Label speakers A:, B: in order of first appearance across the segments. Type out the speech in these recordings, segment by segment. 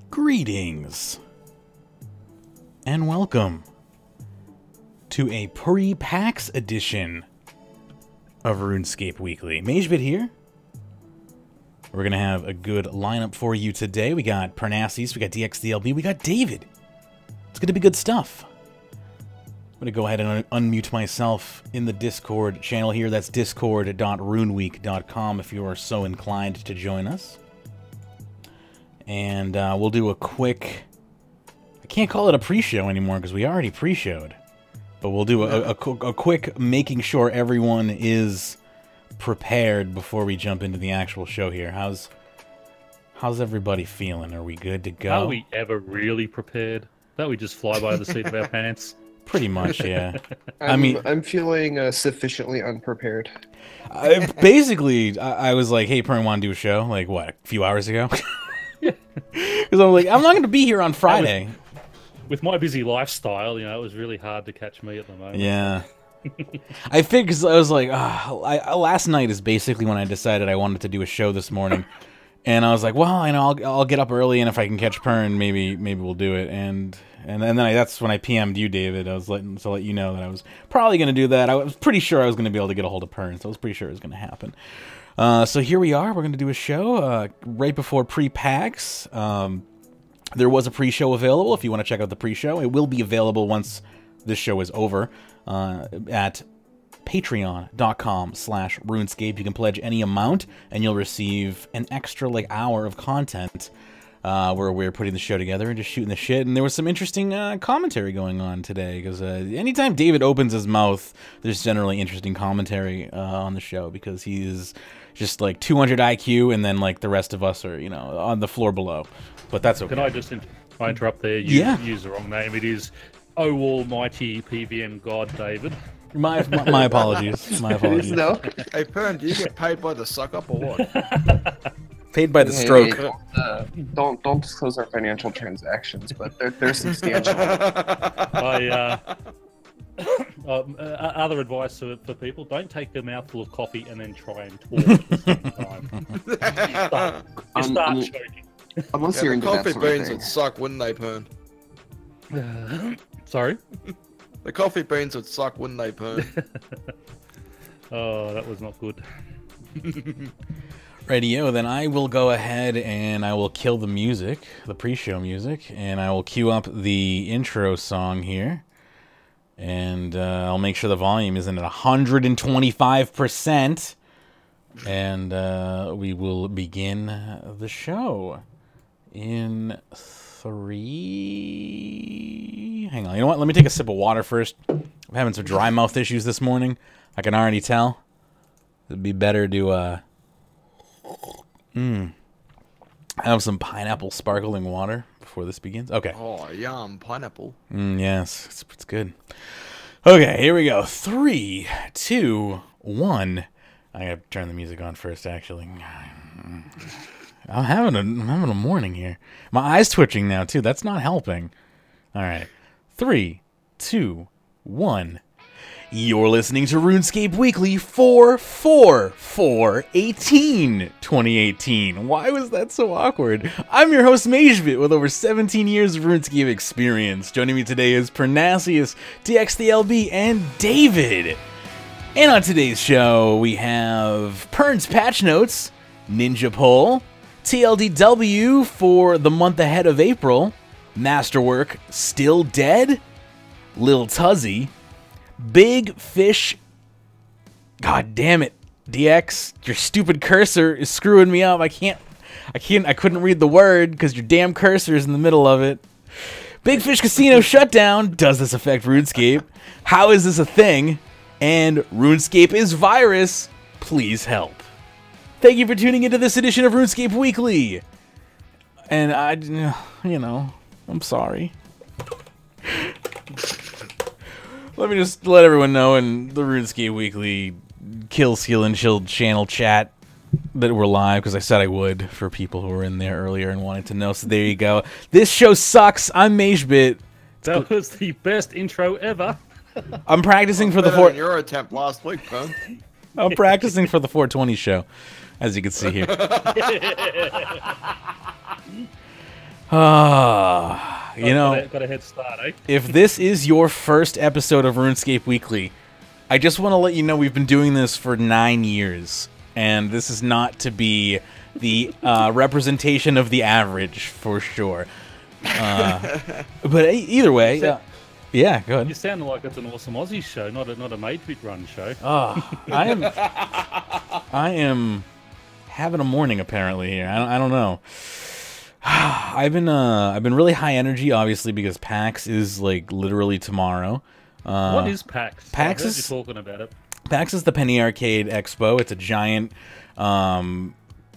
A: Greetings and welcome to a pre-PAX edition of Runescape Weekly. Magebit here. We're going to have a good lineup for you today. We got Pyrnassius, we got Dxthelb, we got David. It's going to be good stuff. I'm going to go ahead and unmute myself in the Discord channel here. That's discord.runeweek.com if you are so inclined to join us. And we'll do a quick... I can't call it a pre-show anymore because we already pre-showed. But we'll do a quick making sure everyone is prepared before we jump into the actual show here. How's everybody feeling? Are we good to go?
B: Are we ever really prepared? Don't we just fly by the seat of our pants?
A: Pretty much, yeah.
C: I'm feeling sufficiently unprepared.
A: Basically, I was like, hey, Pern, want to do a show? Like, what, a few hours ago? Because I'm like, I'm not going to be here on Friday.
B: With my busy lifestyle, you know, it was really hard to catch me at the moment.
A: Yeah. I figured, cause I was like, last night is basically when I decided I wanted to do a show this morning. And I was like, well, I know, I'll get up early, and if I can catch Pern, maybe we'll do it. And then that's when I PM'd you, David. I was to let you know that I was probably going to do that. I was pretty sure I was going to be able to get a hold of Pern, so I was pretty sure it was going to happen. So here we are. We're going to do a show right before pre-PAX. There was a pre-show available if you want to check out the pre-show. It will be available once this show is over at patreon.com/RuneScape. You can pledge any amount, and you'll receive an extra hour of content where we're putting the show together and just shooting the shit. And there was some interesting commentary going on today, because anytime David opens his mouth, there's generally interesting commentary on the show, because he's just like 200 IQ, and then the rest of us are, you know, on the floor below. But that's okay.
B: Can I just interrupt there? You use the wrong name. It is Oh Almighty PVM God David.
A: My apologies. My apologies.
C: No.
D: Hey, Pern, do you get paid by the suck up or what?
A: Paid by the stroke.
C: Hey, don't disclose our financial transactions, but they're substantial.
B: Other advice for people: don't take a mouthful of coffee and then try and talk at the same time. You start choking.
C: Unless you're into that
D: coffee
C: sort of
D: beans
C: thing.
D: would suck, wouldn't they, Pern?
B: Sorry?
D: The coffee beans would suck, wouldn't they, Pern?
B: Oh, that was not good.
A: Radio, then I will go ahead and I will kill the music, the pre-show music, and I will cue up the intro song here. And I'll make sure the volume isn't at 125%. And we will begin the show in 3... Hang on, you know what? Let me take a sip of water first. I'm having some dry mouth issues this morning. I can already tell. It'd be better to... Have some pineapple sparkling water before this begins. Okay.
D: Oh, yum, pineapple.
A: Yes, it's good. Okay, here we go. 3, 2, 1. I gotta turn the music on first, actually. I'm having a morning here. My eyes twitching now too. That's not helping. All right, 3, 2, 1. You're listening to RuneScape Weekly 4/4/18/2018. Why was that so awkward? I'm your host, Magebit, with over 17 years of RuneScape experience. Joining me today is Pyrnassius, Dxthelb, and David. And on today's show, we have Pyrns patch notes, Ninja Poll, TLDW for the month ahead of April, Masterwork still dead, Lil Tuzzy, Big Fish. God damn it, DX, your stupid cursor is screwing me up. I couldn't read the word because your damn cursor is in the middle of it. Big Fish Casino shutdown. Does this affect RuneScape? How is this a thing? And RuneScape is virus. Please help. Thank you for tuning into this edition of RuneScape Weekly. And I'm sorry. Let me just let everyone know in the RuneScape Weekly Kill, Seal, and Shield channel chat that we're live, because I said I would for people who were in there earlier and wanted to know. So there you go. This show sucks. I'm Magebit.
B: That was the best intro ever.
A: I'm practicing for the
D: your attempt last week, Pern.
A: I'm practicing for the 420 show, as you can see here.
B: Got a head start, eh?
A: If this is your first episode of RuneScape Weekly, I just want to let you know we've been doing this for 9 years, and this is not to be the representation of the average, for sure. But either way, yeah, go ahead.
B: You sound like it's an awesome Aussie show, not a Magebit run show.
A: I am having a morning apparently here. I don't know. I've been really high energy, obviously, because PAX is like literally tomorrow.
B: What is PAX?
A: PAX is
B: you're talking about it.
A: PAX is the Penny Arcade Expo. It's a giant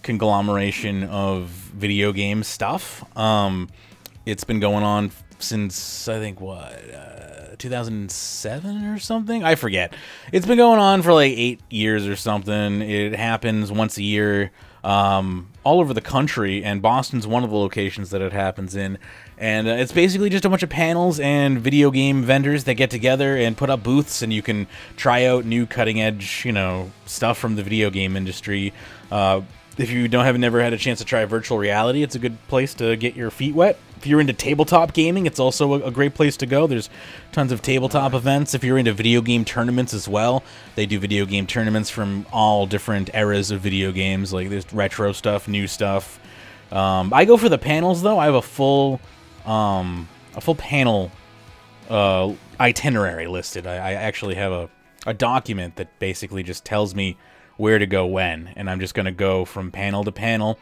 A: conglomeration of video game stuff. It's been going on since I think 2007 or something. I forget. It's been going on for like 8 years or something. It happens once a year. All over the country, and Boston's one of the locations that it happens in. And it's basically just a bunch of panels and video game vendors that get together and put up booths, and you can try out new cutting-edge, stuff from the video game industry. If you never had a chance to try virtual reality, it's a good place to get your feet wet. If you're into tabletop gaming, it's also a great place to go. There's tons of tabletop events. If you're into video game tournaments as well, they do video game tournaments from all different eras of video games. Like there's retro stuff, new stuff. I go for the panels though. I have a full panel itinerary listed. I actually have a document that basically just tells me where to go when, and I'm just gonna go from panel to panel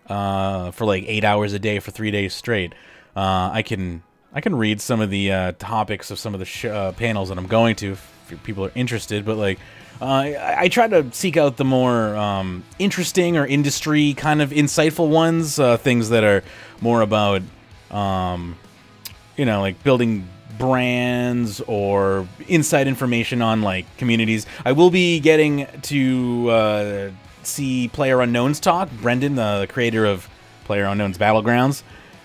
A: for like 8 hours a day for 3 days straight. I can read some of the topics of some of the panels that I'm going to if people are interested, but like I try to seek out the more interesting or industry kind of insightful ones, things that are more about like building brands or inside information on like communities. I will be getting to see PlayerUnknown's talk. Brendan, the creator of PlayerUnknown's Battlegrounds,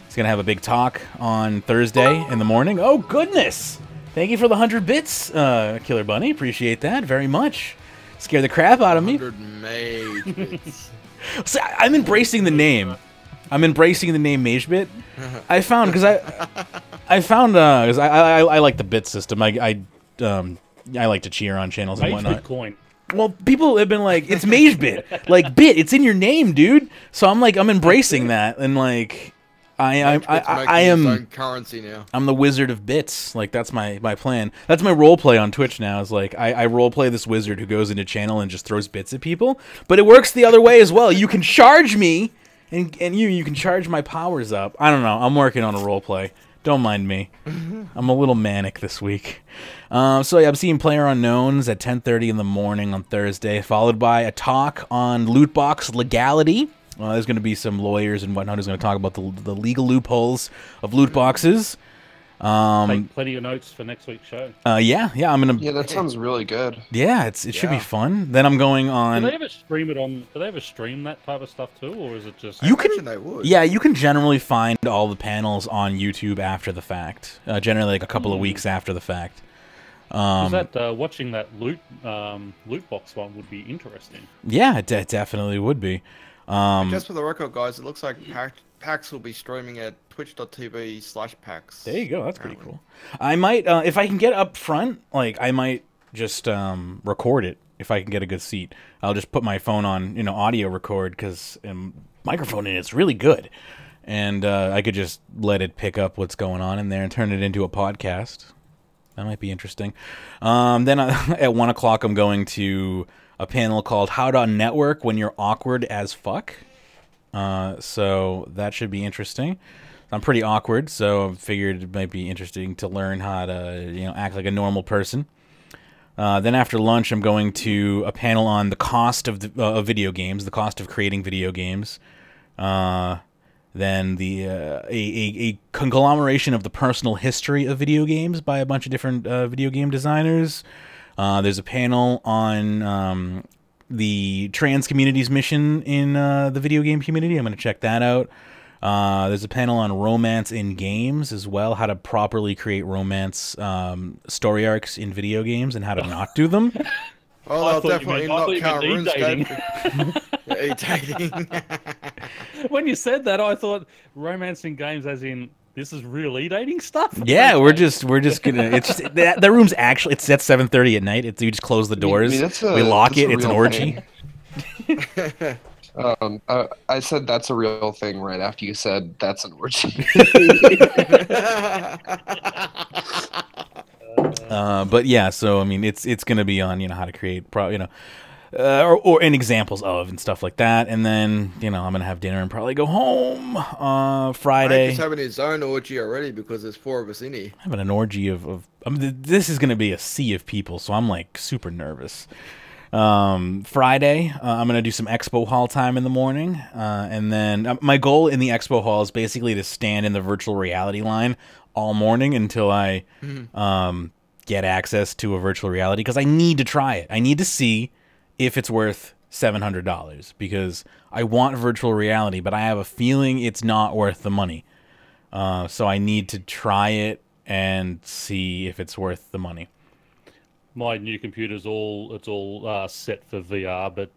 A: is going to have a big talk on Thursday in the morning. Oh, goodness! Thank you for the 100 bits, Killer Bunny. Appreciate that very much. Scare the crap out of me.
D: 100 Magebits.
A: So I'm embracing the name. I'm embracing the name Magebit. I found, because I like the bit system. I like to cheer on channels and whatnot.
B: Coin.
A: Well, people have been like, it's Magebit. Like, bit, it's in your name, dude. So I'm like, I'm embracing that, and like, I am
D: own currency now.
A: I'm the wizard of bits. Like, that's my plan. That's my role play on Twitch now. Is like I role play this wizard who goes into channel and just throws bits at people. But it works the other way as well. You can charge me, and you can charge my powers up. I don't know. I'm working on a role play. Don't mind me. I'm a little manic this week. So yeah, I'm seeing PlayerUnknown's at 10:30 in the morning on Thursday, followed by a talk on loot box legality. There's going to be some lawyers and whatnot who's going to talk about the legal loopholes of loot boxes.
B: Take plenty of notes for next week's show.
A: Yeah, I'm gonna.
C: Yeah, that sounds really good.
A: Yeah, it should be fun. Then I'm going on.
B: Do they ever stream it on? Do they ever stream that type of stuff too, or is it just?
A: You can.
D: They would.
A: Yeah, you can generally find all the panels on YouTube after the fact. Generally, like a couple of weeks after the fact.
B: Watching that loot box one would be interesting.
A: Yeah, it definitely would be.
D: Just for the record, guys, it looks like PAX will be streaming at twitch.tv/PAX.
A: There you go. That's pretty cool. I might, if I can get up front, like I might just record it if I can get a good seat. I'll just put my phone on, audio record because microphone in it's really good, and I could just let it pick up what's going on in there and turn it into a podcast. That might be interesting. Then at 1 o'clock, I'm going to a panel called "How to Network When You're Awkward as Fuck." So that should be interesting. I'm pretty awkward, so I figured it might be interesting to learn how to, act like a normal person. Then after lunch, I'm going to a panel on the cost of video games, the cost of creating video games. Then a conglomeration of the personal history of video games by a bunch of different video game designers. There's a panel on the trans community's mission in the video game community. I'm going to check that out. There's a panel on romance in games as well, how to properly create romance story arcs in video games and how to not do them.
D: Oh, I'll definitely not count RuneScape. E-dating.
B: When you said that, I thought romance in games as in this is real e-dating stuff?
A: Yeah, we're just gonna. It's just, that room's actually it's at 7:30 at night. You just close the doors, we lock it. It's an orgy.
C: I said that's a real thing right after you said that's an orgy.
A: But yeah, so I mean, it's gonna be on how to create or in examples of and stuff like that, and then I'm gonna have dinner and probably go home. Friday.
D: He's having his own orgy already because there's 4 of us in here.
A: Having an orgy of this is gonna be a sea of people, so I'm like super nervous. Friday, I'm gonna do some expo hall time in the morning, and then my goal in the expo hall is basically to stand in the virtual reality line all morning until I get access to a virtual reality, because I need to try it. I need to see if it's worth $700, because I want virtual reality, but I have a feeling it's not worth the money. So I need to try it and see if it's worth the money.
B: My new computer's all set for VR, but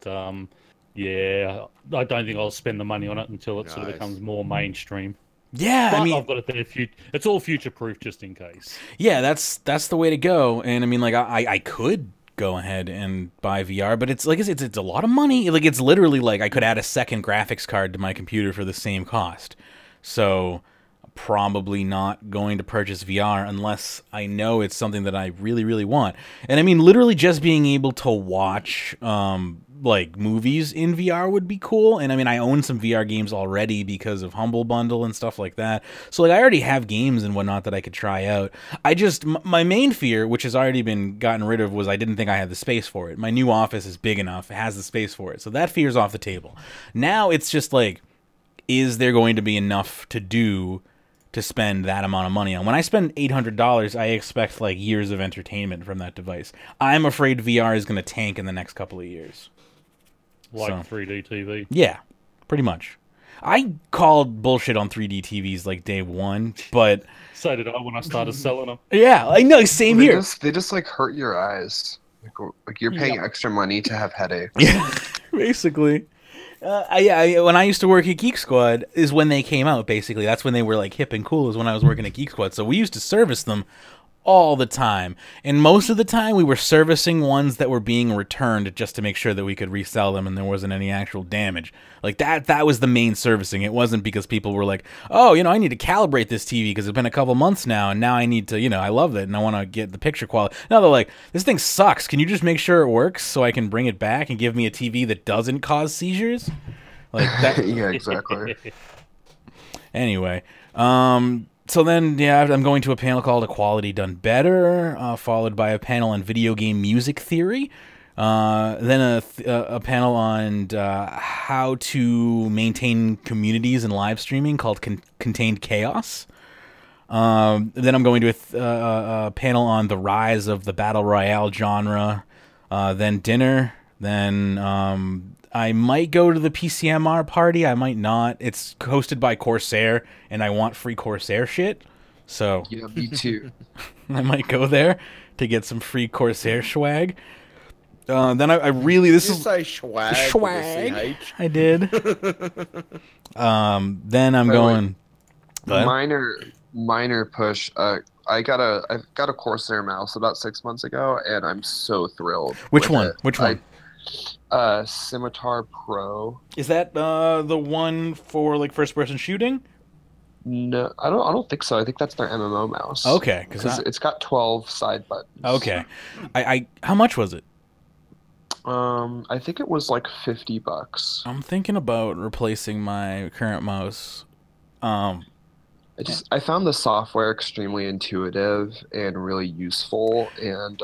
B: yeah, I don't think I'll spend the money on it until it sort of becomes more mainstream.
A: Yeah,
B: but
A: I mean,
B: I've got it there. It's all future-proof, just in case.
A: Yeah, that's the way to go. And I mean, like, I could go ahead and buy VR, but it's like it's a lot of money. Like, it's literally like I could add a second graphics card to my computer for the same cost. So probably not going to purchase VR unless I know it's something that I really, really want. And I mean, literally just being able to watch like movies in VR would be cool. And I mean, I own some VR games already because of Humble Bundle and stuff like that. So like, I already have games and whatnot that I could try out. My main fear, which has already been gotten rid of, was I didn't think I had the space for it. My new office is big enough, it has the space for it. So that fear's off the table. Now it's just like, is there going to be enough to do to spend that amount of money on? When I spend $800, I expect like years of entertainment from that device. I'm afraid VR is going to tank in the next couple of years.
B: Like 3D TV?
A: Yeah, pretty much. I called bullshit on 3D TVs like day one, but...
B: So did I when I started selling them.
A: Yeah, I know, same here.
C: They just like hurt your eyes. Like you're paying extra money to have headaches.
A: Yeah, basically. When I used to work at Geek Squad is when they came out, basically. That's when they were like hip and cool, is when I was working at Geek Squad. So we used to service them all the time. And most of the time we were servicing ones that were being returned just to make sure that we could resell them and there wasn't any actual damage. Like that was the main servicing. It wasn't because people were like, oh, I need to calibrate this TV because it's been a couple months now and now I need to, I love it and I want to get the picture quality. No, they're like, this thing sucks. Can you just make sure it works so I can bring it back and give me a TV that doesn't cause seizures? Like that.
C: Yeah, exactly.
A: Anyway, So then, yeah, I'm going to a panel called Equality Done Better, followed by a panel on video game music theory, then a panel on how to maintain communities in live streaming called Contained Chaos. Then I'm going to a panel on the rise of the Battle Royale genre, then dinner, then I might go to the PCMR party, I might not. It's hosted by Corsair, and I want free Corsair shit, so...
C: Yeah, me too.
A: I might go there to get some free Corsair swag. Then I really... This
D: Did you
A: is
D: say swag?
A: swag.
D: With a CH?
A: I did. Then I'm going... What?
C: Minor push. I've got a Corsair mouse about 6 months ago, and I'm so thrilled.
A: Which
C: with
A: one?
C: it.
A: Which one?
C: Scimitar Pro.
A: Is that the one for like first-person shooting?
C: No, I don't think so. I think that's their MMO mouse.
A: Okay,
C: because it's got 12 side buttons.
A: Okay, I how much was it?
C: I think it was like $50.
A: I'm thinking about replacing my current mouse.
C: I found the software extremely intuitive and really useful, and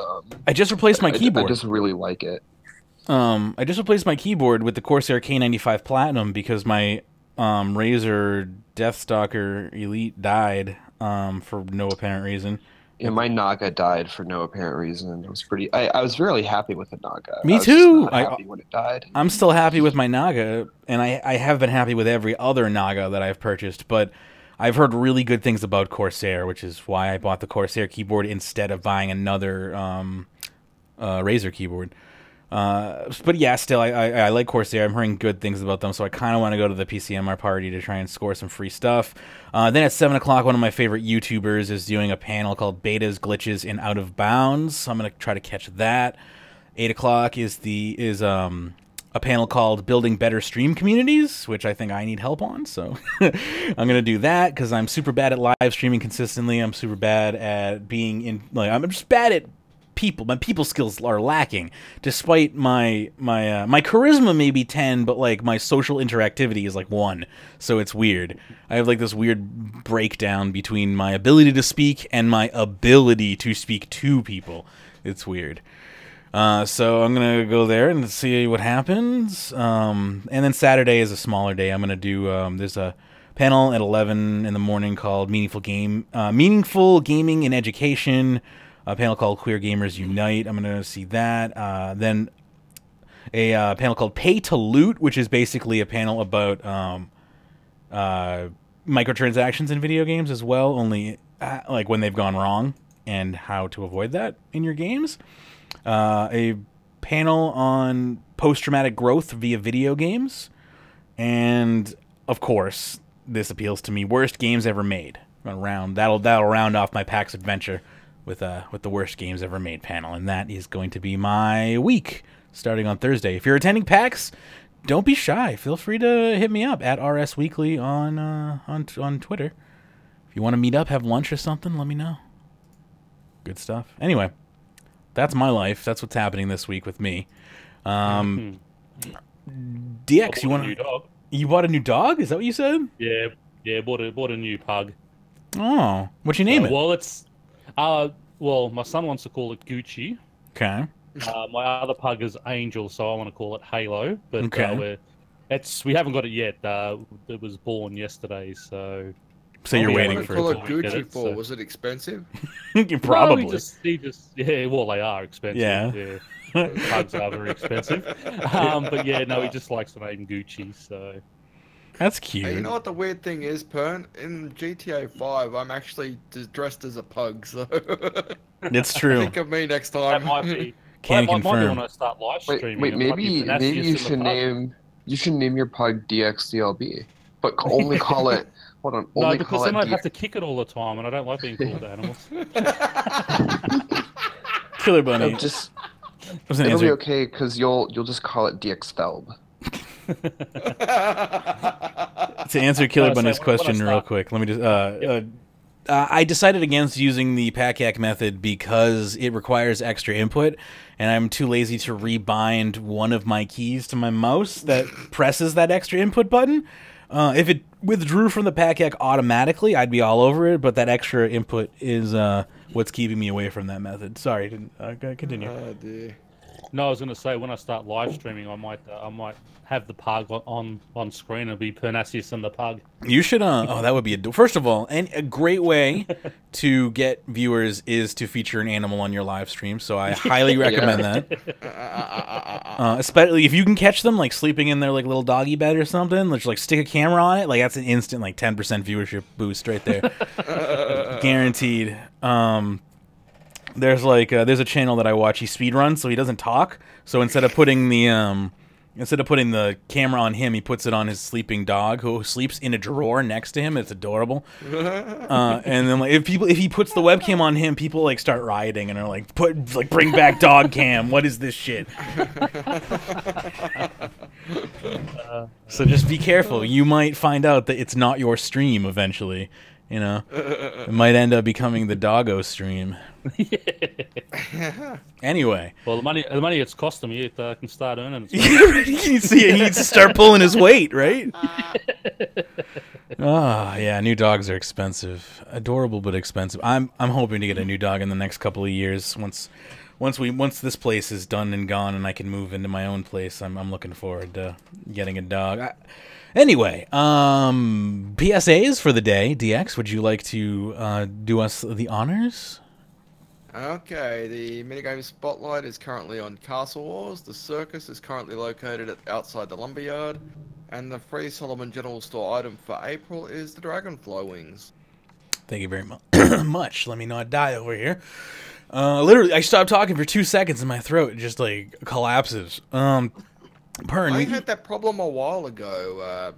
A: I just replaced my keyboard.
C: I just really like it.
A: I just replaced my keyboard with the Corsair K95 Platinum because my Razer Deathstalker Elite died for no apparent reason.
C: Yeah, my Naga died for no apparent reason. It was pretty. I was really happy with the Naga.
A: Me
C: I was
A: too.
C: Just not happy when it died.
A: I'm still happy with my Naga, and I have been happy with every other Naga that I've purchased, but I've heard really good things about Corsair, which is why I bought the Corsair keyboard instead of buying another Razer keyboard. But yeah, still, I like Corsair. I'm hearing good things about them, so I kind of want to go to the PCMR party to try and score some free stuff. Then at 7 o'clock, one of my favorite YouTubers is doing a panel called Betas, Glitches, and Out of Bounds, so I'm going to try to catch that. 8 o'clock is a panel called Building Better Stream Communities, which I think I need help on, so I'm going to do that because I'm super bad at live streaming consistently. I'm super bad at being in, like, I'm just bad at people. My people skills are lacking, despite my charisma may be 10, but like my social interactivity is like 1, so it's weird. I have like this weird breakdown between my ability to speak and my ability to speak to people. It's weird. So I'm gonna go there and see what happens. And then Saturday is a smaller day. I'm gonna do there's a panel at 11 in the morning called Meaningful Gaming in Education. A panel called Queer Gamers Unite. I'm gonna see that. Then a panel called Pay to Loot, which is basically a panel about microtransactions in video games as well, only like when they've gone wrong and how to avoid that in your games. A panel on post-traumatic growth via video games, and of course, this appeals to me: worst games ever made. That'll round off my PAX adventure with the worst games ever made panel, and that is going to be my week starting on Thursday. If you're attending PAX, don't be shy. Feel free to hit me up at RS Weekly on Twitter. If you want to meet up, have lunch or something, let me know. Good stuff. Anyway. That's my life. That's what's happening this week with me. DX, you bought a new dog? Is that what you said?
B: Yeah, bought a new pug.
A: Oh, what'd you name it?
B: Well, my son wants to call it Gucci.
A: Okay.
B: My other pug is Angel, so I want to call it Halo. But
A: okay.
B: We haven't got it yet. It was born yesterday, so.
A: So you're waiting for it.
D: What did you call it Gucci for? Was it expensive?
A: Probably.
B: No, yeah, well, they are expensive. Yeah. Pugs are very expensive. But yeah, no, he just likes the name Gucci, so.
A: That's cute.
D: Hey, you know what the weird thing is, Pern? In GTA 5, I'm actually dressed as a pug, so.
A: It's true.
D: Think of me next time.
B: That might be.
A: Can
B: might
A: confirm.
B: be when I start live streaming.
C: Wait, maybe you should name your pug Dxthelb, but only call it. Hold on.
B: No, because then I'd have to kick it all the time, and I don't like being called animals.
A: Killer Bunny.
C: It'll be okay because you'll just call it Dxthelb.
A: To answer Killer Bunny's question real quick, let me just. I decided against using the PACAC method because it requires extra input, and I'm too lazy to rebind one of my keys to my mouse that presses that extra input button. If it withdrew from the pack automatically, I'd be all over it, but that extra input is what's keeping me away from that method. Sorry, continue.
D: Oh dear.
B: No, I was going to say when I start live streaming, I might have the pug on screen and be Pyrnassius and the pug.
A: You should. Oh, that would be first of all, and a great way to get viewers is to feature an animal on your live stream. So I highly recommend that. Especially if you can catch them like sleeping in their like little doggy bed or something. Just like stick a camera on it. Like that's an instant like 10% viewership boost right there, guaranteed. There's like there's a channel that I watch. He speedruns, so he doesn't talk. So instead of putting the camera on him, he puts it on his sleeping dog, who sleeps in a drawer next to him. It's adorable. And then like if he puts the webcam on him, people like start rioting and are like, bring back dog cam. What is this shit? So just be careful. You might find out that it's not your stream eventually. You know, it might end up becoming the doggo stream. Anyway,
B: well, the money it's cost him, you can start earning.
A: You see, he needs to start pulling his weight, right? Oh yeah, new dogs are expensive, adorable but expensive. I'm hoping to get a new dog in the next couple of years. Once this place is done and gone, and I can move into my own place, I'm looking forward to getting a dog. Anyway, PSAs for the day. DX, would you like to do us the honors?
D: Okay, the minigame spotlight is currently on Castle Wars. The circus is currently located outside the lumberyard, and the free Solomon General Store item for April is the Dragonfly wings.
A: Thank you very much. Let me not die over here. Literally, I stopped talking for 2 seconds and my throat just like collapses. Pern,
D: I had that problem a while ago.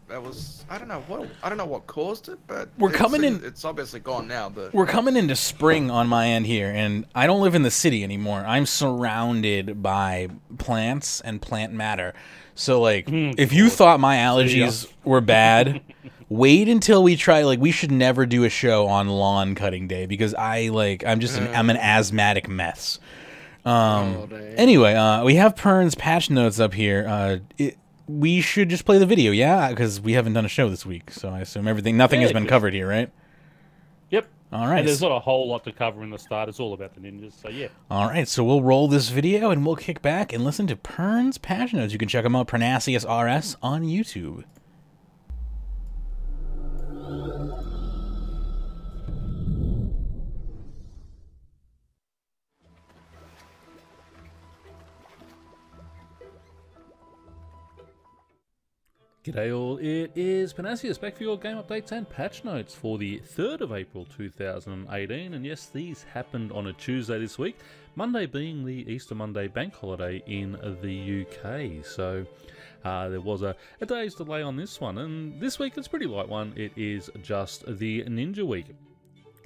D: That was I don't know what caused it, but it's obviously gone now. But
A: we're coming into spring on my end here, and I don't live in the city anymore. I'm surrounded by plants and plant matter. So like, if you thought my allergies were bad, wait until we try. Like, we should never do a show on lawn cutting day because I'm an asthmatic mess. Anyway, we have Pyrns patch notes up here. We should just play the video, yeah? Because we haven't done a show this week, so I assume nothing has been covered here, right?
B: Yep.
A: All right.
B: And there's not a whole lot to cover in the start. It's all about the ninjas, so yeah.
A: All right, so we'll roll this video, and we'll kick back and listen to Pyrns patch notes. You can check them out, Pyrnassius RS, on YouTube.
B: G'day all, it is Pyrnassius back for your game updates and patch notes for the 3rd of April 2018, and yes, these happened on a Tuesday this week, Monday being the Easter Monday bank holiday in the UK, so there was a day's delay on this one, and this week it's a pretty light one. It is just the Ninja Week.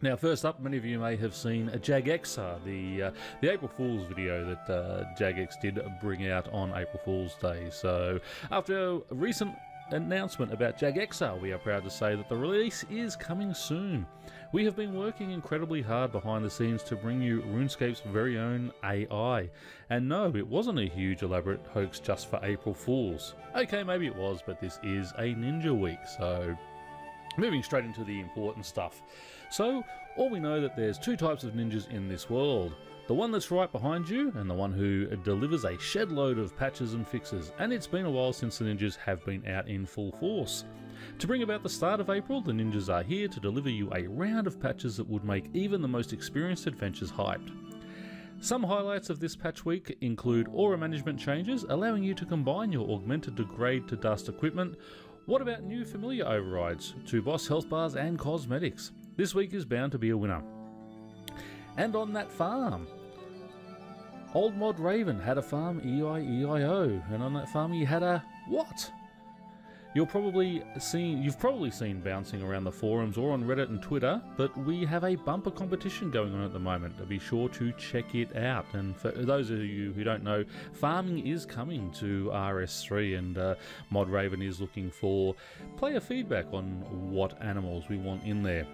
B: Now, first up, many of you may have seen Jagxr, the April Fool's video that Jagex did bring out on April Fool's Day. So, after a recent announcement about Jagxr, we are proud to say that the release is coming soon. We have been working incredibly hard behind the scenes to bring you RuneScape's very own AI. And no, it wasn't a huge elaborate hoax just for April Fools. Okay, maybe it was, but this is a Ninja Week, so moving straight into the important stuff. So, all we know that there's two types of ninjas in this world. The one that's right behind you, and the one who delivers a shed load of patches and fixes, and it's been a while since the ninjas have been out in full force. To bring about the start of April, the ninjas are here to deliver you a round of patches that would make even the most experienced adventurers hyped. Some highlights of this patch week include aura management changes, allowing you to combine your augmented degrade to dust equipment. What about new familiar overrides, 2 boss health bars and cosmetics? This week is bound to be a winner. And on that farm, Old Mod Raven had a farm EIEIO, and on that farm he had a what? You've probably seen bouncing around the forums or on Reddit and Twitter, but we have a bumper competition going on at the moment. Be sure to check it out. And for those of you who don't know, farming is coming to RS3, and Mod Raven is looking for player feedback on what animals we want in there.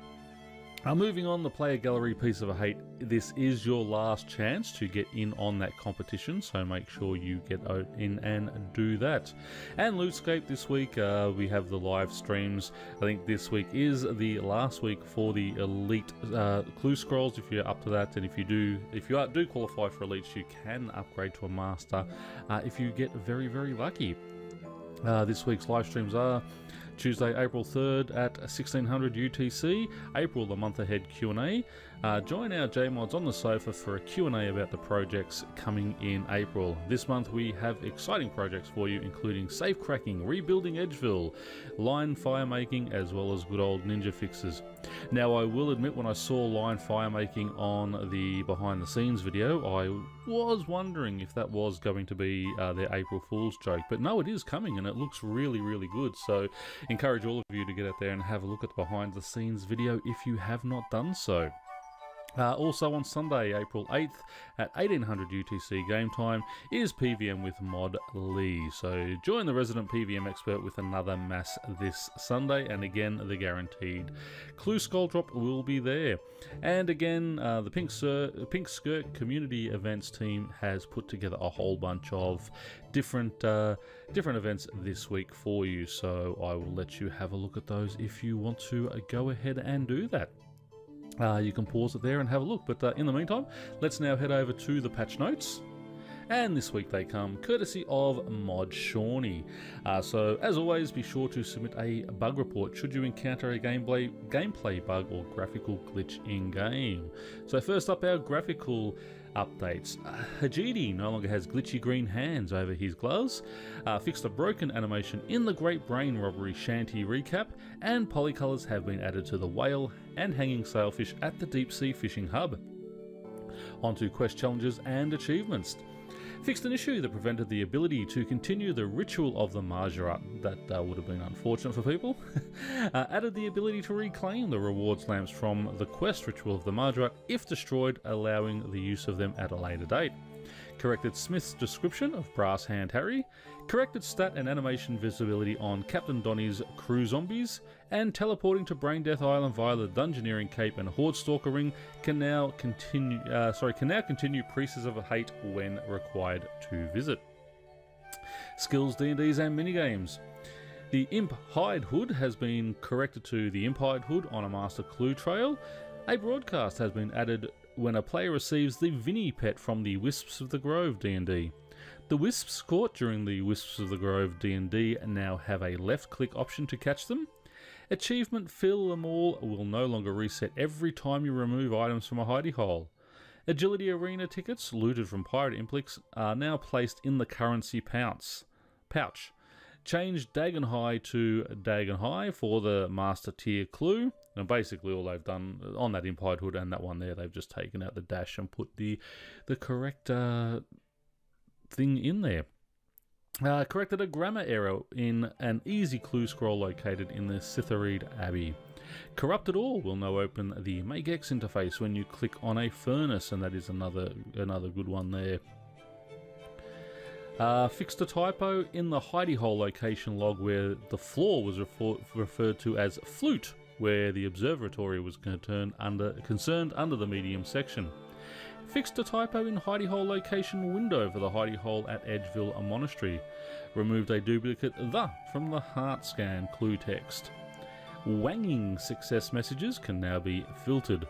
B: Moving on, the player gallery piece of hate. This is your last chance to get in on that competition, so make sure you get in and do that. And Lootescape this week, we have the live streams. I think this week is the last week for the elite clue scrolls. If you're up to that, and if you do qualify for elites, you can upgrade to a master if you get very, very lucky. This week's live streams are Tuesday, April 3rd at 1600 UTC, April the month ahead Q&A. Join our JMods on the sofa for a Q&A about the projects coming in April. This month we have exciting projects for you, including safe cracking, rebuilding Edgeville, line fire making, as well as good old ninja fixes. Now, I will admit, when I saw line fire making on the behind the scenes video, I was wondering if that was going to be their April Fool's joke, but no, it is coming and it looks really, really good. So encourage all of you to get out there and have a look at the behind the scenes video if you have not done so. Also on Sunday, April 8th at 1800 UTC game time is PVM with Mod Lee. So join the resident PVM expert with another mass this Sunday, and again the guaranteed clue skull drop will be there. And again, the Pink Skirt community events team has put together a whole bunch of different events this week for you. So I will let you have a look at those if you want to go ahead and do that. You can pause it there and have a look, but in the meantime, let's now head over to the patch notes. And this week they come courtesy of Mod Shawnee. So as always, be sure to submit a bug report should you encounter a gameplay bug or graphical glitch in game. So first up, our graphical updates. Hajidi no longer has glitchy green hands over his gloves, fixed a broken animation in the Great Brain Robbery Shanty recap, and polycolours have been added to the whale and hanging sailfish at the deep sea fishing hub. Onto quest challenges and achievements. Fixed an issue that prevented the ability to continue the ritual of the Magebit. That would have been unfortunate for people. Added the ability to reclaim the rewards lamps from the quest ritual of the Magebit if destroyed, allowing the use of them at a later date. Corrected Smith's description of Brass Hand Harry. Corrected stat and animation visibility on Captain Donnie's crew zombies. And teleporting to Brain Death Island via the Dungeoneering Cape and Horde Stalker Ring can now continue Priestess of Hate when required to visit. Skills, D&Ds and minigames. The Imp Hide Hood has been corrected to the Imp Hide Hood on a Master Clue Trail. A broadcast has been added when a player receives the Vinny pet from the Wisps of the Grove D&D. The Wisps caught during the Wisps of the Grove D&D now have a left-click option to catch them. Achievement Fill Them All will no longer reset every time you remove items from a hidey hole. Agility Arena tickets looted from Pirate Implix are now placed in the currency pouch. Change Dagon High to Dagon High for the Master Tier clue. And basically all they've done on that Imp Hide Hood and that one there, they've just taken out the dash and put the correct thing in there. Corrected a grammar error in an easy clue scroll located in the Sitharid Abbey. Corrupted All will now open the Magex interface when you click on a furnace, and that is another good one there. Fixed a typo in the hidey hole location log where the floor was referred to as flute, where the observatory was concerned under the medium section. Fixed a typo in hidey hole location window for the hidey hole at Edgeville Monastery. Removed a duplicate "the" from the heart scan clue text. Wanging success messages can now be filtered.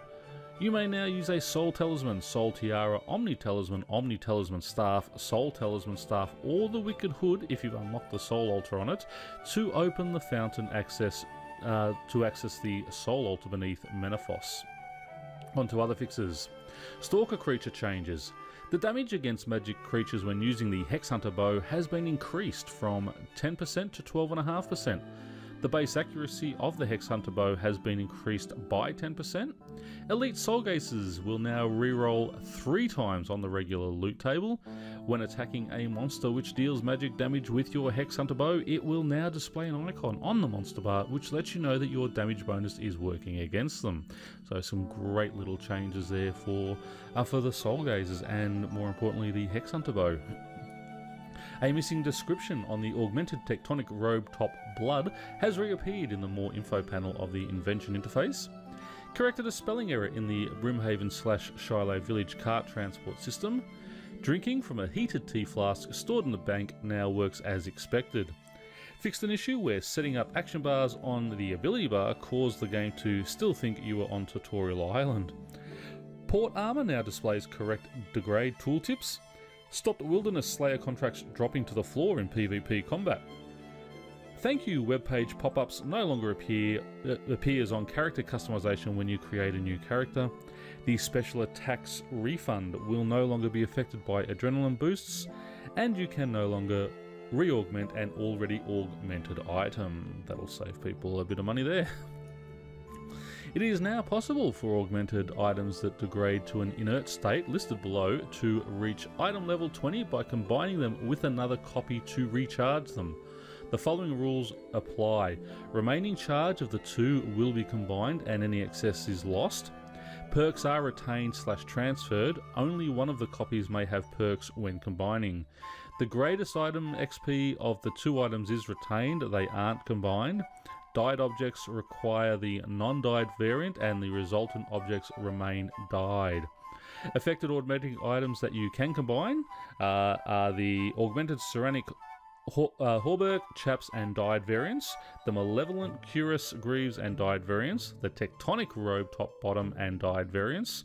B: You may now use a Soul Talisman, Soul Tiara, Omni Talisman Staff, Soul Talisman Staff, or the Wicked Hood if you've unlocked the Soul Altar on it, to open the fountain to access the Soul Altar beneath Menaphos. On to other fixes. Stalker creature changes. The damage against magic creatures when using the Hex Hunter bow has been increased from 10% to 12.5%. The base accuracy of the Hex Hunter bow has been increased by 10%. Elite Soul Gases will now reroll 3 times on the regular loot table. When attacking a monster which deals magic damage with your Hex Hunter bow, it will now display an icon on the monster bar which lets you know that your damage bonus is working against them. So some great little changes there for the Soul Gazers and, more importantly, the Hex Hunter bow. A missing description on the Augmented Tectonic Robe top Blood has reappeared in the More Info panel of the Invention interface. Corrected a spelling error in the Brimhaven/Shiloh Village cart transport system. Drinking from a heated tea flask stored in the bank now works as expected. Fixed an issue where setting up action bars on the ability bar caused the game to still think you were on Tutorial Island. Port Armor now displays correct degrade tooltips. Stopped Wilderness Slayer contracts dropping to the floor in PvP combat. Thank you webpage pop-ups no longer appears on character customization when you create a new character. The special attacks refund will no longer be affected by adrenaline boosts, and you can no longer re-augment an already augmented item. That'll save people a bit of money there. It is now possible for augmented items that degrade to an inert state listed below to reach item level 20 by combining them with another copy to recharge them. The following rules apply. Remaining charge of the two will be combined and any excess is lost. Perks are retained/transferred. Only one of the copies may have perks when combining. The greatest item XP of the two items is retained, they aren't combined. Dyed objects require the non-dyed variant and the resultant objects remain dyed. Affected augmenting items that you can combine are the augmented ceramic Hauberk, Chaps and dyed variants, the Malevolent Cuirass Greaves and dyed variants, the Tectonic Robe Top Bottom and dyed variants,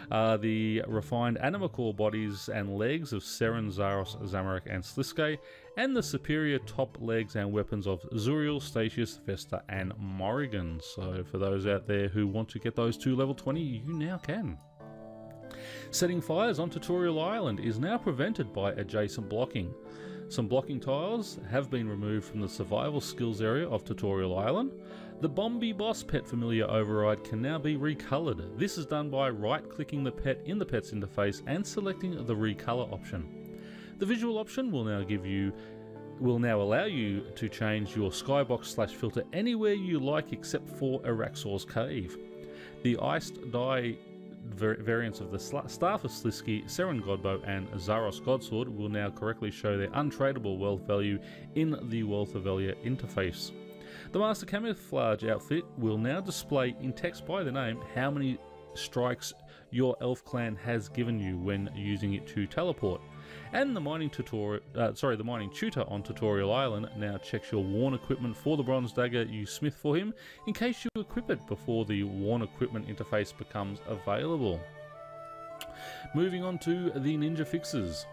B: the refined Animacore bodies and legs of Seren, Zaros, Zamorak and Sliske, and the superior top legs and weapons of Zuriel, Statius, Vesta and Morrigan. So for those out there who want to get those to level 20, you now can. Setting fires on Tutorial Island is now prevented by adjacent blocking. Some blocking tiles have been removed from the survival skills area of Tutorial Island. The Bombi Boss pet familiar override can now be recoloured. This is done by right-clicking the pet in the pet's interface and selecting the recolor option. The visual option will now allow you to change your skybox/filter anywhere you like except for Araxor's Cave. The iced dye variants of the Staff of Sliske, Seren Godbow and Zaros Godsword will now correctly show their untradeable wealth value in the Wealth of Velia interface. The Master Camouflage outfit will now display in text by the name how many strikes your elf clan has given you when using it to teleport. And the mining tutor on Tutorial Island now checks your worn equipment for the bronze dagger you smith for him in case you equip it before the worn equipment interface becomes available. Moving on to the ninja fixes.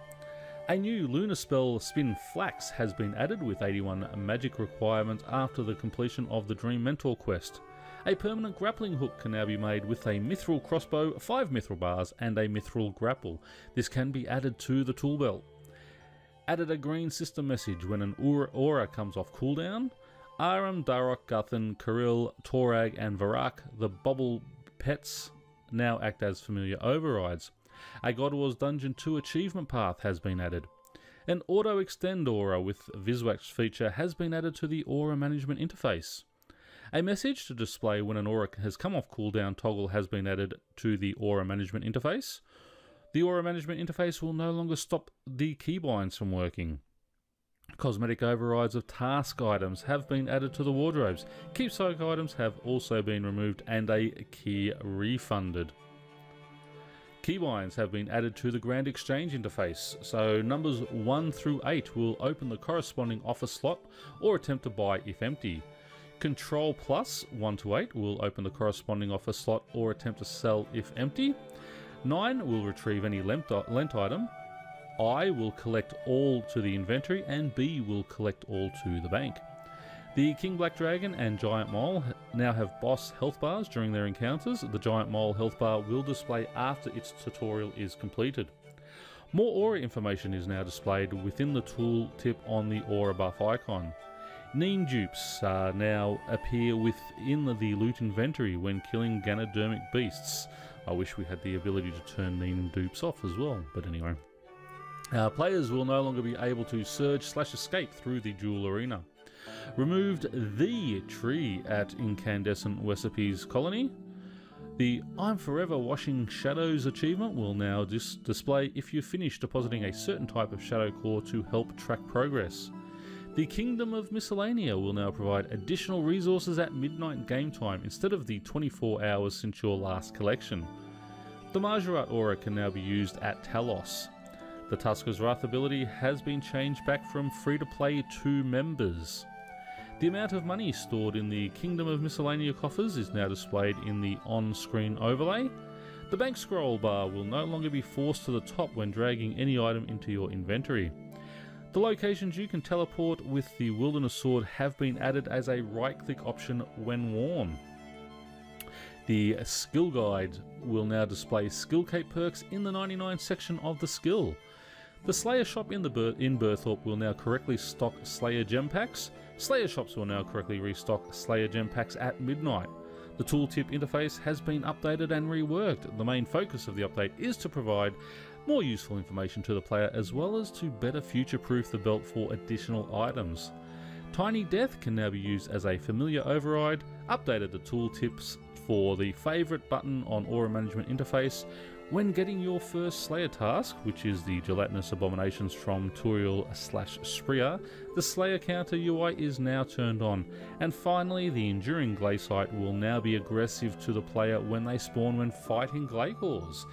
B: A new lunar spell Spin Flax has been added with 81 magic requirements after the completion of the Dream Mentor quest. A permanent grappling hook can now be made with a mithril crossbow, 5 mithril bars and a mithril grapple. This can be added to the tool belt. Added a green system message when an aura comes off cooldown. Aram, Darok, Guthan, Kirill, Torag and Varak, the bubble pets, now act as familiar overrides. A God Wars Dungeon 2 achievement path has been added. An auto extend aura with Viswax feature has been added to the aura management interface. A message to display when an aura has come off cooldown toggle has been added to the aura management interface. The aura management interface will no longer stop the keybinds from working. Cosmetic overrides of task items have been added to the wardrobes. Keepsake items have also been removed and a key refunded. Keybinds have been added to the Grand Exchange interface, so numbers 1 through 8 will open the corresponding offer slot or attempt to buy if empty. Control plus 1 to 8 will open the corresponding offer slot or attempt to sell if empty. 9 will retrieve any lent item. I will collect all to the inventory and B will collect all to the bank. The King Black Dragon and Giant Mole now have boss health bars during their encounters. The Giant Mole health bar will display after its tutorial is completed. More aura information is now displayed within the tooltip on the aura buff icon. Neen dupes now appear within the loot inventory when killing Ganodermic beasts. I wish we had the ability to turn Neen dupes off as well, but anyway. Players will no longer be able to surge/escape through the duel arena. Removed the tree at Incandescent Wesipe's colony. The I'm Forever Washing Shadows achievement will now display if you finish depositing a certain type of shadow core to help track progress. The Kingdom of Miscellanea will now provide additional resources at midnight game time instead of the 24 hours since your last collection. The Magebit aura can now be used at Talos. The Tusker's Wrath ability has been changed back from free-to-play to members. The amount of money stored in the Kingdom of Miscellanea coffers is now displayed in the on-screen overlay. The bank scroll bar will no longer be forced to the top when dragging any item into your inventory. The locations you can teleport with the Wilderness Sword have been added as a right-click option when worn. The skill guide will now display skill cape perks in the 99 section of the skill. The Slayer shop in Berthorpe will now correctly stock Slayer gem packs. Slayer shops will now correctly restock Slayer gem packs at midnight. The tooltip interface has been updated and reworked. The main focus of the update is to provide more useful information to the player as well as to better future-proof the belt for additional items. Tiny Death can now be used as a familiar override, updated the tooltips for the favourite button on Aura Management interface. When getting your first Slayer task, which is the Gelatinous Abominations from Turiel/Spria, the Slayer counter UI is now turned on. And finally, the Enduring Glaciite will now be aggressive to the player when they spawn when fighting Glaycores.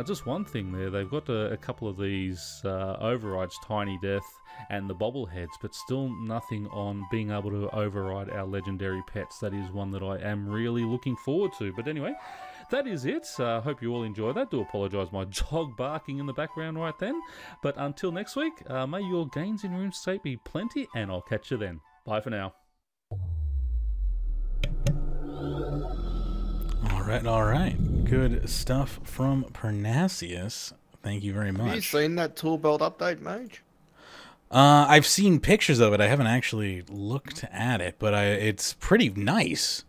B: Just one thing there, they've got a couple of these overrides, Tiny Death and the Bobbleheads, but still nothing on being able to override our legendary pets. That is one that I am really looking forward to. But anyway, that is it. Hope you all enjoy that. Do apologise my dog barking in the background right then. But until next week, may your gains in RuneScape be plenty, and I'll catch you then. Bye for now.
A: All right. Good stuff from Pyrnassius. Thank you very much.
D: Have you seen that tool belt update, Mage?
A: I've seen pictures of it. I haven't actually looked at it, but it's pretty nice.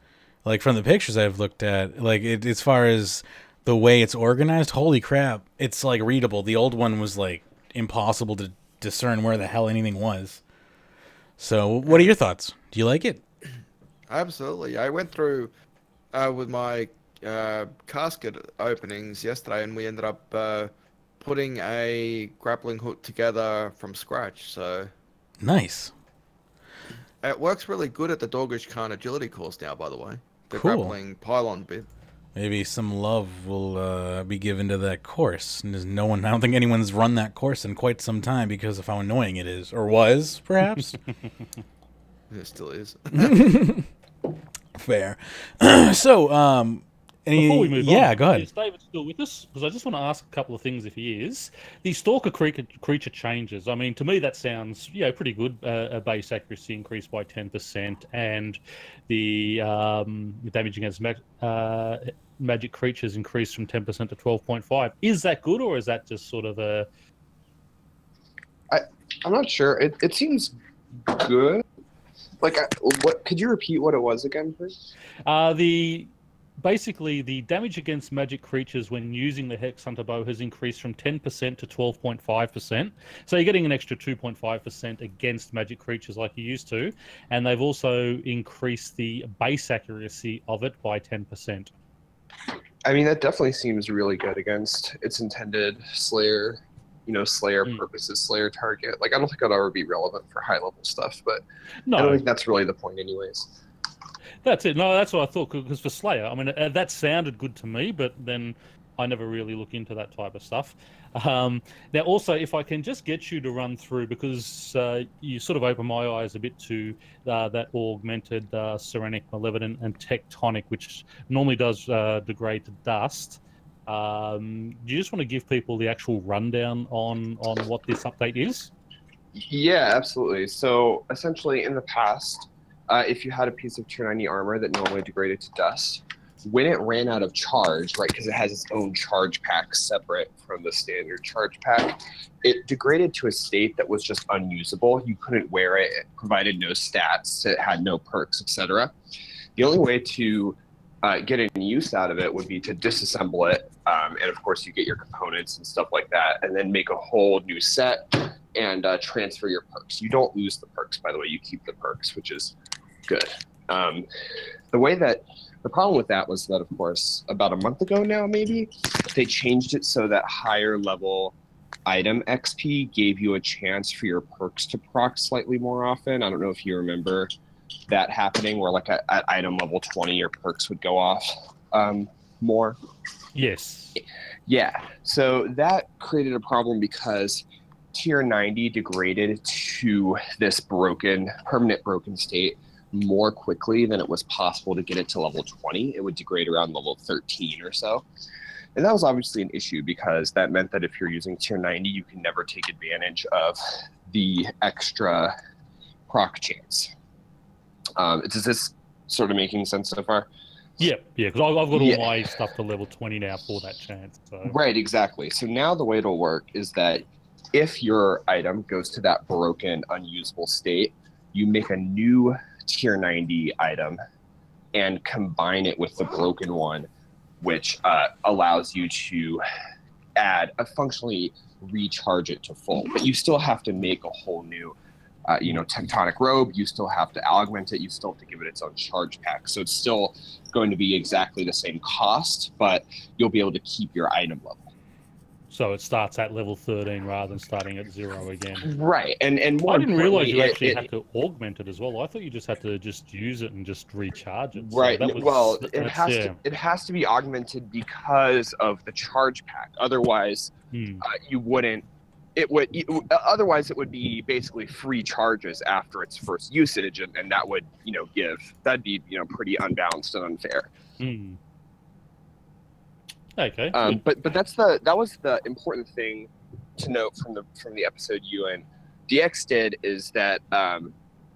A: Like, from the pictures I've looked at, like, as far as the way it's organized, holy crap, it's, like, readable. The old one was, like, impossible to discern where the hell anything was. So, what are your thoughts? Do you like it?
D: Absolutely. I went through with my casket openings yesterday, and we ended up putting a grappling hook together from scratch. So
A: nice.
D: It works really good at the Doggish Khan agility course now, by the way. The
A: cool.
D: grappling pylon bit.
A: Maybe some love will be given to that course. And there's no one. I don't think anyone's run that course in quite some time because of how annoying it is, or was, perhaps.
D: It still is.
A: Fair. So,
B: before we move on,
A: yeah, go ahead.
B: Is David still with us? Because I just want to ask a couple of things if he is. The Stalker creature changes. I mean, to me that sounds pretty good. Base accuracy increased by 10%, and the damage against magic creatures increased from 10% to 12.5. Is that good, or is that just sort of a...
C: I'm not sure. It seems good. Like, what? Could you repeat what it was again, please?
B: Basically, the damage against magic creatures when using the Hex Hunter bow has increased from 10% to 12.5%. So you're getting an extra 2.5% against magic creatures like you used to. And they've also increased the base accuracy of it by 10%.
C: I mean, that definitely seems really good against its intended Slayer, Slayer purposes, Slayer target. Like, I don't think it'll ever be relevant for high-level stuff, but no. I don't think that's really the point anyways.
B: That's it. No, that's what I thought, because for Slayer, I mean, that sounded good to me, but then I never really look into that type of stuff. Now, also, if I can just get you to run through, because you sort of opened my eyes a bit to that augmented Serenic, Malevolent, and Tectonic, which normally does degrade to dust. Do you just want to give people the actual rundown on what this update is?
C: Yeah, absolutely. So, essentially, in the past, if you had a piece of tier 90 armor that normally degraded to dust, when it ran out of charge, right, because it has its own charge pack separate from the standard charge pack, it degraded to a state that was just unusable. You couldn't wear it. It provided no stats. It had no perks, etc. The only way to get any use out of it would be to disassemble it, and of course you get your components and stuff like that, and then make a whole new set and transfer your perks. You don't lose the perks, by the way. You keep the perks, which is good. The problem with that was that, of course, about a month ago now, maybe, they changed it so that higher level item XP gave you a chance for your perks to proc slightly more often. I don't know if you remember that happening, where like at item level 20, your perks would go off more.
B: Yes.
C: Yeah. So that created a problem because tier 90 degraded to this permanent broken state more quickly than it was possible to get it to level 20. It would degrade around level 13 or so. And that was obviously an issue because that meant that if you're using tier 90, you can never take advantage of the extra proc chance. Is this sort of making sense so far?
B: Yeah, because I've got all my stuff to level 20 now for that chance. So.
C: Right, exactly. So now the way it'll work is that if your item goes to that broken, unusable state, you make a new tier 90 item and combine it with the broken one, which allows you to functionally recharge it to full. But you still have to make a whole new, tectonic robe. You still have to augment it. You still have to give it its own charge pack. So it's still going to be exactly the same cost, but you'll be able to keep your item level.
B: So it starts at level 13 rather than starting at 0 again.
C: Right, and more
B: I didn't realize you
C: importantly,
B: actually had to augment it as well. I thought you just had to use it and just recharge it.
C: Right.
B: So that was,
C: it has to be augmented because of the charge pack. Otherwise, you wouldn't. Otherwise it would be basically free charges after its first usage, and that would that'd be pretty unbalanced and unfair.
B: Okay.
C: But that was the important thing to note from the episode you and DX did, is that I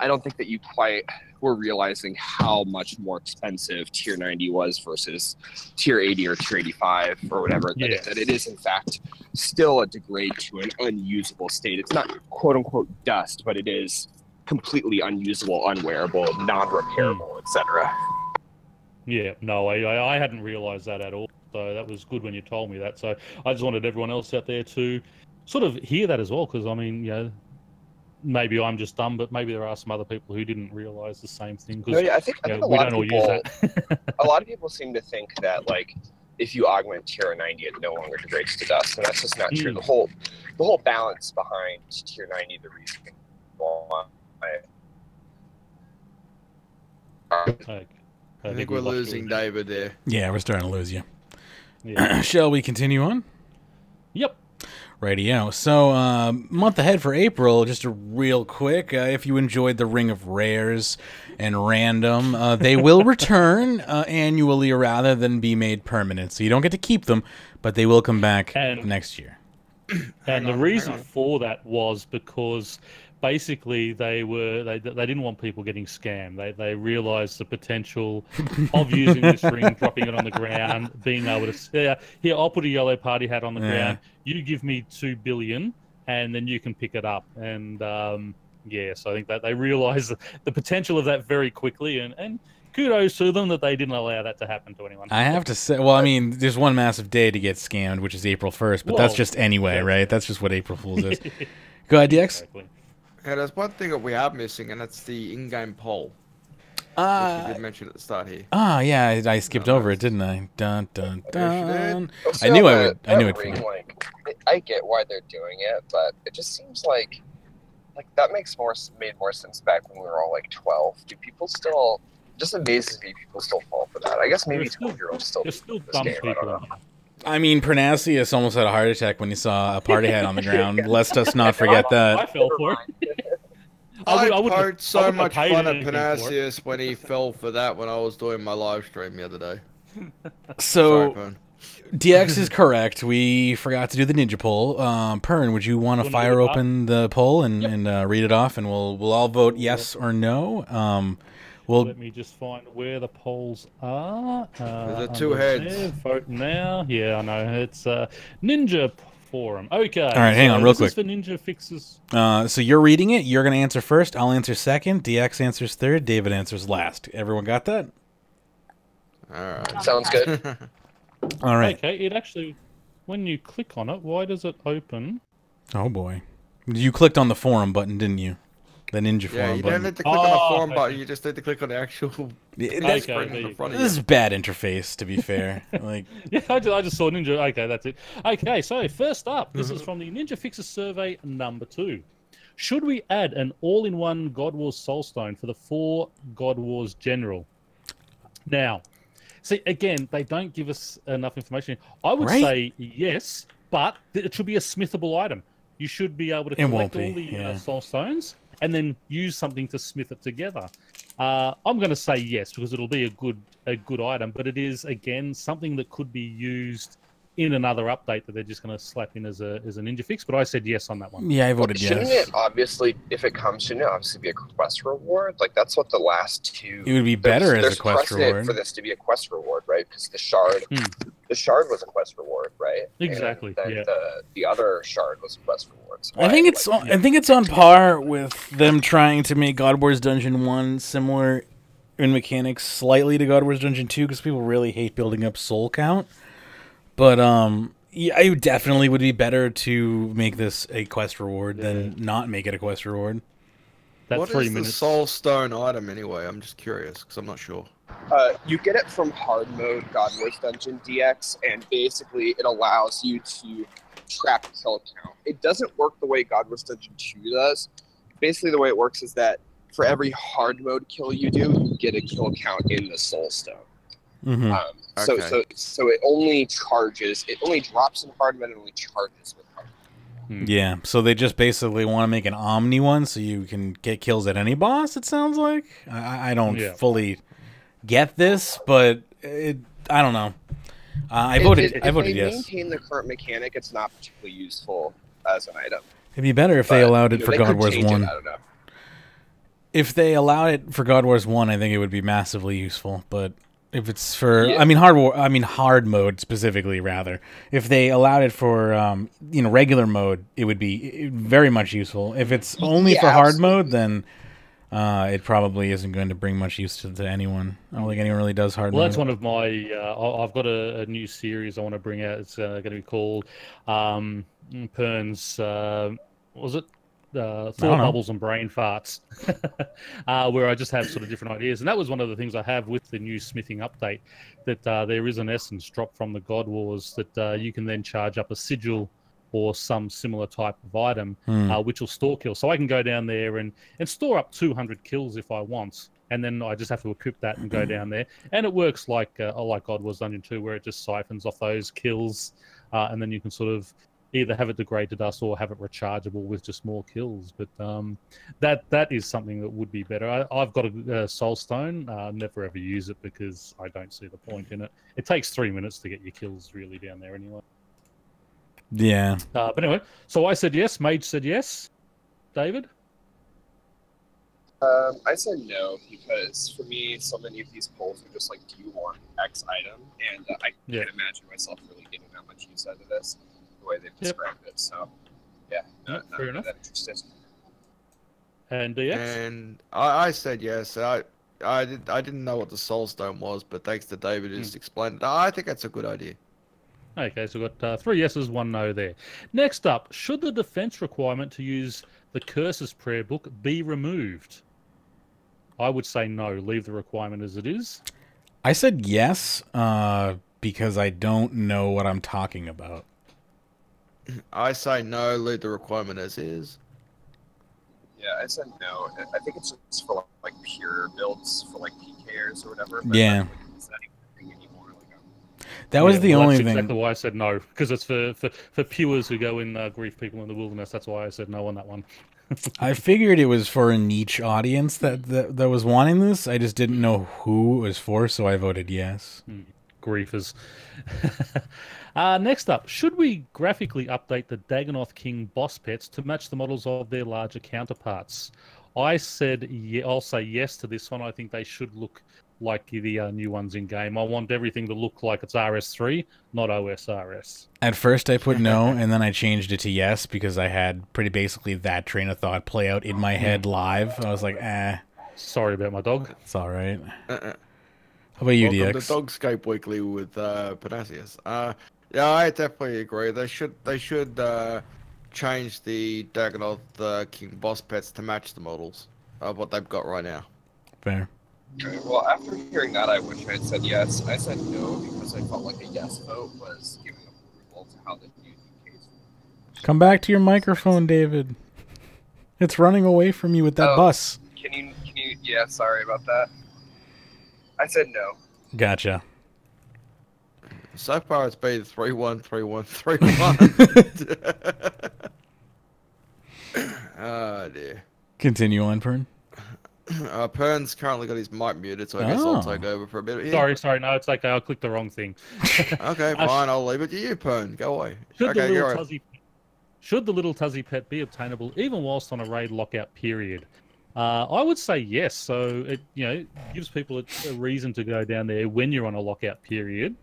C: don't think that you quite were realizing how much more expensive tier 90 was versus tier 80 or tier 85 or whatever.
B: Yes.
C: That it is in fact still a degrade to an unusable state. It's not quote unquote dust, but it is completely unusable, unwearable, non-repairable, etc.
B: Yeah, no, I hadn't realized that at all. So that was good when you told me that. So I just wanted everyone else out there to sort of hear that as well, because I mean, maybe I'm just dumb, but maybe there are some other people who didn't realize the same thing.
C: No, yeah, I think a lot of people, a lot of people seem to think that like if you augment tier 90, it no longer degrades to dust, and that's just not true. The whole balance behind tier 90, the reason why.
D: I think we're losing David there.
A: Yeah, we're starting to lose you.
B: Yeah.
A: Shall we continue on?
B: Yep.
A: Rightio. So, month ahead for April, just a real quick, if you enjoyed the Ring of Rares and Random, they will return annually rather than be made permanent. So you don't get to keep them, but they will come back next year.
B: And the reason for that was because basically they didn't want people getting scammed. They realized the potential of using this ring, dropping it on the ground, being able to say, here, I'll put a yellow party hat on the ground, you give me 2 billion, and then you can pick it up. And so I think that they realized the potential of that very quickly, and kudos to them that they didn't allow that to happen to anyone.
A: I have to say, well, I mean, there's one massive day to get scammed, which is April 1st, but that's just anyway, right? That's just what April Fool's is. Go ahead, DX.
B: Exactly.
D: Yeah, there's one thing that we are missing, and that's the in-game poll. Which you did mention at the start here.
A: Yeah, I skipped over it, didn't I? Dun dun dun.
C: So
A: I knew I would. I knew it.
C: I get why they're doing it, but it just seems like that made more sense back when we were all like 12. Do people still? Just amazes me people still fall for that. I guess maybe 12-year-olds still.
B: There's still dumb people.
A: I mean, Pyrnassius almost had a heart attack when he saw a party hat on the ground. Lest us not forget that.
B: I fell for it.
D: I poked so much fun at Pyrnassius when he fell for that when I was doing my live stream the other day.
A: So,
D: sorry,
A: DX is correct. We forgot to do the ninja poll. Pern, would you want to fire open the poll and read it off, and we'll all vote yes or no?
B: Let me just find where the polls are.
D: There's 2 heads.
B: There. Vote now. Yeah, I know. It's Ninja Forum. Okay.
A: All right, hang on real quick.
B: This is for Ninja Fixes.
A: So you're reading it. You're going to answer first. I'll answer second. DX answers third. David answers last. Everyone got that?
D: All right.
C: Sounds good.
A: All right.
B: Okay, it actually, when you click on it, why does it open?
A: Oh, boy. You clicked on the forum button, didn't you? The ninja
D: Yeah,
A: forum
D: you
A: button.
D: don't need to click on the forum
B: okay.
D: button. You just need to click on the actual
A: That's-
D: screen in front of
A: This
D: you.
A: is bad interface, to be fair. Like,
B: Yeah, I just saw Ninja. Okay, that's it. Okay, so first up, this is from the Ninja Fixer survey number 2. Should we add an all-in-one God Wars Soulstone for the 4 God Wars General? Now, see, again, they don't give us enough information. I would
A: Right?
B: say yes, but it should be a smithable item. You should be able to
A: It won't
B: collect all
A: be,
B: the
A: yeah.
B: soul stones and then use something to smith it together. I'm going to say yes because it'll be a good item, but it is again something that could be used in another update that they're just going to slap in as a ninja fix. But I said yes on that one.
A: yeah, I voted
C: Shouldn't
A: yes.
C: it obviously, if it comes, shouldn't it obviously be a quest reward? Like that's what the last two.
A: It would be better as
C: there's
A: a quest
C: precedent
A: reward.
C: for this to be a quest reward, right? Because the shard was a quest reward, right?
B: Exactly,
C: And then
B: yeah.
C: the other shard was a quest reward. So
A: I think it's I think it's on par with them trying to make God Wars Dungeon 1 similar in mechanics slightly to God Wars Dungeon 2 because people really hate building up soul count. But yeah, it definitely would be better to make this a quest reward than not make it a quest reward.
B: That
D: What
B: 3
D: is the
B: minutes.
D: soul stone item anyway? I'm just curious because I'm not sure.
C: You get it from hard mode God Wars Dungeon DX, and basically it allows you to track kill count. It doesn't work the way God Wars Dungeon 2 does. Basically, the way it works is that for every hard mode kill you do, you get a kill count in the Soul Stone.
A: Mm-hmm.
C: So it only charges. It only drops in hard mode and only charges with hard mode.
A: Yeah, so they just basically want to make an Omni one so you can get kills at any boss, it sounds like. I don't fully get this, but I don't know. I voted yes.
C: If they maintain the current mechanic, it's not particularly useful as an item.
A: It'd be better if they allowed it for
C: they
A: God
C: could
A: Wars
C: change
A: 1.
C: I don't know.
A: If they allowed it for God Wars 1, I think it would be massively useful, but if it's for
C: Yeah.
A: hard mode specifically rather. If they allowed it for regular mode, it would be very much useful. If it's only for hard mode, then it probably isn't going to bring much use to anyone. I don't think anyone really does hard
B: Well,
A: mode.
B: that's one of my. I've got a new series I want to bring out. It's going to be called Pyrns. Was it? Thought bubbles and brain farts, where I just have sort of different ideas. And that was one of the things I have with the new smithing update, that there is an essence dropped from the God Wars that you can then charge up a sigil or some similar type of item, which will store kills. So I can go down there and store up 200 kills if I want. And then I just have to equip that and go down there. And it works like God Wars Dungeon 2, where it just siphons off those kills. And then you can sort of either have it degrade to dust or have it rechargeable with just more kills. But that is something that would be better. I've got a Soul Stone. Never ever use it because I don't see the point in it. It takes 3 minutes to get your kills really down there anyway.
A: Yeah.
B: But anyway, so I said yes. Mage said yes. David?
C: I said no because for me, so many of these polls are just like, do you want X item? And I can't imagine myself really getting that much use out of this, the way they've described it. So, yeah, not
B: fair enough.
C: that interested.
B: And DX?
D: And I said yes. I didn't know what the Soul Stone was, but thanks to David, just explained it. I think that's a good idea.
B: Okay, so we've got 3 yeses, 1 no there. Next up, should the defense requirement to use the Curses prayer book be removed? I would say no. Leave the requirement as it is.
A: I said yes because I don't know what I'm talking about.
D: I say no. Leave the requirement as is.
C: Yeah, I said no. I think it's just for like pure builds for like PKers or whatever. But
A: Yeah.
C: like, is that even anymore? Like,
A: That was the
B: well,
A: only
B: that's
A: thing.
B: exactly why I said no, because it's for pewers who go in grief people in the wilderness. That's why I said no on that one.
A: I figured it was for a niche audience that was wanting this. I just didn't know who it was for, so I voted yes.
B: Griefers. Next up, should we graphically update the Dagonoth King boss pets to match the models of their larger counterparts? I said I'll say yes to this one. I think they should look like the new ones in game. I want everything to look like it's RS3, not OSRS.
A: At first I put no, and then I changed it to yes because I had pretty basically that train of thought play out in my head live. I was like,
B: Sorry about my dog.
A: it's all right. How about you,
D: Welcome
A: DX?
D: to Dogscape Weekly with Pyrnassius. Yeah, I definitely agree. They should change the Dagon the King Boss pets to match the models of what they've got right now.
A: Fair.
C: Okay, well, after hearing that, I wish I had said yes. I said no because I felt like a yes vote was giving approval to how the new case.
A: Come back to your microphone, David. It's running away from you with that bus.
C: Can you? Yeah, sorry about that. I said no.
A: Gotcha.
D: So far, it's been 3-1, 3-1, 3-1. Oh dear.
A: Continue on, Pern.
D: Pyrns currently got his mic muted, so I guess I'll take over for a bit.
B: Sorry, no, it's okay. I clicked the wrong thing.
D: Okay, fine. I'll leave it to you, Pern. Go away.
B: Should the little Tuzzy pet be obtainable even whilst on a raid lockout period? I would say yes. So it gives people a reason to go down there when you're on a lockout period.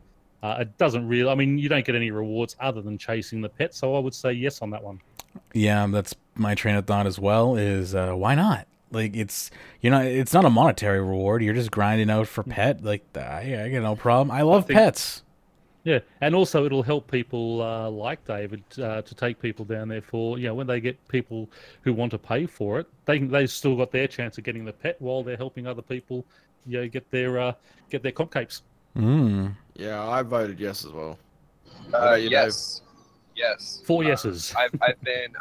B: It doesn't really. I mean, you don't get any rewards other than chasing the pet. So I would say yes on that one.
A: Yeah, that's my train of thought as well. Is why not? Like it's not a monetary reward. You're just grinding out for pet. Like I got no problem. I love pets.
B: Yeah, and also it'll help people like David to take people down there for when they get people who want to pay for it, they've still got their chance of getting the pet while they're helping other people get their comp capes.
D: Yeah, I voted yes as well.
C: Yes, yes.
B: 4 yeses.
C: I've been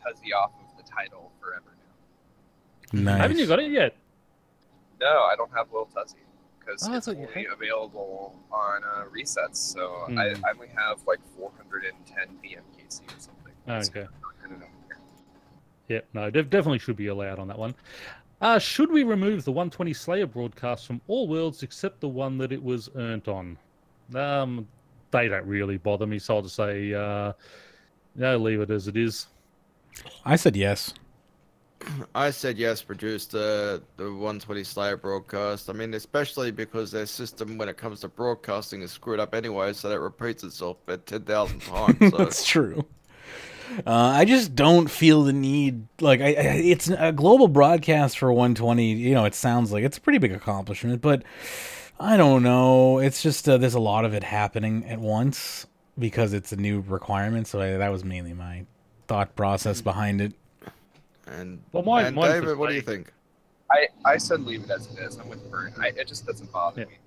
C: Tuzzy off of the title forever now.
A: Nice.
B: Haven't you got it yet?
C: No, I don't have Lil Tuzzy because it's
B: that's what
C: only available on resets. So I only have like 410 BMKC or something.
B: Okay. Yep, no, definitely should be allowed on that one. Should we remove the 120 Slayer broadcast from all worlds except the one that it was earned on? They don't really bother me, so I'll just say, no, leave it as it is.
A: I said yes.
D: I said yes, produce the 120 Slayer broadcast. I mean, especially because their system, when it comes to broadcasting, is screwed up anyway, so that repeats itself 10,000 times. So.
A: That's true. I just don't feel the need. Like, it's a global broadcast for 120. It sounds like it's a pretty big accomplishment, but I don't know. It's just there's a lot of it happening at once because it's a new requirement. So that was mainly my thought process behind it.
D: And,
B: mine
D: David, what do you think?
C: I said leave it as it is. I'm with Pern. It just doesn't bother me.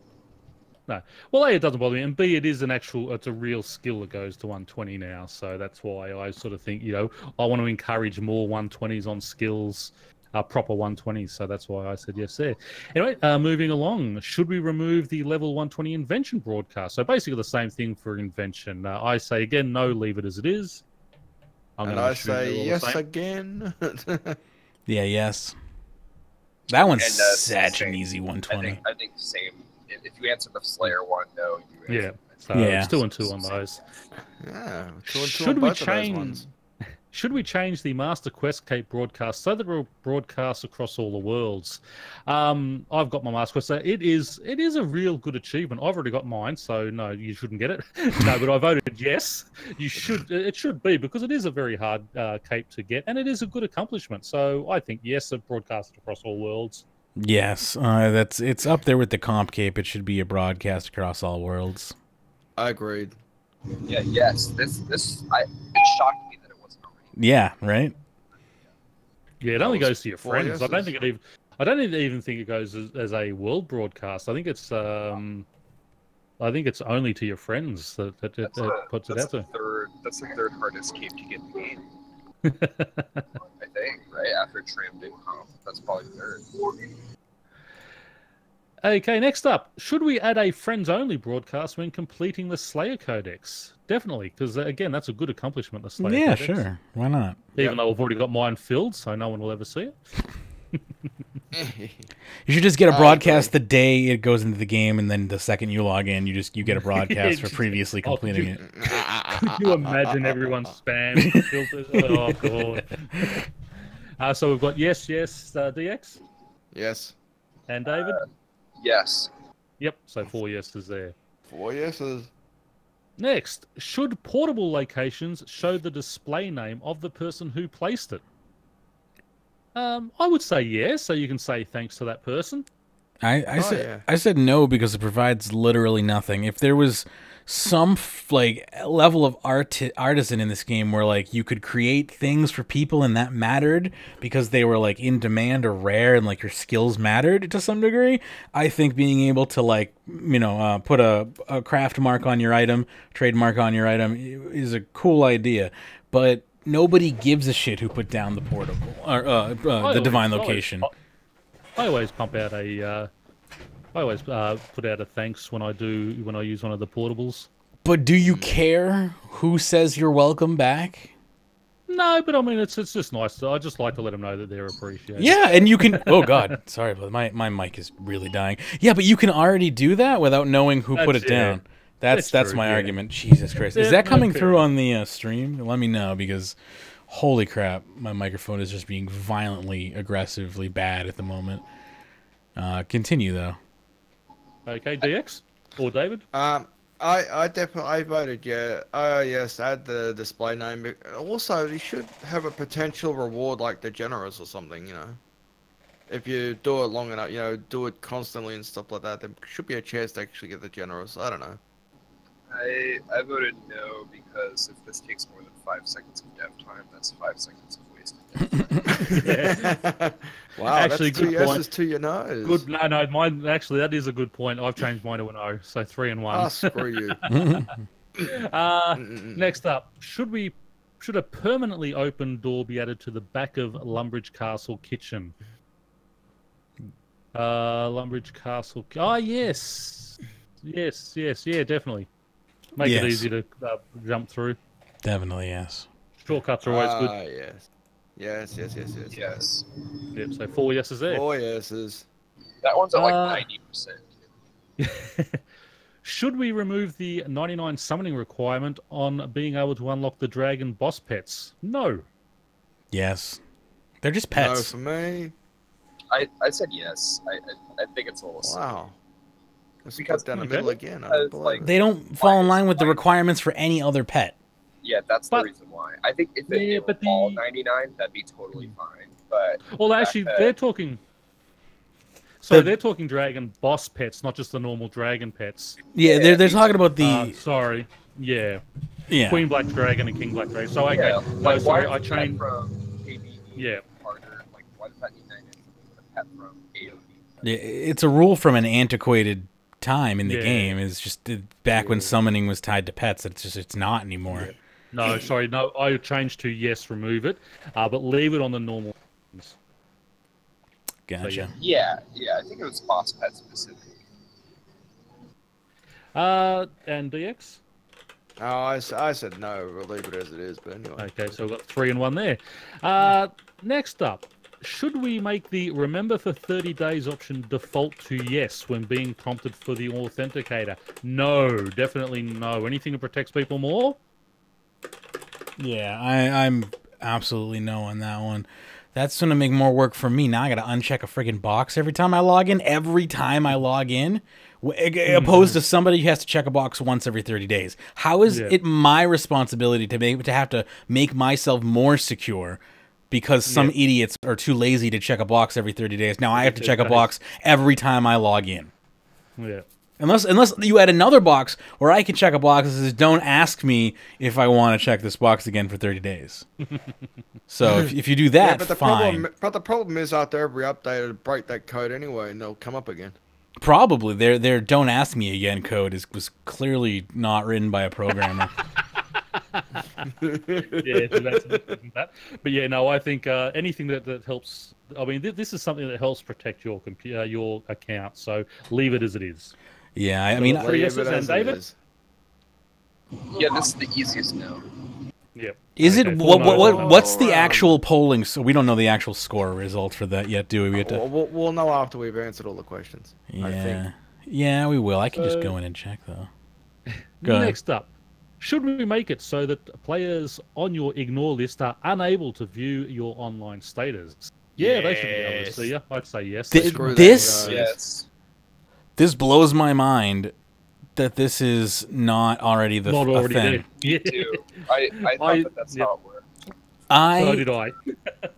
B: No. Well, A, it doesn't bother me, and B, it's a real skill that goes to 120 now, so that's why I sort of think, I want to encourage more 120s on skills, proper 120s, so that's why I said yes there. Anyway, moving along, should we remove the level 120 invention broadcast? So basically the same thing for invention. I say again, no, leave it as it is.
D: And I say yes again.
A: Yeah, yes. That one's such an easy 120.
C: I think same. If you answer the Slayer one, no.
B: So it's 2 and 2 on those.
D: Yeah, 2 and 2 on both of those ones.
B: Should we change the Master Quest Cape broadcast so that it will broadcast across all the worlds? I've got my Master Quest. So it is a real good achievement. I've already got mine, so no, you shouldn't get it. No, but I voted yes. It should be because it is a very hard cape to get, and it is a good accomplishment. So I think yes, it broadcast across all worlds.
A: Yes, it's up there with the comp cape. It should be a broadcast across all worlds.
D: I agreed.
C: Yeah. Yes. It shocked me that it wasn't already.
A: Yeah. Right.
B: Yeah, it only goes to your friends. I don't even think it goes as a world broadcast. I think it's only to your friends that puts it out there.
C: That's the third hardest cape to get in the game. I think, right after trimmed and comp, that's probably third.
B: Okay, next up, should we add a friends-only broadcast when completing the Slayer Codex? Definitely, because again, that's a good accomplishment. The Slayer Codex.
A: Sure, why not?
B: Even though I've already got mine filled, so no one will ever see it.
A: You should just get a broadcast the day it goes into the game, and then the second you log in, you get a broadcast for previously completing it.
B: Could you imagine everyone's spam filters? Oh god. So we've got yes, DX.
D: Yes.
B: And David.
C: Yes.
B: Yep. So 4 yeses there.
D: 4 yeses.
B: Next, should portable locations show the display name of the person who placed it? I would say yes, so you can say thanks to that person.
A: I said no because it provides literally nothing. If there was some like level of artisan in this game where like you could create things for people and that mattered because they were like in demand or rare and like your skills mattered to some degree. I think being able to like, you know, put a craft mark on your item, trademark on your item is a cool idea, but nobody gives a shit who put down the portable or the divine location.
B: I always pump out a. I always put out a thanks when I use one of the portables.
A: But do you care who says you're welcome back?
B: No, but I mean it's just nice. I just like to let them know that they're appreciated.
A: Yeah, and you can. Oh God, sorry, but my mic is really dying. Yeah, but you can already do that without knowing who put it down. That's
B: true,
A: my argument. Jesus Christ, is that coming through on the stream? Let me know because, holy crap, my microphone is just being violently, aggressively bad at the moment. Continue though.
B: Okay, DX or David?
D: I definitely voted yes, add the display name. Also, you should have a potential reward like the generous or something, you know. If you do it long enough, you know, do it constantly and stuff like that, there should be a chance to actually get the generous. I don't know.
C: I voted no because if this takes more than 5 seconds of dev time, that's 5 seconds of wasted dev time.
D: Wow,
B: actually,
D: that's 2
B: good point.
D: yeses to your nose.
B: Good. No, mine actually that is a good point. I've changed mine to an O, so 3 and 1.
D: Ah, screw you.
B: Next up, should a permanently open door be added to the back of Lumbridge Castle kitchen? Lumbridge Castle. Oh yes, yeah, definitely. Make it easy to jump through.
A: Definitely, yes.
B: Shortcuts are always good.
D: Yes. Yes.
B: Yep, so 4 yeses there.
D: 4 yeses.
C: That one's at like 90%.
B: Should we remove the 99 summoning requirement on being able to unlock the dragon boss pets? No.
A: Yes. They're just pets.
D: No for me.
C: I said yes. I think it's a little silly.
D: Wow. Let's
C: Because-
D: put down the
B: okay.
D: middle again. I don't believe
C: like-
D: it.
A: They don't fall in line with the requirements for any other pet.
C: Yeah, that's the
B: But-
C: reason why. I think if
B: Yeah,
C: it were
B: but
C: all
B: the-
C: 99, that'd be totally fine. But
B: Well,
C: the
B: actually,
C: fact that-
B: they're talking. So they're talking dragon boss pets, not just the normal dragon pets.
A: Yeah, they're talking about the
B: Sorry, yeah,
A: yeah.
B: Queen Black Dragon and King Black Dragon. So okay,
C: Yeah,
B: no,
C: like,
B: sorry,
C: why
B: I
C: is the
B: changed.
C: pet from KBE
B: Yeah.
C: harder? Like, why does that need 99 with a pet from AOD?
A: Yeah, it's a rule from an antiquated time in the
B: Yeah.
A: game. It's just back when summoning was tied to pets. It's not anymore.
B: No, sorry, no, I changed to yes, remove it, but leave it on the normal ones.
A: Gotcha.
C: Yeah, I think it was boss pet specific.
B: And DX.
D: Oh, I said no. We'll leave it as it is. But anyway.
B: Okay, so we've got 3 and 1 there. Next up, should we make the remember for 30 days option default to yes when being prompted for the authenticator? No, definitely no. Anything that protects people more?
A: Yeah, I'm absolutely no on that one. That's going to make more work for me. Now I got to uncheck a friggin' box every time I log in. Opposed to somebody who has to check a box once every 30 days. How is it my responsibility to have to make myself more secure because some idiots are too lazy to check a box every 30 days? Now I have to check a box every time I log in.
B: Yeah.
A: Unless you add another box where I can check a box that says, don't ask me if I want to check this box again for 30 days. So if you do that, fine.
D: The problem is after every update, it'll break that code anyway, and they'll come up again.
A: Probably. Their don't ask me again code was clearly not written by a programmer.
B: Yeah, so that's that. But yeah, no, I think anything that helps. I mean, this is something that helps protect your computer, your account. So leave it as it is.
A: Yeah, I mean,
B: Three yeses and David.
C: Yeah, this is the easiest no.
B: Yep.
A: is
B: Okay,
A: it
B: full no.
A: what's the actual polling? So we don't know the actual score result for that yet, do we? We have to.
D: We'll know after we've answered all the questions. I think.
A: Yeah, we will. I can just go in and check though. Go ahead.
B: Next up, should we make it so that players on your ignore list are unable to view your online status? Yeah, they should be able to see you. I'd say yes.
D: Screw that,
A: This
D: guys.
C: Yes.
A: this blows my mind that this is not already the
B: Not
A: a
B: already
A: thing.
B: there. Yeah.
C: Too. I thought that's how it worked.
B: So did I.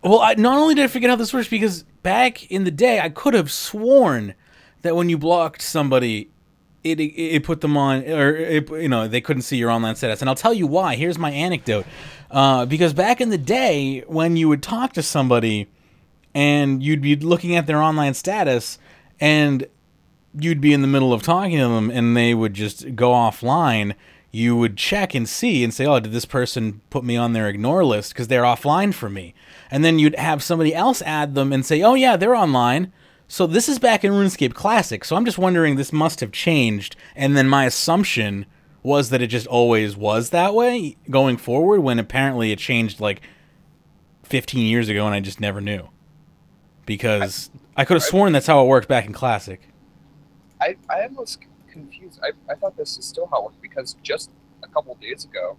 A: Well, not only did I forget how this works, because back in the day, I could have sworn that when you blocked somebody, it put them on, or they couldn't see your online status. And I'll tell you why. Here's my anecdote. Because back in the day, when you would talk to somebody and you'd be looking at their online status, and you'd be in the middle of talking to them and they would just go offline, you would check and see and say, oh, did this person put me on their ignore list because they're offline for me? And then you'd have somebody else add them and say, oh yeah, they're online. So this is back in RuneScape Classic, so I'm just wondering, this must have changed, and then my assumption was that it just always was that way going forward, when apparently it changed like 15 years ago and I just never knew. Because I could have sworn that's how it worked back in Classic.
C: I was confused. I thought this is still how it worked, because just a couple days ago,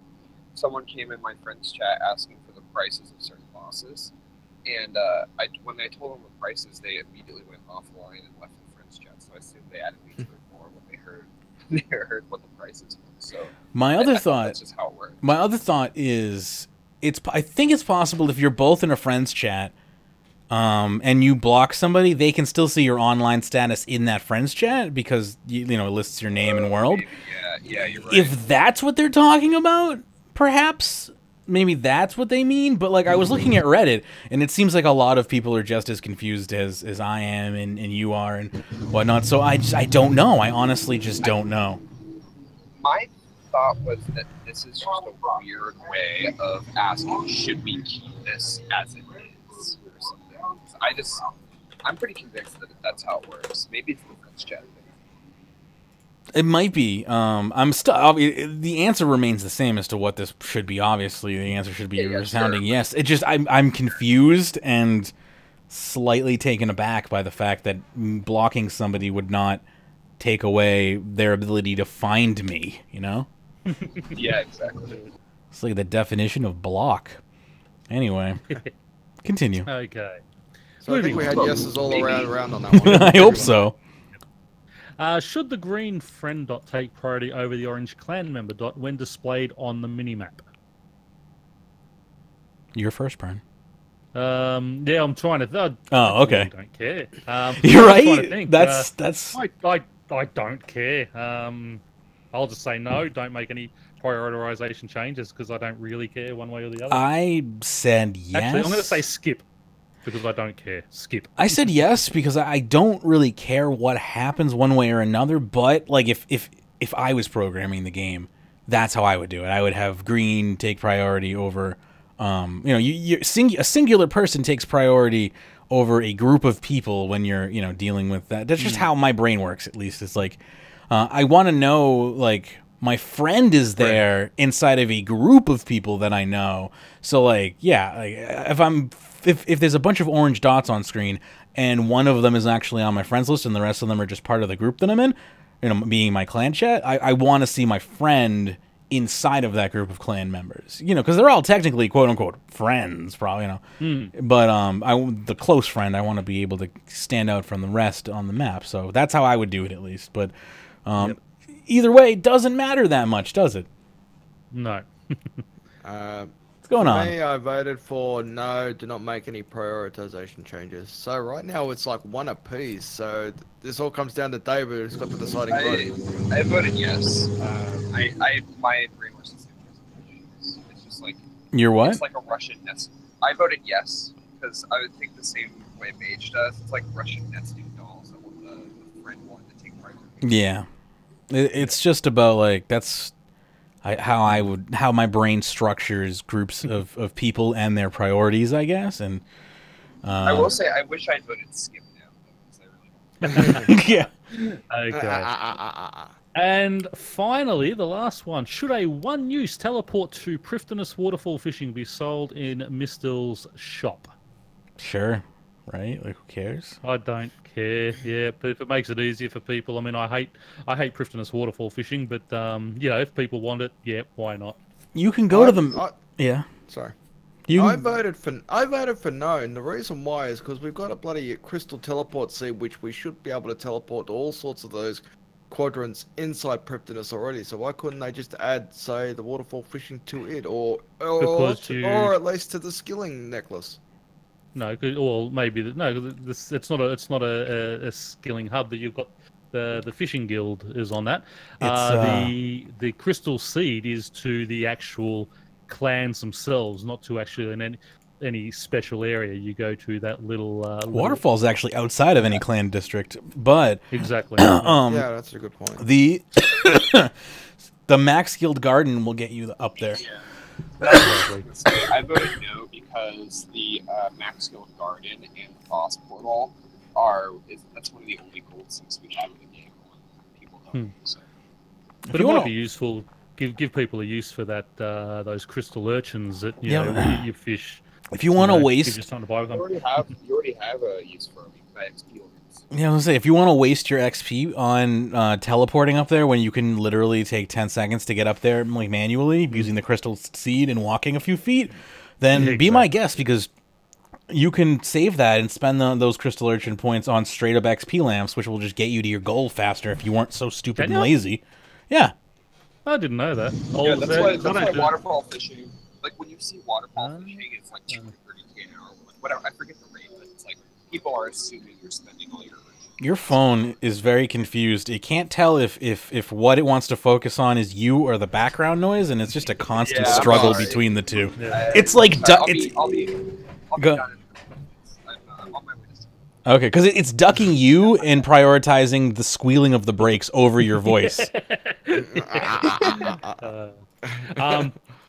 C: someone came in my friend's chat asking for the prices of certain bosses. And when I told them the prices, they immediately went offline and left the friends chat. So I assumed they added me to ignore when they heard what the prices were. So
A: my other thought,
C: that's just how it works.
A: My other thought is, I think it's possible if you're both in a friends chat, and you block somebody, they can still see your online status in that friends chat because it lists your name and world.
C: Yeah, you're right.
A: If that's what they're talking about, perhaps. Maybe that's what they mean, but like I was looking at Reddit, and it seems like a lot of people are just as confused as I am and you are and whatnot. So I don't know. I honestly just don't know.
C: My thought was that this is just a weird way of asking, should we keep this as it is or something? I'm pretty convinced that that's how it works. Maybe it's the friends chat thing.
A: It might be. I'm still. The answer remains the same as to what this should be. Obviously, the answer should be a resounding yes. It just I'm confused and slightly taken aback by the fact that blocking somebody would not take away their ability to find me.
C: Yeah, exactly.
A: It's like the definition of block. Anyway, continue.
B: Okay.
D: So I think we had yeses all around on that one.
A: I hope so.
B: Should the green friend dot take priority over the orange clan member dot when displayed on the minimap?
A: You're first, Pyrn.
B: Yeah, I'm trying to.
A: Oh, okay.
B: I don't care.
A: You're right.
B: Think.
A: That's.
B: I don't care. I'll just say no. Don't make any prioritization changes because I don't really care one way or the other.
A: I said yes.
B: Actually, I'm going to say skip. Because I don't care. Skip.
A: I said yes because I don't really care what happens one way or another, but like if I was programming the game, that's how I would do it. I would have green take priority over a singular person takes priority over a group of people when you're, dealing with that. That's just how my brain works, at least. It's like I want to know, like, my friend is there inside of a group of people that I know. So, like, yeah, like, if there's a bunch of orange dots on screen and one of them is actually on my friends list and the rest of them are just part of the group that I'm in, being my clan chat, I want to see my friend inside of that group of clan members, because they're all technically quote unquote friends, probably, but the close friend, I want to be able to stand out from the rest on the map. So that's how I would do it, at least. But either way, it doesn't matter that much, does it?
B: No.
A: What's going on?
D: Me, I voted for no, do not make any prioritization changes. So right now it's like one apiece. So this all comes down to David, who's got the deciding vote.
C: I voted yes. My brain was the same. It's just like
A: you're what?
C: It's like a Russian nest. I voted yes because I would think the same way Mage does. It's like Russian nesting dolls that the friend wanted to take priority.
A: Yeah, it's just about like that's. How my brain structures groups of people and their priorities, I guess. And
C: I will say, I wish I'd voted skip now, because I really don't.
A: Yeah.
B: Okay. And finally, the last one: should a one-use teleport to Pyrnassius waterfall fishing be sold in Mistel's shop?
A: Sure. Right? Like, who cares?
B: I don't care. Yeah, but if it makes it easier for people, I mean, I hate Pyrnassius waterfall fishing, but if people want it, yeah, why not?
A: You can go to them. Yeah.
D: Sorry.
A: I
D: voted for no, and the reason why is because we've got a bloody crystal teleport seed, which we should be able to teleport to all sorts of those quadrants inside Pyrnassius already. So why couldn't they just add, say, the waterfall fishing to it, or at least to the skilling necklace?
B: No, or maybe it's not a skilling hub that you've got the fishing guild is on that.
A: It's,
B: The crystal seed is to the actual clans themselves, not to actually in any special area. You go to that little
A: Waterfall's actually outside of any clan district, but
B: exactly.
D: Yeah, that's a good point.
A: the the Max Guild Garden will get you up there.
C: I voted no because the Max Guild Garden and the Boss Portal that's one of the only gold things we have in the game. People don't. So.
B: But it might be useful. Give people a use for that those crystal urchins that you fish.
A: If you want to waste,
C: You already have a use for them. XP.
A: Yeah, I was gonna say, if you want to waste your XP on teleporting up there when you can literally take 10 seconds to get up there like manually using the crystal seed and walking a few feet, then be my guest, because you can save that and spend those crystal urchin points on straight up XP lamps, which will just get you to your goal faster if you weren't so stupid and lazy. Yeah.
B: I didn't know that.
C: Yeah, that's why waterfall fishing, like when you see waterfall fishing, it's like 230k an hour. Whatever, I forget the rate, but it's like people are assuming you're spending all your.
A: Your phone is very confused. It can't tell if what it wants to focus on is you or the background noise, and it's just a constant struggle between the two.
B: Yeah.
A: It's like
C: I'll be done in I'm on my way to
A: okay, because it's ducking you and prioritizing the squealing of the brakes over your voice.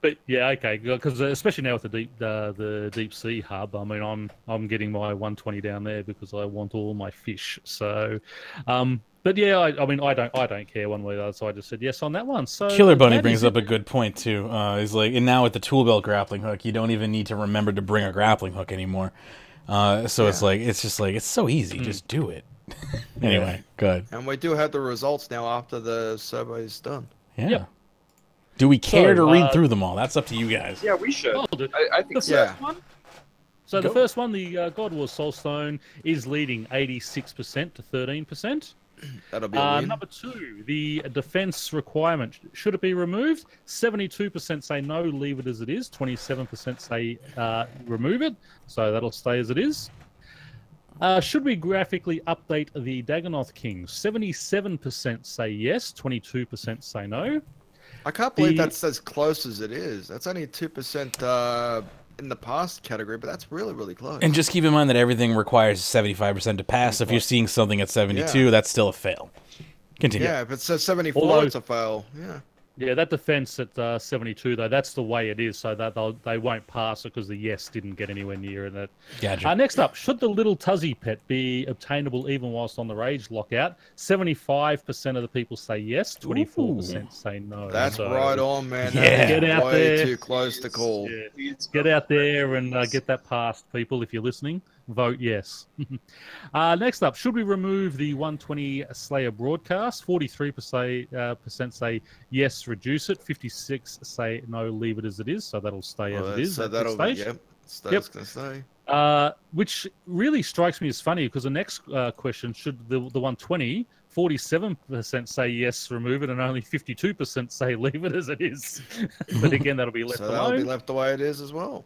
B: But yeah, okay, because especially now with the deep sea hub, I mean, I'm getting my 120 down there because I want all my fish. So, but yeah, I mean, I don't care one way or the other. So I just said yes on that one. So
A: Killer Bunny brings up a good point too. He's like, and now with the tool belt grappling hook, you don't even need to remember to bring a grappling hook anymore. So it's like, it's just like, it's so easy, just do it. Anyway, good.
D: And we do have the results now after the survey is done.
A: Yeah.
B: Yep.
A: Do we care to read through them all? That's up to you guys.
C: Yeah, we should. I think so.
D: Yeah.
B: So the first one, the God War Soulstone, is leading 86% to 13%.
D: That'll be a win.
B: Number 2, the defense requirement. Should it be removed? 72% say no, leave it as it is. 27% say remove it. So that'll stay as it is. Should we graphically update the Dagonoth Kings? 77% say yes, 22% say no.
D: I can't believe that's as close as it is. That's only 2% in the past category, but that's really, really close.
A: And just keep in mind that everything requires 75% to pass. If you're seeing something at 72, that's still a fail. Continue.
D: Yeah, if it says 74, it's a fail. Yeah.
B: Yeah, that defense at 72, though, that's the way it is, so that they won't pass it because the yes didn't get anywhere near it.
A: Gotcha.
B: Next up, should the Lil Tuzzy pet be obtainable even whilst on the Rage lockout? 75% of the people say yes, 24% say no.
D: That's right on, man.
A: Yeah.
B: Get out
D: way
B: there.
D: too close to call.
B: Yeah. Get out there and get that passed, people, if you're listening. Vote yes. Next up, should we remove the 120 Slayer broadcast? 43% say yes, reduce it. 56 say no, leave it as it is. So that'll stay as it is.
D: So that'll be, yep. That's going to stay.
B: Which really strikes me as funny because the next question, should the 120, 47% say yes, remove it, and only 52% say leave it as it is. But again, that'll be left alone.
D: That'll be left the way it is as well.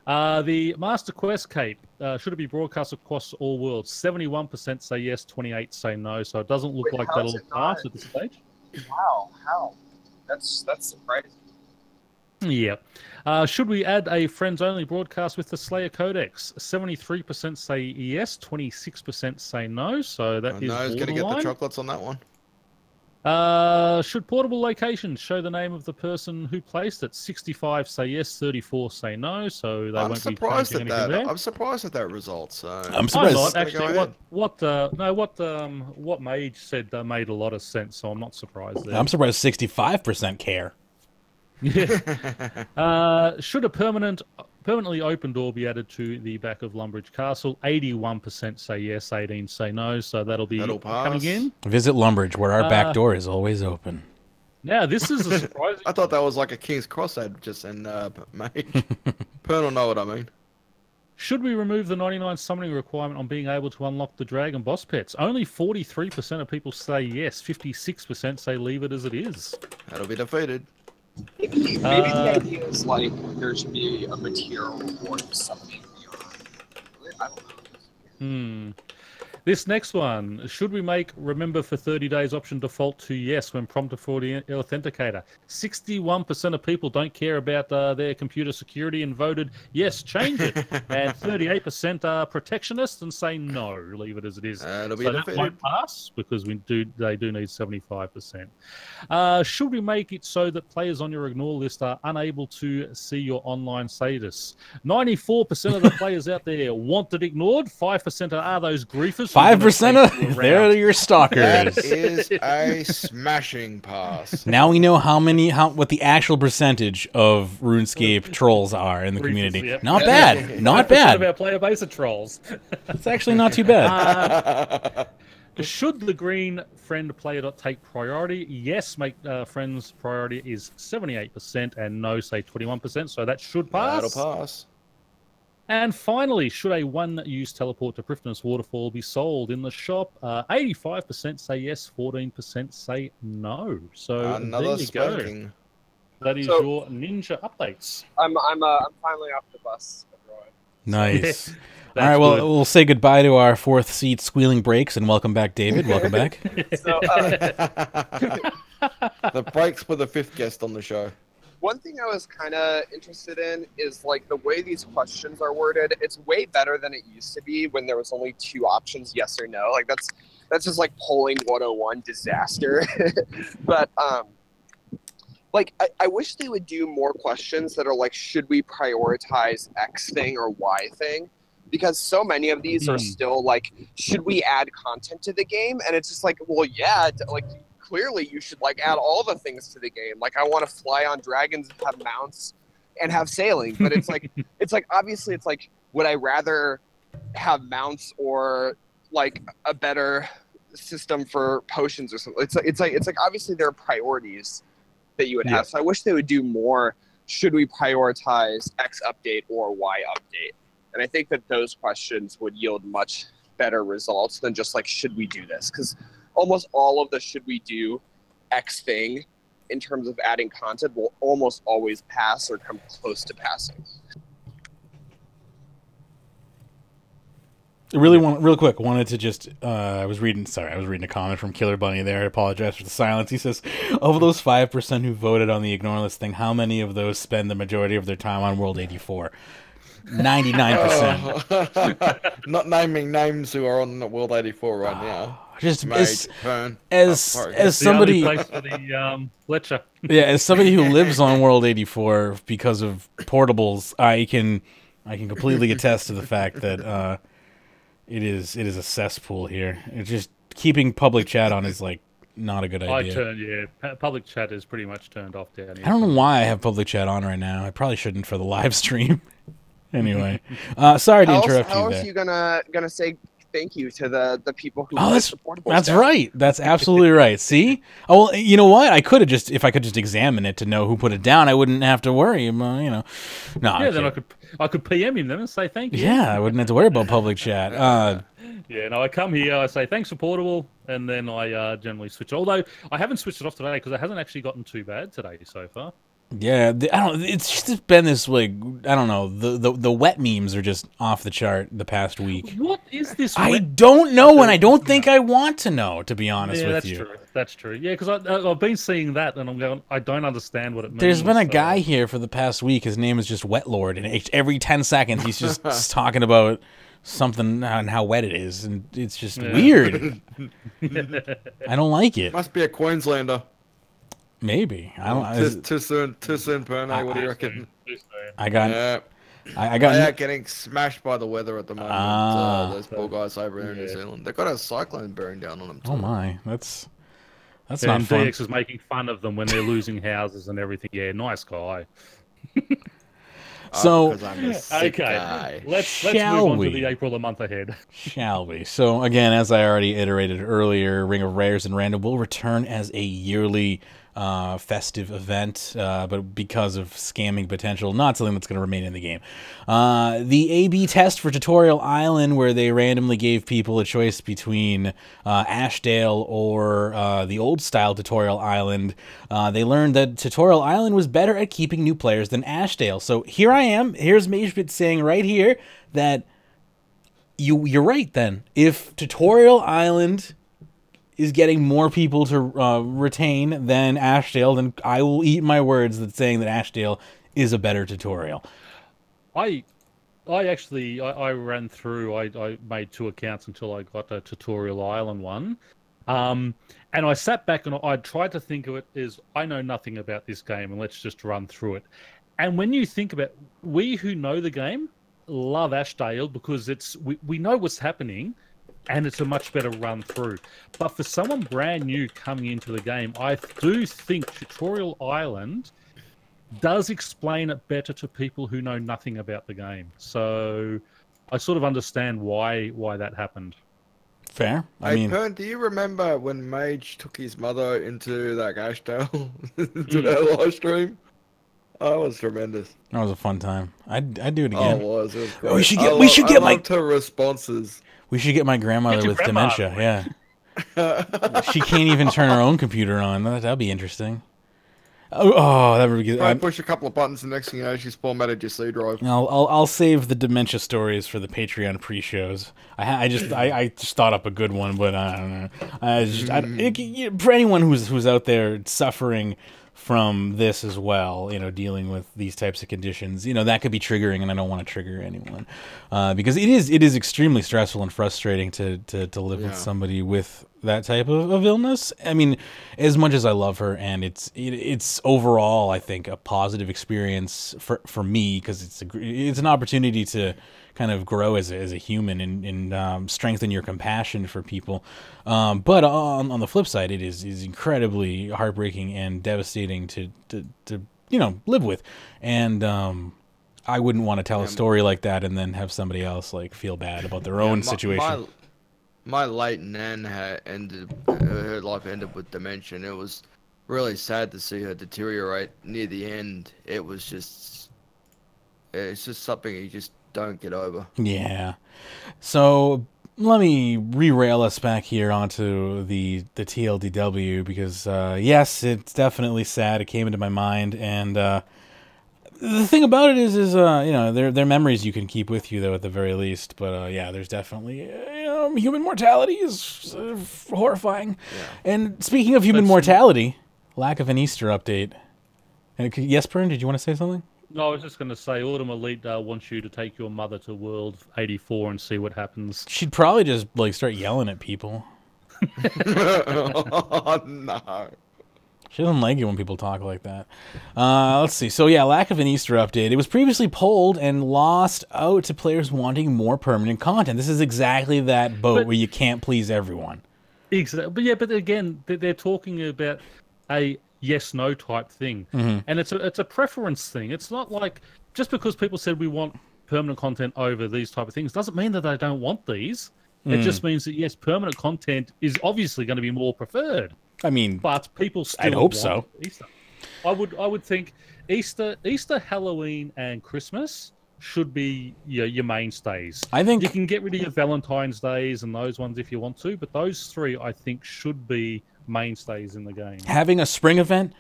B: The Master Quest Cape, should it be broadcast across all worlds? 71% say yes, 28 say no, so it doesn't look like that'll pass at this stage.
C: Wow, how? That's surprising.
B: Yeah. Should we add a friends-only broadcast with the Slayer Codex? 73% say yes, 26% say no, so that is
D: no, he's going to get the chocolates on that one.
B: Should portable locations show the name of the person who placed it? 65 say yes, 34 say no, so they won't be changing anything there.
D: I'm surprised at that result. So
A: I'm surprised.
B: I'm not, actually, what Mage said made a lot of sense, so I'm not surprised there.
A: I'm surprised 65% care.
B: Yeah. Should a permanently open door be added to the back of Lumbridge Castle? 81% say yes, 18 say no, so that'll coming in.
A: Visit Lumbridge, where our back door is always open.
B: Now, this is a surprising...
D: I thought that was like a King's Cross ad just in Mage. Pern will know what I mean.
B: Should we remove the 99 summoning requirement on being able to unlock the dragon boss pets? Only 43% of people say yes, 56% say leave it as it is.
D: That'll be defeated.
C: Maybe the idea is like there should be a material reward for summoning beyond. I don't know.
B: This next one, should we make remember for 30 days option default to yes when prompted for the authenticator? 61% of people don't care about their computer security and voted yes, change it. And 38% are protectionists and say no, leave it as it is.
D: It'll be
B: So that
D: defeated.
B: won't pass because they do need 75%. Should we make it so that players on your ignore list are unable to see your online status? 94% of the players out there want it ignored. 5% are those griefers.
A: 5% of they're your stalkers.
D: That is a smashing pass.
A: Now we know what the actual percentage of RuneScape trolls are in the community.
B: Yep.
A: Not bad. Not
B: 5%
A: bad.
B: of our player base are trolls.
A: It's actually not too bad.
B: Should the green friend player take priority? Yes, make friends priority is 78% and no, say 21%. So that should pass.
D: That'll pass.
B: And finally, should a one-use teleport to Prifddinas Waterfall be sold in the shop? 85% say yes, 14% say no. So
D: Another
B: there you
D: spanking.
B: go. That is
C: So-
B: your ninja updates.
C: I'm finally off the bus, everyone.
A: Nice.
B: That's
A: All right, well,
B: good.
A: we'll say goodbye to our fourth seat squealing brakes and welcome back, David. Welcome back.
C: So
D: The breaks for the fifth guest on the show.
C: one thing I was kind of interested in is like the way these questions are worded. It's way better than it used to be when there was only two options, yes or no. Like that's just like polling 101 disaster. But like I wish they would do more questions that are like, should we prioritize X thing or Y thing? Because so many of these are still like, should we add content to the game? And it's just like, well, yeah, like clearly you should like add all the things to the game. Like I want to fly on dragons, have mounts, and have sailing. But it's like, obviously it's like, would I rather have mounts or like a better system for potions or something? It's like obviously there are priorities that you would have. So I wish they would do more. Should we prioritize X update or Y update? And I think that those questions would yield much better results than just like, should we do this? Because almost all of the should we do X thing in terms of adding content will almost always pass or come close to passing.
A: Real quick, wanted to just, I was reading a comment from Killer Bunny there. I apologize for the silence. He says, of those 5% who voted on the ignore list thing, how many of those spend the majority of their time on World 84? 99%.
D: Not naming names who are on World 84 right now.
A: Just
D: Mage, Pern,
A: as somebody,
B: the only place for the Fletcher.
A: yeah, as somebody who lives on World 84 because of portables, I can completely attest to the fact that it is a cesspool here. It's just keeping public chat on is like not a good idea.
B: Public chat is pretty much turned off down here.
A: I don't know why I have public chat on right now. I probably shouldn't for the live stream. Anyway, sorry to interrupt
C: How
A: you
C: else
A: there.
C: are you gonna say thank you to the people who
A: That's
C: the portable
A: that's
C: stuff?
A: right. That's absolutely right. See? Oh, well, you know what? If I could just examine it to know who put it down, I wouldn't have to worry. You know, no.
B: Yeah, then I could PM him then and say thank you.
A: Yeah, I wouldn't have to worry about public chat.
B: Yeah, no, I come here, I say thanks for portable, and then I generally switch. Although I haven't switched it off today because it hasn't actually gotten too bad today so far.
A: Yeah, I don't. It's just been this like I don't know. The wet memes are just off the chart the past week.
B: What is this?
A: I don't know, and I don't think I want to know. To be honest with
B: that's
A: you,
B: true. That's true. Yeah, because I've been seeing that, and I'm going. I don't understand what it means.
A: there's been a
B: so-
A: guy here for the past week. His name is just Wet Lord, and every 10 seconds he's just talking about something and how wet it is, and it's just weird. I don't like it.
D: Must be a Queenslander.
A: Maybe I don't.
D: Too soon, Pern. What do you reckon?
A: I got.
D: Yeah.
A: I
D: They are
A: got.
D: getting smashed by the weather at the moment. Those poor guys over here in New Zealand. They've got a cyclone bearing down on them too.
A: Oh my, that's not
B: And
A: fun.
B: DX is making fun of them when they're losing houses and everything. Yeah, nice guy.
A: So
D: 'Cause I'm a sick guy.
B: Let's move
A: Shall
B: on
A: we?
B: to the April a month ahead.
A: Shall we? So again, as I already iterated earlier, Ring of Rares and Random will return as a yearly festive event, but because of scamming potential, not something that's going to remain in the game. The A/B test for Tutorial Island, where they randomly gave people a choice between Ashdale or the old-style Tutorial Island, they learned that Tutorial Island was better at keeping new players than Ashdale. So here I am. Here's Magebit saying right here that you're right then. If Tutorial Island is getting more people to retain than Ashdale, then I will eat my words that saying that Ashdale is a better tutorial.
B: I ran through. I made 2 accounts until I got a Tutorial Island one, and I sat back and I tried to think of it as I know nothing about this game, and let's just run through it. And when you think about, we who know the game love Ashdale because we know what's happening. And it's a much better run through. But for someone brand new coming into the game, I do think Tutorial Island does explain it better to people who know nothing about the game. So I sort of understand why that happened.
A: Fair. I mean,
D: Pern, do you remember when Mage took his mother into that Ashdale to that live stream? Oh, it was tremendous.
A: That was a fun time. I'd do it again.
D: Oh, it was. It was great.
A: We should get my
D: her responses.
A: We should get my grandmother with dementia. Yeah, she can't even turn her own computer on. That'd be interesting. That would be good.
D: I push a couple of buttons, and next thing you know, she's formatted your C drive.
A: I'll save the dementia stories for the Patreon pre-shows. I just thought up a good one, but I don't know. For anyone who's out there suffering from this as well, dealing with these types of conditions, that could be triggering, and I don't want to trigger anyone, because it is extremely stressful and frustrating to live with somebody with that type of illness. I mean, as much as I love her, and it's overall, I think, a positive experience for me, because it's an opportunity to kind of grow as a human and strengthen your compassion for people. But on the flip side, it is incredibly heartbreaking and devastating to live with. And I wouldn't want to tell a story like that and then have somebody else feel bad about their own situation.
D: My late nan her life ended with dementia. It was really sad to see her deteriorate near the end. It's just something you just don't get over.
A: Yeah. So let me re-rail us back here onto the TLDW, because yes, it's definitely sad. It came into my mind, and the thing about it is they're memories you can keep with you, though, at the very least. But yeah, there's definitely human mortality is horrifying. Yeah. And speaking of human mortality, lack of an Easter update. And yes, Pern, did you want to say something?
B: No, I was just going to say, Autumn Elite wants you to take your mother to World 84 and see what happens.
A: She'd probably just start yelling at people.
D: Oh, no.
A: She doesn't like it when people talk like that. Let's see. So yeah, lack of an Easter update. It was previously polled and lost out to players wanting more permanent content. This is exactly that boat where you can't please everyone.
B: Exactly. But again, they're talking about a yes/no type thing, and it's a preference thing. It's not like just because people said we want permanent content over these type of things doesn't mean that they don't want these. It just means that yes, permanent content is obviously going to be more preferred. I mean, but people still.
A: I'd hope so.
B: Easter. I would think Easter, Halloween, and Christmas should be your mainstays.
A: I think
B: you can get rid of your Valentine's Days and those ones if you want to, but those three I think should be mainstays in the game.
A: Having a spring event,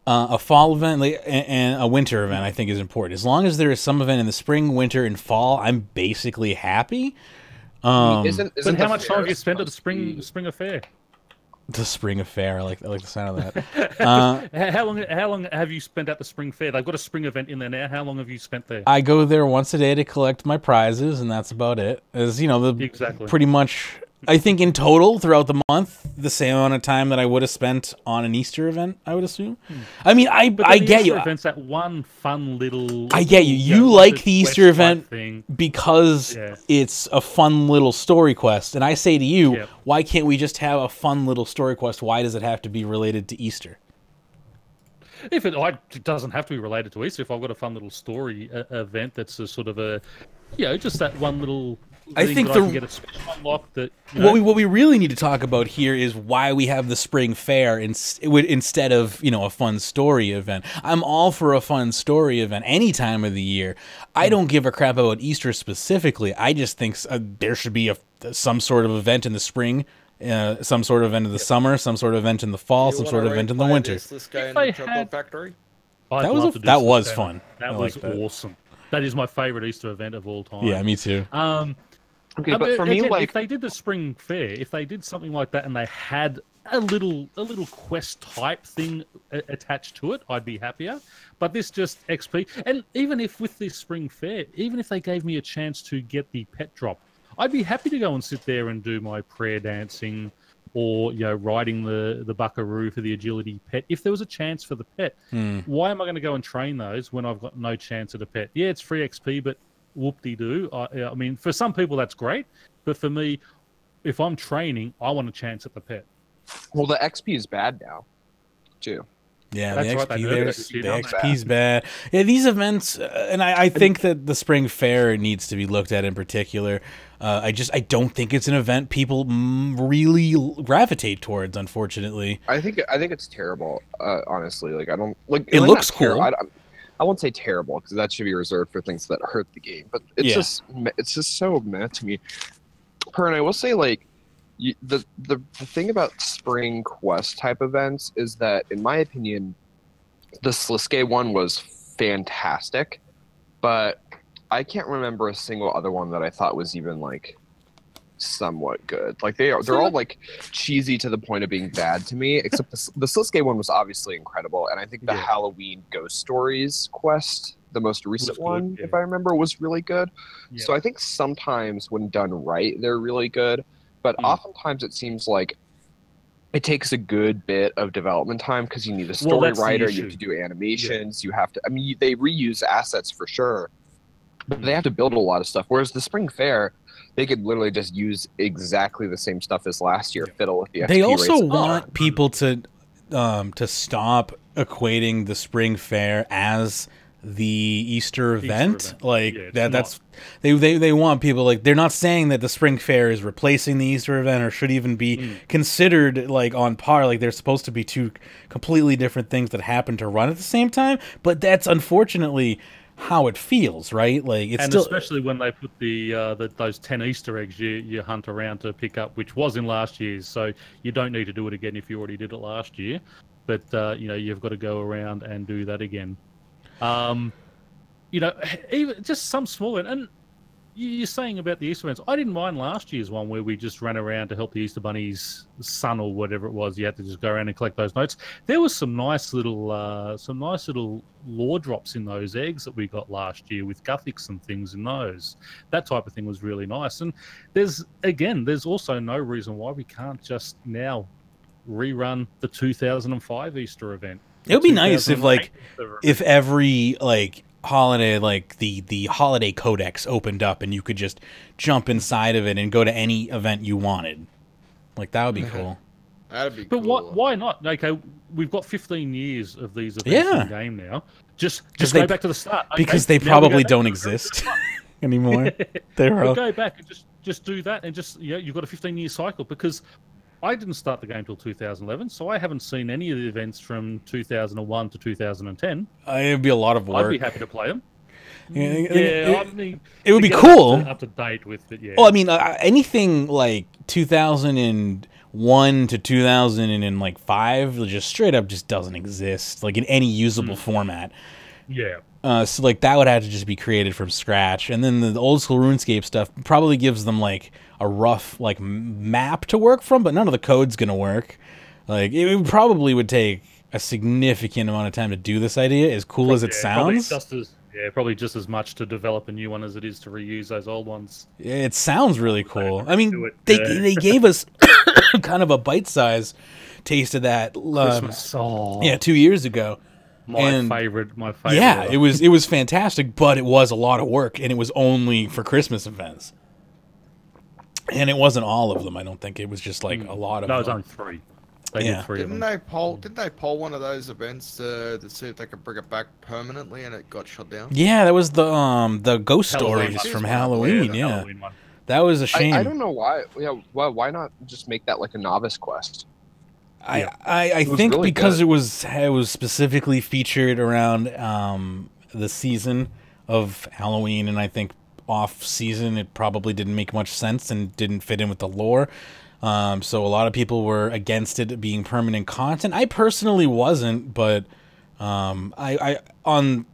A: a fall event, and a winter event, I think, is important. As long as there is some event in the spring, winter, and fall, I'm basically happy.
B: But how much time have you spent at the spring affair?
A: The spring affair, I like the sound of that.
B: How long have you spent at the spring fair? They've got a spring event in there now. How long have you spent there?
A: I go there once a day to collect my prizes, and that's about it.
B: Exactly.
A: Pretty much. I think in total throughout the month, the same amount of time that I would have spent on an Easter event, I would assume. I mean, I get you.
B: Event's that one fun little.
A: I get you. You like the Easter event because it's a fun little story quest, and I say to you, why can't we just have a fun little story quest? Why does it have to be related to Easter?
B: If it doesn't have to be related to Easter, if I've got a fun little story event that's a sort of a, just that one little.
A: I think what we really need to talk about here is why we have the spring fair instead of a fun story event. I'm all for a fun story event any time of the year. I don't give a crap about Easter specifically. I just think there should be some sort of event in the spring, some sort of event in the summer, some sort of event in the fall, some sort of event in the winter.
D: Factory?
A: That was fun.
B: That was awesome. That is my favorite Easter event of all time.
A: Yeah, me too.
C: Okay, but for me,
B: again,
C: like,
B: if they did the spring fair, if they did something like that, and they had a little quest type thing attached to it, I'd be happier. But this just XP, and even if with this spring fair, even if they gave me a chance to get the pet drop, I'd be happy to go and sit there and do my prayer dancing, or riding the buckaroo for the agility pet. If there was a chance for the pet, why am I going to go and train those when I've got no chance at a pet? Yeah, it's free XP, but whoop-de-doo. I mean, for some people that's great, but for me, if I'm training, I want a chance at the pet.
C: well, the XP is bad now, too.
A: Yeah,
B: That's
A: the
B: right,
A: XP,
B: they
A: there,
B: nerfed it.
A: the XP's bad. Yeah, these events, and I think that the spring fair needs to be looked at in particular. I don't think it's an event people really gravitate towards, unfortunately.
C: I think it's terrible, honestly. Like, I don't like.
A: It looks cool.
C: I won't say terrible because that should be reserved for things that hurt the game. But it's just so meh to me. And I will say, like, the thing about spring quest type events is that, in my opinion, the Sliske one was fantastic, but I can't remember a single other one that I thought was even like somewhat good. Like they're all like cheesy to the point of being bad to me, except the Sliske one was obviously incredible, and I think the Halloween Ghost Stories quest, the most recent one, if I remember, was really good. Yeah. So I think sometimes when done right, they're really good, but oftentimes it seems like it takes a good bit of development time because you need a story writer, you have to do animations, you have to, I mean, they reuse assets for sure, but they have to build a lot of stuff. Whereas the Spring Fair, they could literally just use exactly the same stuff as last year, fiddle with the XP
A: They also
C: rates.
A: want people to stop equating the Spring Fair as the Easter event. Like that's they want people, like, they're not saying that the Spring Fair is replacing the Easter event or should even be considered like on par. Like they're supposed to be two completely different things that happen to run at the same time, but that's unfortunately how it feels, right? Like it's
B: and
A: still,
B: especially when they put those 10 Easter eggs you hunt around to pick up, which was in last year's, so you don't need to do it again if you already did it last year. But you've got to go around and do that again. Even just some small one. And you're saying about the Easter events, I didn't mind last year's one where we just ran around to help the Easter Bunny's son or whatever it was. You had to just go around and collect those notes. There was some nice little lore drops in those eggs that we got last year with Guthix and things in those. That type of thing was really nice. And there's also no reason why we can't just now rerun the 2005 Easter event.
A: It would be nice if every holiday, like the holiday codex opened up and you could just jump inside of it and go to any event you wanted. Like that would be cool.
D: That'd be
B: cool. But why not? Okay, we've got 15 years of these events in game now. Just go back to the start. Okay,
A: because they probably don't exist anymore.
B: Go back and just do that, and you've got a 15-year cycle, because I didn't start the game till 2011, so I haven't seen any of the events from 2001 to 2010.
A: It'd be a lot of work.
B: I'd be happy to play them.
A: It would be cool.
B: Up to date with it, yeah.
A: Well, I mean, anything like 2001 to 2005, just straight up just doesn't exist, like in any usable format.
B: Yeah.
A: So like that would have to just be created from scratch, and then the old school RuneScape stuff probably gives them like a rough map to work from, but none of the code's gonna work. Like it probably would take a significant amount of time to do this idea, as cool as it sounds.
B: Probably just as much to develop a new one as it is to reuse those old ones.
A: It sounds really cool. I mean, they gave us kind of a bite-sized taste of that
B: Christmas Soul.
A: 2 years ago.
B: My favorite.
A: Yeah, it was fantastic, but it was a lot of work, and it was only for Christmas events. And it wasn't all of them. I don't think it was just like a lot of them.
B: No, it was only 3. They did 3 of them.
D: Didn't they poll one of those events to see if they could bring it back permanently, and it got shut down?
A: Yeah, that was the ghost stories from Halloween. Yeah,
B: Halloween one.
A: That was a shame.
C: I don't know why. Yeah, why not just make that like a novice quest?
A: I think really because good. it was specifically featured around the season of Halloween, and I think off season it probably didn't make much sense and didn't fit in with the lore. So a lot of people were against it being permanent content. I personally wasn't, but I on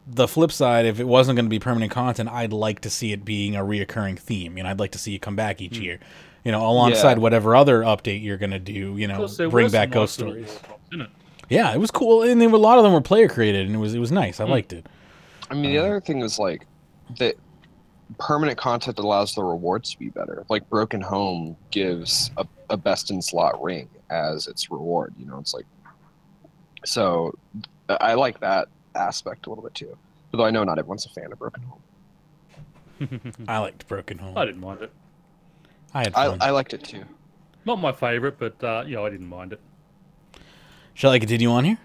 A: the flip side, if it wasn't going to be permanent content, I'd like to see it being a reoccurring theme. I'd like to see it come back each year. Alongside whatever other update you're going to do. Bring back ghost stories. Yeah, it was cool, and a lot of them were player created, and it was nice. I liked it.
C: I mean, the other thing is like that permanent content allows the rewards to be better. Like Broken Home gives a best in slot ring as its reward. It's like, so I like that aspect a little bit too. Although I know not everyone's a fan of Broken Home.
A: I liked Broken Home.
B: I didn't mind it.
A: I had fun.
C: I liked it too.
B: Not my favorite, but I didn't mind it.
A: Shall I continue on here?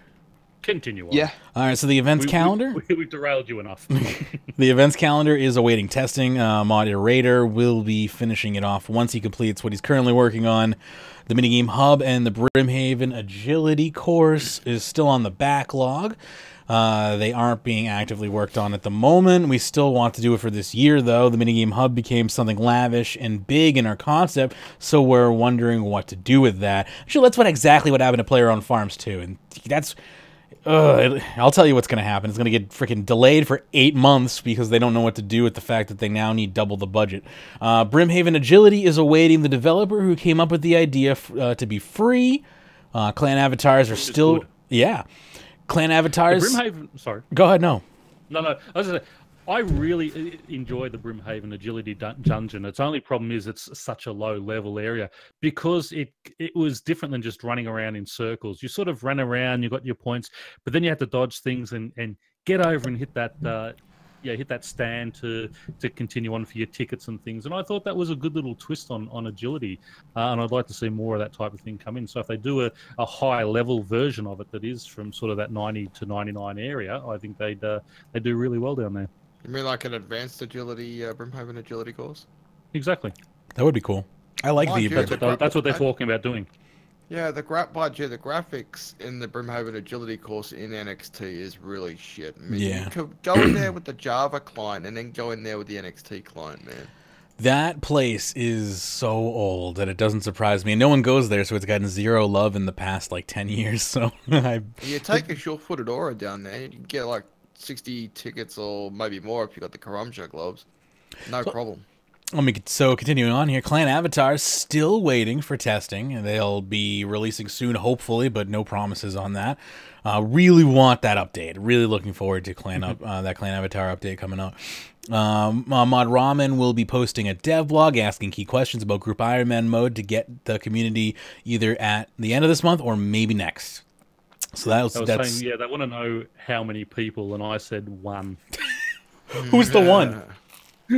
B: Continue on.
C: Yeah.
A: All right, so the events calendar.
B: We derailed you enough.
A: The events calendar is awaiting testing. Moderator will be finishing it off once he completes what he's currently working on. The minigame hub and the Brimhaven agility course is still on the backlog. They aren't being actively worked on at the moment. We still want to do it for this year, though. The minigame hub became something lavish and big in our concept, so we're wondering what to do with that. Actually, that's exactly what happened to Player on Farms, too. And that's... I'll tell you what's going to happen. It's going to get freaking delayed for 8 months because they don't know what to do with the fact that they now need double the budget. Brimhaven Agility is awaiting the developer who came up with the idea to be free. Clan avatars are still... Yeah. Clan avatars...
B: Brimhaven... Sorry.
A: Go ahead, no.
B: No. I was going to say, I really enjoy the Brimhaven Agility Dungeon. Its only problem is it's such a low-level area because it was different than just running around in circles. You sort of ran around, you got your points, but then you had to dodge things and get over and hit that stand to continue on for your tickets and things. And I thought that was a good little twist on agility, and I'd like to see more of that type of thing come in. So if they do a high-level version of it that is from sort of that 90 to 99 area, I think they do really well down there.
D: You mean like an advanced agility, Brimhaven agility course?
B: Exactly.
A: That would be cool. I like the event.
B: That's what they're talking about doing.
D: Yeah, the graphics in the Brimhaven agility course in NXT is really shit. I mean, you could go in there with the Java client and then go in there with the NXT client, man.
A: That place is so old that it doesn't surprise me. And no one goes there, so it's gotten zero love in the past, 10 years. So
D: You take a short-footed aura down there, you can get, 60 tickets or maybe more if you got the Karamja gloves. No problem.
A: So continuing on here, Clan Avatars still waiting for testing, and they'll be releasing soon, hopefully, but no promises on that. Really want that update. Really looking forward to that Clan Avatar update coming up. Mod Ramen will be posting a dev blog asking key questions about Group Iron Man mode to get the community either at the end of this month or maybe next. So that's
B: saying, they want to know how many people, and I said one.
A: Who's the one?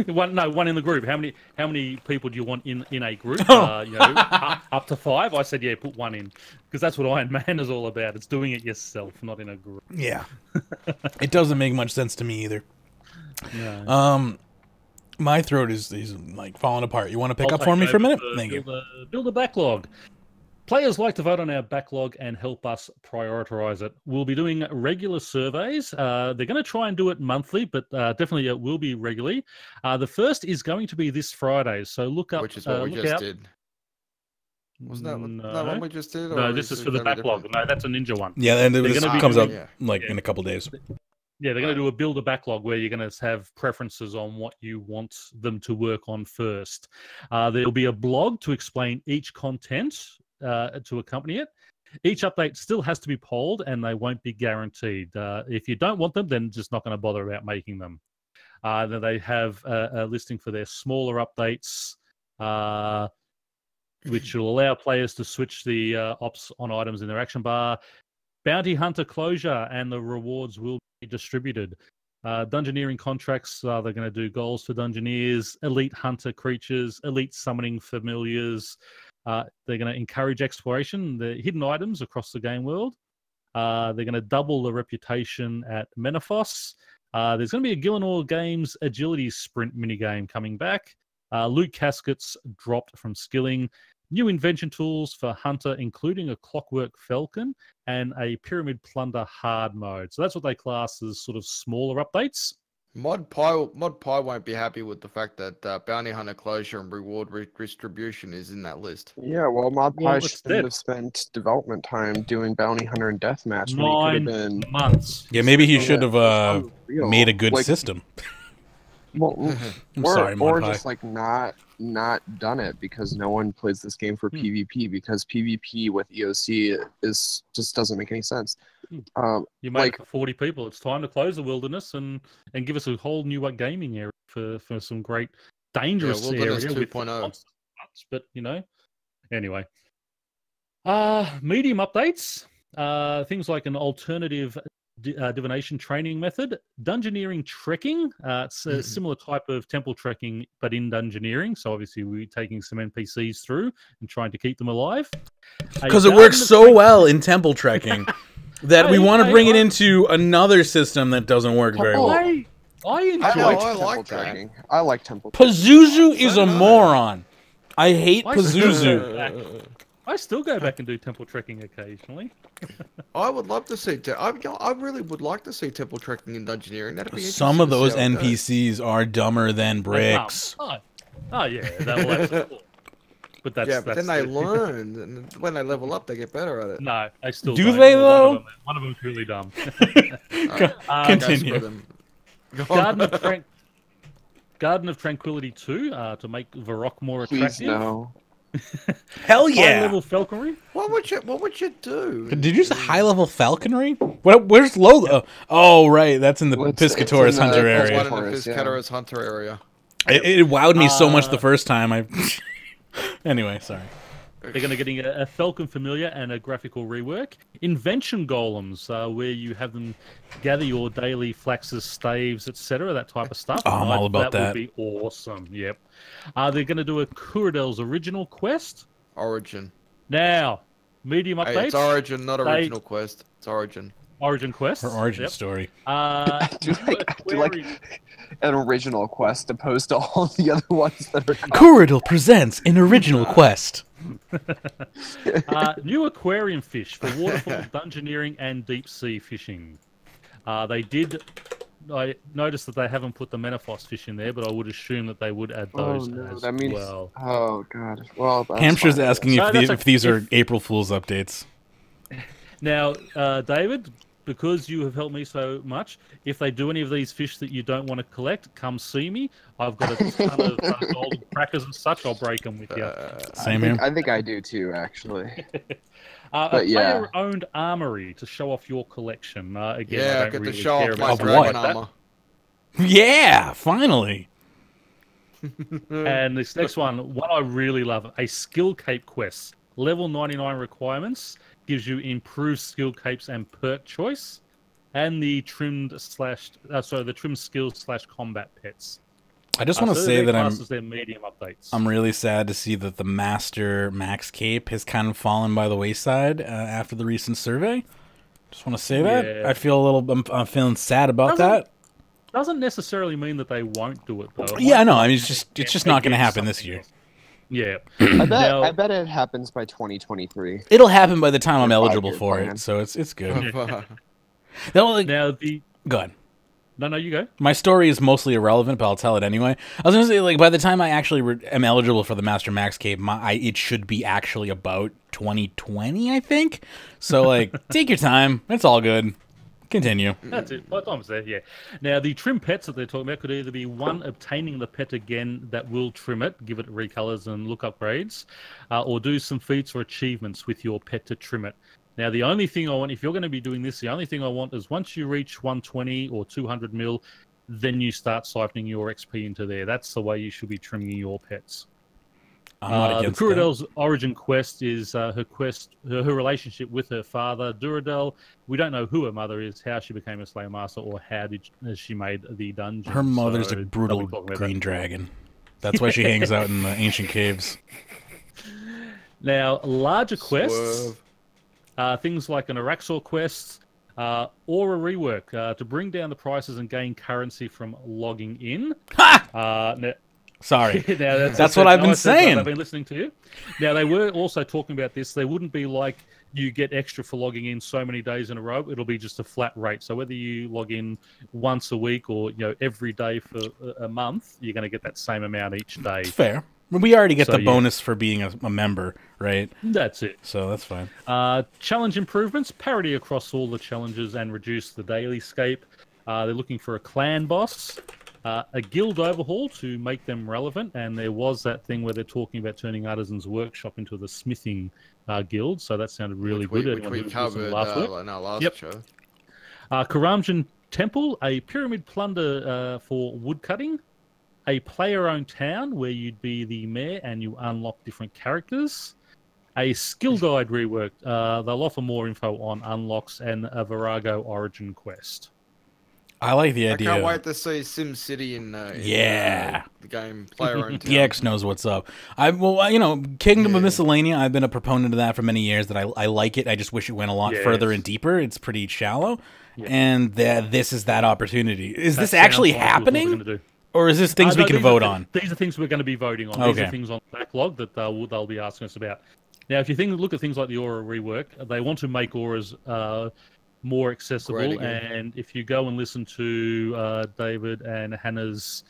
B: One in the group. How many people do you want in a group? Up to 5. I said, put one in, because that's what Iron Man is all about. It's doing it yourself, not in a group.
A: Yeah, it doesn't make much sense to me either.
B: No.
A: My throat is falling apart. You want to pick up for me for a minute? Thank you.
B: Build a backlog. Players like to vote on our backlog and help us prioritize it. We'll be doing regular surveys. They're going to try and do it monthly, but definitely it will be regularly. The first is going to be this Friday, so look up.
D: Which is what we just did. Wasn't that one we just did?
B: No, this is for the backlog. No, that's a Ninja one.
A: Yeah, and this comes out in a couple days.
B: Yeah, they're going to do a build a backlog where you're going to have preferences on what you want them to work on first. There'll be a blog to explain each content to accompany it. Each update still has to be polled and they won't be guaranteed. If you don't want them, then just not going to bother about making them. Then they have a listing for their smaller updates, which will allow players to switch the ops on items in their action bar. Bounty Hunter closure and the rewards will be distributed. Dungeoneering contracts, they're going to do goals for Dungeoneers, Elite Hunter creatures, Elite Summoning Familiars. They're going to encourage exploration, the hidden items across the game world. They're going to double the reputation at Menethos. There's going to be a Gillenor Games agility sprint minigame coming back. Loot caskets dropped from skilling. New invention tools for Hunter, including a Clockwork Falcon and a Pyramid Plunder hard mode. So that's what they class as sort of smaller updates.
D: Mod Pie won't be happy with the fact that bounty hunter closure and reward distribution is in that list.
C: Yeah, well, Mod
B: Well,
C: Pie
B: it's
C: shouldn't
B: dead.
C: have spent development time doing bounty hunter and deathmatch when he could have
B: 9
C: been.
B: months.
A: Yeah, maybe he should have
C: Unreal.
A: made a good
C: Like,
A: system.
C: Well,
A: I'm
C: or,
A: sorry,
C: or
A: Mod Pie.
C: just like not done it because no one plays this game for PvP because PvP with EOC is just doesn't make any sense.
B: You made
C: like
B: it for 40 people. It's time to close the wilderness and give us a whole new gaming area for some great dangerous
D: Wilderness
B: area with
D: 2.0.
B: monsters. But you know, anyway. Medium updates. Things like an alternative divination training method, dungeoneering trekking. It's a similar type of temple trekking, but in dungeoneering. So obviously we're taking some NPCs through and trying to keep them alive.
A: Because it works so well in temple trekking that we want to bring it into another system that doesn't work very well.
B: I enjoy
D: I like
C: temple
D: that.
C: tracking. I like temple.
A: Pazuzu is a
D: nice.
A: moron. I hate
B: I
A: Pazuzu.
B: I still go back and do temple trekking occasionally.
D: I would love to see. I really would like to see temple trekking in dungeoneering. That'd be
A: Some of
D: interesting
A: those
D: to see how it goes.
A: NPCs are dumber than bricks.
B: Oh yeah, that will absolutely. But that's
D: Yeah, but
B: that's
D: then they
B: the-
D: learn, and when they level up, they get better at it.
B: No, I still
A: Do
B: don't.
A: they,
B: One
A: though?
B: of them's really dumb.
A: Continue.
B: Garden of Tranquility 2 to make Varrock more
C: Please
B: attractive.
C: no.
A: Hell
B: High
A: yeah!
B: level falconry.
D: What would you do?
A: Did you say high level falconry? Where's Logo? Oh, right, that's in the
C: Well, it's
A: Piscatoris
C: in the-
A: Hunter
C: it's
A: area.
D: One in the
C: Piscatoris, yeah.
D: Piscatoris Hunter area.
A: It wowed me so much the first time. Anyway, sorry.
B: They're going to getting a Falcon Familiar and a graphical rework. Invention Golems, where you have them gather your daily flaxes, staves, etc., that type of stuff.
A: Oh, I'm all about
B: that.
A: that.
B: Would be awesome, yep. They're going to do a Curadel's original quest.
D: Origin.
B: Now, medium updates.
D: Hey, it's Origin, not original quest. It's Origin.
B: Origin quest.
A: Her origin
B: Yep.
A: story.
C: I do like an original quest opposed to all the other ones that are.
A: Curadel presents an original quest.
B: New aquarium fish for waterfall dungeoneering and deep sea fishing. I noticed that they haven't put the Menaphos fish in there, but I would assume that they would add
C: Oh
B: those
C: no,
B: as
C: that means.
B: well.
C: Oh god. Well, that's
A: Hamster's
C: fine.
A: asking
B: So that's
A: if these are April Fool's updates.
B: Now, David, because you have helped me so much, if they do any of these fish that you don't want to collect, come see me. I've got a ton of golden crackers and such. I'll break them with you.
A: Same here.
C: I think I do too, actually.
B: A
C: but yeah.
B: player-owned armory to show off your collection. Again,
D: Yeah,
B: I
D: I
B: don't
D: get
B: really
D: to show
B: care
D: off my
B: about
A: Of
B: stuff
D: dragon
A: what?
B: like that.
D: armor.
A: Yeah, finally.
B: And this next one I really love, a skill cape quest. Level 99 requirements, gives you improved skill capes and perk choice, and the trimmed skills / combat pets.
A: I just want to
B: So
A: say
B: their
A: that
B: classes, their medium updates.
A: I'm really sad to see that the Master Max Cape has kind of fallen by the wayside after the recent survey. Just want to say that.
B: Yeah.
A: I feel a little. I'm feeling sad about that.
B: Doesn't necessarily mean that they won't do it though.
A: Yeah, I know. I mean, it's just not going to happen this year.
B: Yeah.
C: I bet it happens by 2023.
A: It'll happen by the time I'm
C: Your
A: eligible
C: 5-year
A: for
C: plan.
A: it, so it's good.
D: Uh,
A: Go
B: Now
A: ahead.
B: No, you go.
A: My story is mostly irrelevant, but I'll tell it anyway. I was going to say, like, by the time I actually am eligible for the Master Max Cape, it should be actually about 2020, I think. So, like, take your time. It's all good. Continue.
B: That's it. By the time it's there, yeah. Now, the trim pets that they're talking about could either be one, obtaining the pet again that will trim it, give it recolors and look upgrades, or do some feats or achievements with your pet to trim it. Now, the only thing I want, if you're going to be doing this, the only thing I want is once you reach 120 or 200 mil, then you start siphoning your XP into there. That's the way you should be trimming your pets.
A: I'm not
B: The
A: against that.
B: Curadel's origin quest is her relationship with her father, Duradel. We don't know who her mother is, how she became a Slayer Master, or how she made the dungeon.
A: Her mother's
B: So
A: a brutal
B: they'll be talking about
A: green
B: that.
A: dragon. That's why she hangs out in the ancient caves.
B: Now, larger quests,
D: Swerve.
B: things like an Araxor quest, or a rework to bring down the prices and gain currency from logging in.
A: Ha!
B: Now,
A: Sorry.
B: now
A: That's what I've been saying.
B: I've been listening to you. Now, they were also talking about this. They wouldn't be like you get extra for logging in so many days in a row. It'll be just a flat rate. So whether you log in once a week or every day for a month, you're going to get that same amount each day.
A: It's fair. We already get
B: So,
A: the bonus for being a member, right?
B: That's it.
A: So that's fine.
B: Challenge improvements, parity across all the challenges and reduce the daily scape. They're looking for a clan boss, a guild overhaul to make them relevant, and there was that thing where they're talking about turning Artisan's Workshop into the smithing guild, so that sounded really good.
D: Which we covered in our last show.
B: Karamjan Temple, a pyramid plunder for woodcutting. A player-owned town where you'd be the mayor and you unlock different characters. A skill guide rework. They'll offer more info on unlocks and a Virago origin quest.
A: I like the idea.
D: I can't wait to see SimCity in the game player-owned town.
A: DX knows what's up. Kingdom of Miscellanea, I've been a proponent of that for many years, that I like it. I just wish it went a lot further and deeper. It's pretty shallow. Yeah. And this is that opportunity. Is this actually happening? Or is this things we can vote on?
B: These are things we're going to be voting on.
A: Okay.
B: These are things on the backlog that they'll be asking us about. Now, if you look at things like the Aura rework, they want to make Auras more accessible. And if you go and listen to David and Hannah's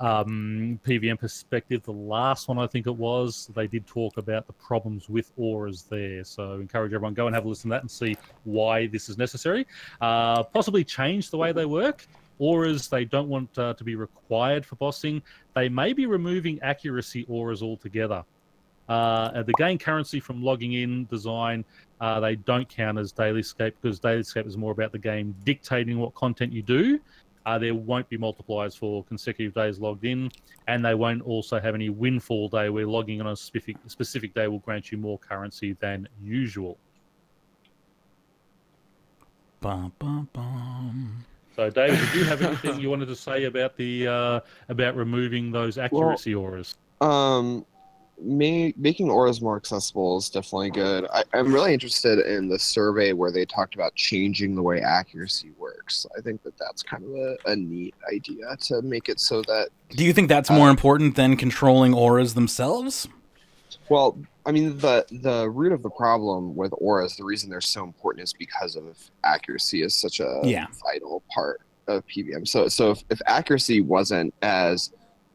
B: PVM perspective, the last one I think it was, they did talk about the problems with Auras there. So encourage everyone, go and have a listen to that and see why this is necessary. Possibly change the way they work. Auras, they don't want to be required for bossing. They may be removing accuracy auras altogether. The gain currency from logging in design, they don't count as dailyscape, because dailyscape is more about the game dictating what content you do. There won't be multipliers for consecutive days logged in, and they won't also have any windfall day where logging on a specific day will grant you more currency than usual.
A: Bum, bum, bum.
B: So, David, did you have anything you wanted to say about about removing those accuracy auras?
C: Making auras more accessible is definitely good. I'm really interested in the survey where they talked about changing the way accuracy works. I think that's kind of a neat idea to make it so that...
A: Do you think that's more important than controlling auras themselves?
C: Well, I mean, the root of the problem with auras, the reason they're so important is because of accuracy is such a vital part of PVM. So if accuracy wasn't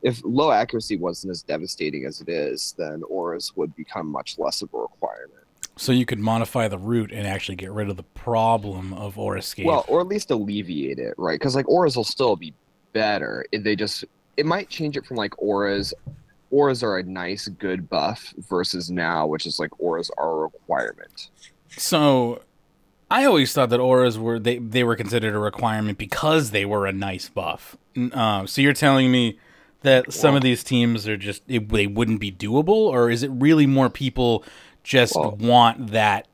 C: if low accuracy wasn't as devastating as it is, then auras would become much less of a requirement.
A: So you could modify the root and actually get rid of the problem of Aurascape.
C: Well, or at least alleviate it, right? Because auras will still be better. It might change it from auras. Auras are a nice, good buff versus now, which is auras are a requirement.
A: So I always thought that auras were they were considered a requirement because they were a nice buff. So you're telling me that some of these teams are just they wouldn't be doable, or is it really more people just want that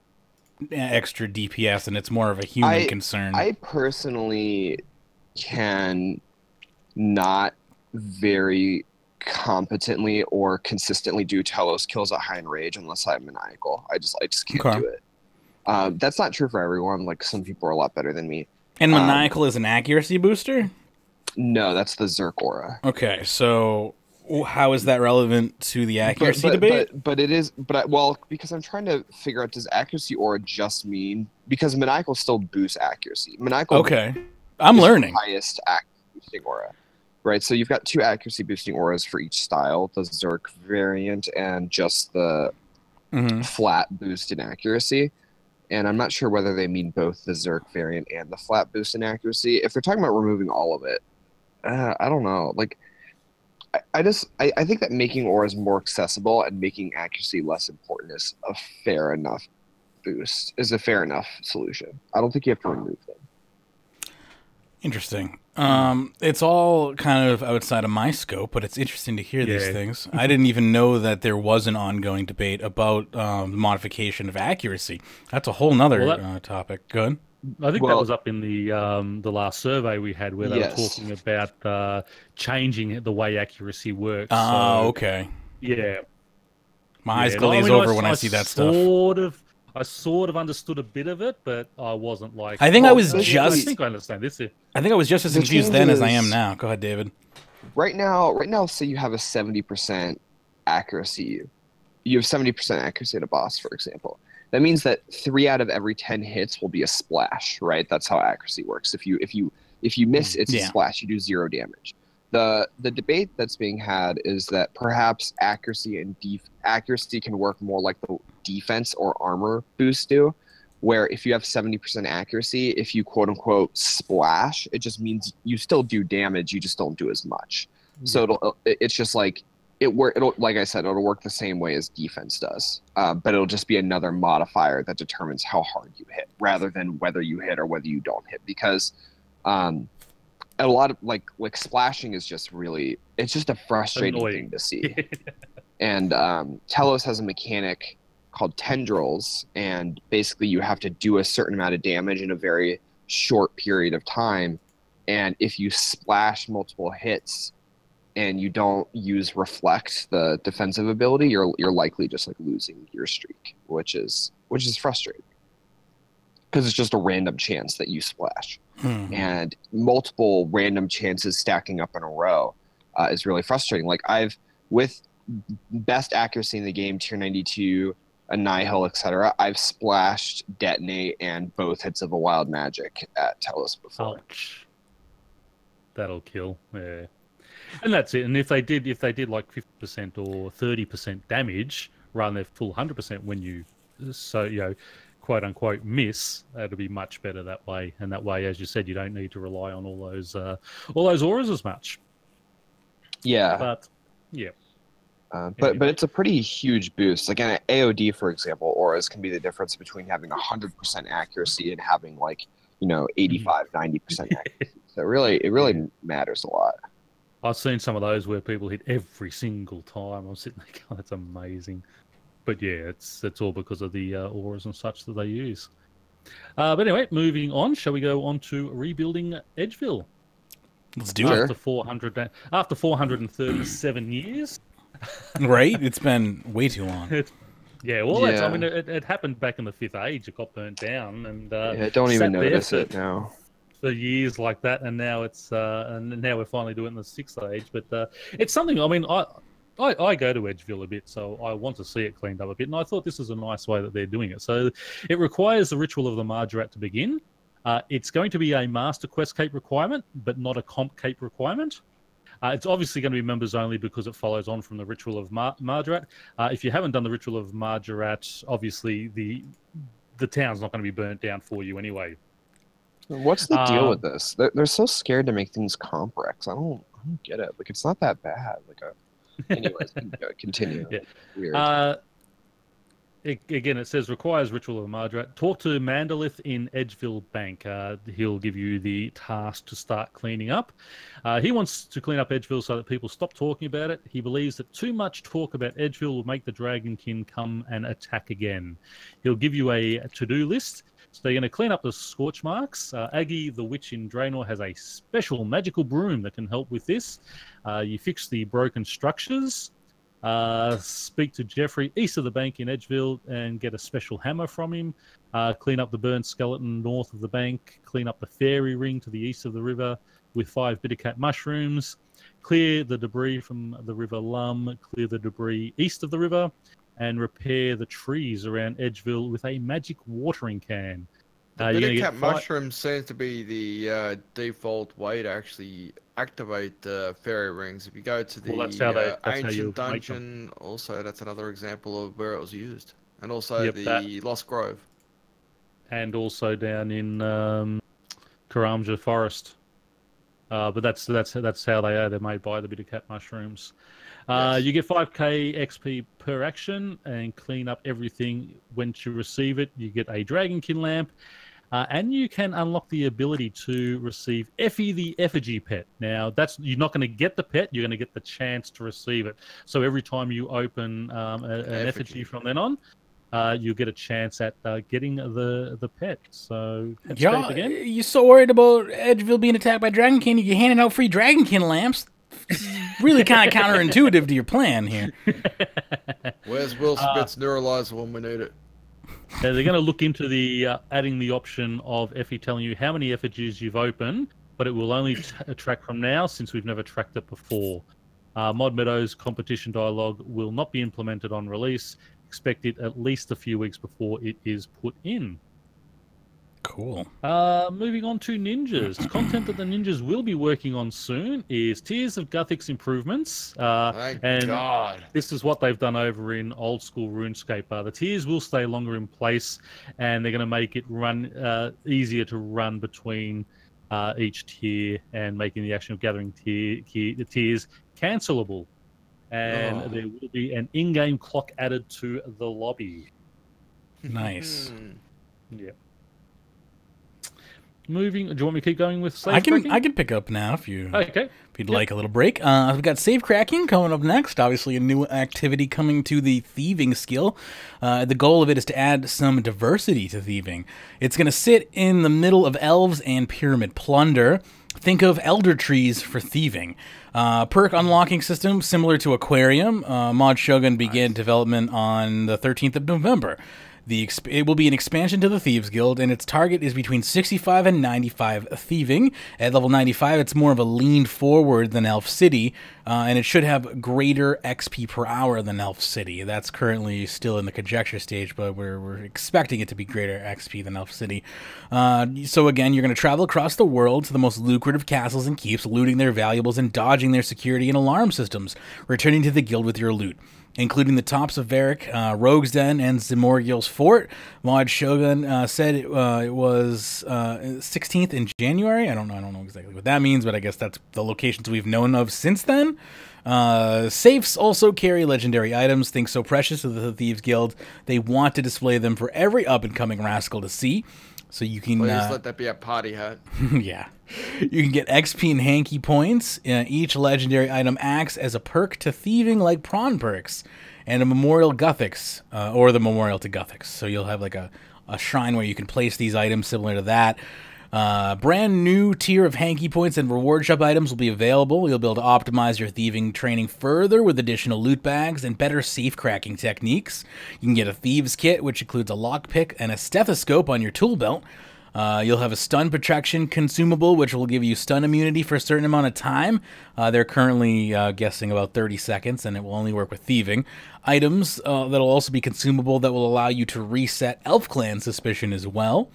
A: extra DPS and it's more of a human concern?
C: I personally can not very competently or consistently do Telos kills at high enrage unless I'm maniacal. I just can't do it. That's not true for everyone. Some people are a lot better than me.
A: And maniacal is an accuracy booster?
C: No, that's the Zerk aura.
A: Okay, so how is that relevant to the accuracy debate?
C: But because I'm trying to figure out, does accuracy aura just mean, because maniacal still boosts accuracy. Maniacal
A: I'm learning.
C: Highest accuracy boosting aura. Right, so you've got 2 accuracy boosting auras for each style, the Zerk variant and just the flat boost in accuracy. And I'm not sure whether they mean both the Zerk variant and the flat boost in accuracy. If they're talking about removing all of it, I don't know. I think that making auras more accessible and making accuracy less important is a fair enough solution. I don't think you have to remove them.
A: Interesting. It's all kind of outside of my scope, but it's interesting to hear these things. I didn't even know that there was an ongoing debate about the modification of accuracy. That's a whole nother topic. Good.
B: I think that was up in the last survey we had where they were talking about changing the way accuracy works.
A: Oh, okay.
B: Yeah.
A: My eyes glaze over when I see that stuff.
B: I sort of understood a bit of it, but I wasn't like...
A: I think I was just...
B: I think I understand this.
A: I think I was just as confused then as I am now. Go ahead, David.
C: Right now, say you have a 70% accuracy you have 70% accuracy at a boss, for example. That means that 3 out of every 10 hits will be a splash, right? That's how accuracy works. If you miss, it's a splash. You do 0 damage. The debate that's being had is that perhaps accuracy can work more like the defense or armor boost do, where if you have 70% accuracy, if you quote unquote splash, it just means you still do damage, you just don't do as much. So it's just like it'll like I said, it'll work the same way as defense does, but it'll just be another modifier that determines how hard you hit, rather than whether you hit or whether you don't hit. Because a lot of like splashing is just really, it's just a frustrating thing to see. And Telos has a mechanic called tendrils, and basically you have to do a certain amount of damage in a very short period of time, and if you splash multiple hits and you don't use reflect, the defensive ability, you're likely just like losing your streak, which is frustrating because it's just a random chance that you splash. And multiple random chances stacking up in a row is really frustrating. Like with best accuracy in the game, tier 92, Annihil, etc., I've splashed, detonate, and both hits of a wild magic at Telos before.
B: Ouch. That'll kill. Yeah. And that's it. And if they did like 50% or 30% damage rather than their full 100% when you quote unquote miss, that'll be much better that way. And that way, as you said, you don't need to rely on all those auras as much.
C: Yeah.
B: But yeah.
C: But it's a pretty huge boost. Like in AOD, for example, auras can be the difference between having 100% accuracy and having 85, 90% accuracy. So it really matters a lot.
B: I've seen some of those where people hit every single time. I'm sitting there going, that's amazing. But yeah, it's all because of the auras and such that they use. But anyway, moving on. Shall we go on to rebuilding Edgeville?
A: Let's do it.
B: After 437 years.
A: Right? It's been way too long.
B: That's, I mean, it happened back in the 5th Age. It got burnt down, and
C: don't even notice it now.
B: For years like that, and now it's and now we're finally doing it in the 6th Age. But it's something. I mean, I go to Edgeville a bit, so I want to see it cleaned up a bit, and I thought this is a nice way that they're doing it. So it requires the Ritual of the Margaret to begin. It's going to be a Master Quest Cape requirement, but not a Comp Cape requirement. It's obviously going to be members only because it follows on from the Ritual of Margaret. If you haven't done the Ritual of Margaret, obviously the town's not going to be burnt down for you anyway.
C: What's the deal with this? They're so scared to make things complex. I don't get it. Like, it's not that bad. Anyways, continue.
B: Yeah.
C: Weird.
B: Again, it says requires Ritual of Margaret. Talk to Mandalith in Edgeville Bank. He'll give you the task to start cleaning up. He wants to clean up Edgeville so that people stop talking about it. He believes that too much talk about Edgeville will make the Dragonkin come and attack again. He'll give you a to-do list. So they're going to clean up the scorch marks. Aggie, the witch in Draenor, has a special magical broom that can help with this. You fix the broken structures. Speak to Jeffrey east of the bank in Edgeville and get a special hammer from him. Clean up the burnt skeleton north of the bank. Clean up the fairy ring to the east of the river with 5 bittercat mushrooms. Clear the debris from the river Lum. Clear the debris east of the river. And repair the trees around Edgeville with a magic watering can.
D: The bittercat mushroom seems to be the default way to actually activate the fairy rings. If you go to the ancient dungeon, also that's another example of where it was used. And also the Lost Grove.
B: And also down in Karamja Forest. But that's how they are. They're made by the bittercat mushrooms. Yes. You get 5k XP per action and clean up everything once you receive it. You get a Dragonkin lamp, and you can unlock the ability to receive Effie the effigy pet. Now, you're not going to get the pet, you're going to get the chance to receive it. So every time you open an effigy from then on, you'll get a chance at getting the pet. So,
A: you're so worried about Edgeville being attacked by Dragonkin, you're handing out free Dragonkin lamps. Really kind of counterintuitive to your plan here.
D: Where's Will Smith's neuralizer when we need it?
B: They're going to look into the adding the option of Effie telling you how many effigies you've opened, but it will only track from now since we've never tracked it before. So you'll get a chance at getting the pet. Mod Meadows competition dialogue will not be implemented on release. Expect it at least a few weeks before it is put in.
A: Cool.
B: Moving on to ninjas. Content that the ninjas will be working on soon is Tears of Guthix improvements.
D: Thank God.
B: This is what they've done over in old school RuneScape. The tiers will stay longer in place, and they're going to make it run easier to run between each tier, and making the action of gathering the tiers cancelable. And there will be an in-game clock added to the lobby.
A: Nice.
B: Yeah. Moving. Do you want me to keep going with safe
A: I can
B: cracking?
A: pick up now if you
B: Okay.
A: if you'd like a little break. We've got safe cracking coming up next. Obviously, a new activity coming to the thieving skill. The goal of it is to add some diversity to thieving. It's going to sit in the middle of elves and pyramid plunder. Think of elder trees for thieving. Perk unlocking system similar to Aquarium. Mod Shogun began development on the 13th of November. It will be an expansion to the Thieves Guild, and its target is between 65 and 95 thieving. At level 95, it's more of a lean forward than Elf City, and it should have greater XP per hour than Elf City. That's currently still in the conjecture stage, but we're expecting it to be greater XP than Elf City. So again, you're going to travel across the world to the most lucrative castles and keeps, looting their valuables and dodging their security and alarm systems, returning to the guild with your loot, including the tops of Varric, Rogue's Den, and Zimorgil's Fort. Mod Shogun said it was 16th in January. I don't know exactly what that means, but I guess that's the locations we've known of since then. Safes also carry legendary items, things so precious to the Thieves Guild, they want to display them for every up-and-coming rascal to see. So you can
D: Please let that be a party hat.
A: yeah. You can get XP and hanky points. Each legendary item acts as a perk to thieving, like prawn perks, and a memorial Guthix, or the memorial to Guthix. So you'll have like a shrine where you can place these items similar to that. Brand new tier of hanky points and reward shop items will be available. You'll be able to optimize your thieving training further with additional loot bags and better safe cracking techniques. You can get a thieves kit, which includes a lockpick and a stethoscope on your tool belt. You'll have a stun protection consumable, which will give you stun immunity for a certain amount of time. They're currently guessing about 30 seconds, and it will only work with thieving. Items that'll also be consumable that will allow you to reset Elf Clan suspicion as well.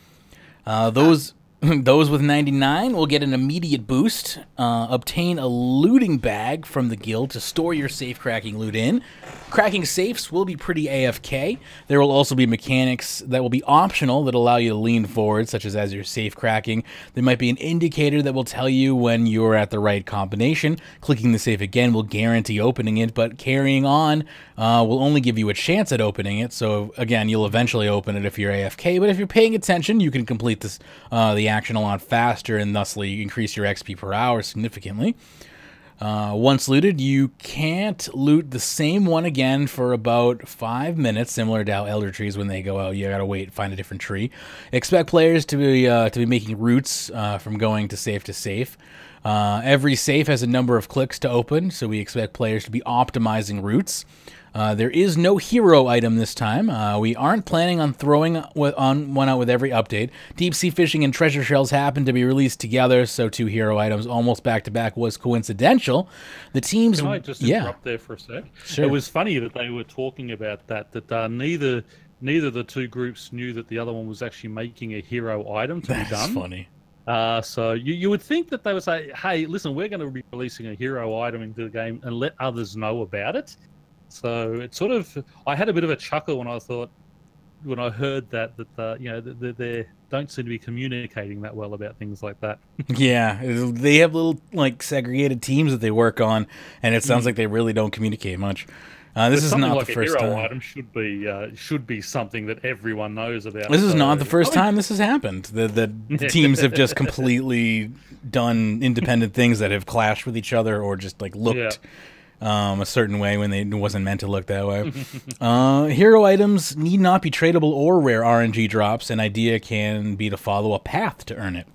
A: Those with 99 will get an immediate boost. Obtain a looting bag from the guild to store your safe cracking loot in. Cracking safes will be pretty AFK. There will also be mechanics that will be optional that allow you to lean forward, such as you're safe cracking. There might be an indicator that will tell you when you're at the right combination. Clicking the safe again will guarantee opening it, but carrying on will only give you a chance at opening it. So again, you'll eventually open it if you're AFK, but if you're paying attention, you can complete this the action a lot faster and thusly increase your XP per hour significantly. Once looted, you can't loot the same one again for about 5 minutes, similar to how elder trees, when they go out, you gotta wait, find a different tree. Expect players to be making routes from going to safe. Every safe has a number of clicks to open, so we expect players to be optimizing routes. There is no hero item this time. We aren't planning on throwing one out with every update. Deep sea fishing and treasure shells happen to be released together, so 2 hero items almost back to back was coincidental. The teams,
B: Can I just interrupt there for a sec?
A: Sure.
B: It was funny that they were talking about that neither the two groups knew that the other one was actually making a hero item to be done.
A: That's funny.
B: So you would think that they would say, hey, listen, we're going to be releasing a hero item into the game and let others know about it. So it's sort of, I had a bit of a chuckle when I heard that they don't seem to be communicating that well about things like that.
A: Yeah, they have little like segregated teams that they work on, and it sounds like they really don't communicate much. This is not the first time.
B: A hero item should be something that everyone knows about.
A: This is not the first time this has happened. The teams have just completely done independent things that have clashed with each other, or just like looked a certain way when it wasn't meant to look that way. Hero items need not be tradable or rare RNG drops. An idea can be to follow a path to earn it,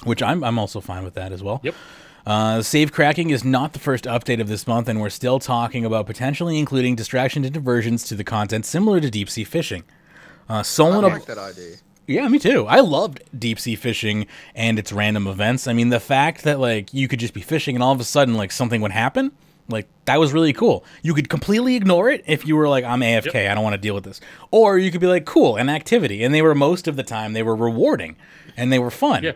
A: which I'm also fine with that as well.
B: Yep.
A: Save cracking is not the first update of this month, and we're still talking about potentially including distractions and diversions to the content similar to deep sea fishing.
D: I like that idea.
A: Yeah, me too. I loved deep sea fishing and its random events. I mean, the fact that like you could just be fishing and all of a sudden like something would happen, Like, that was really cool. You could completely ignore it if you were like, I'm AFK, I don't want to deal with this. Or you could be like, cool, an activity. And they were, most of the time, they were rewarding. And they were fun.
B: Yeah.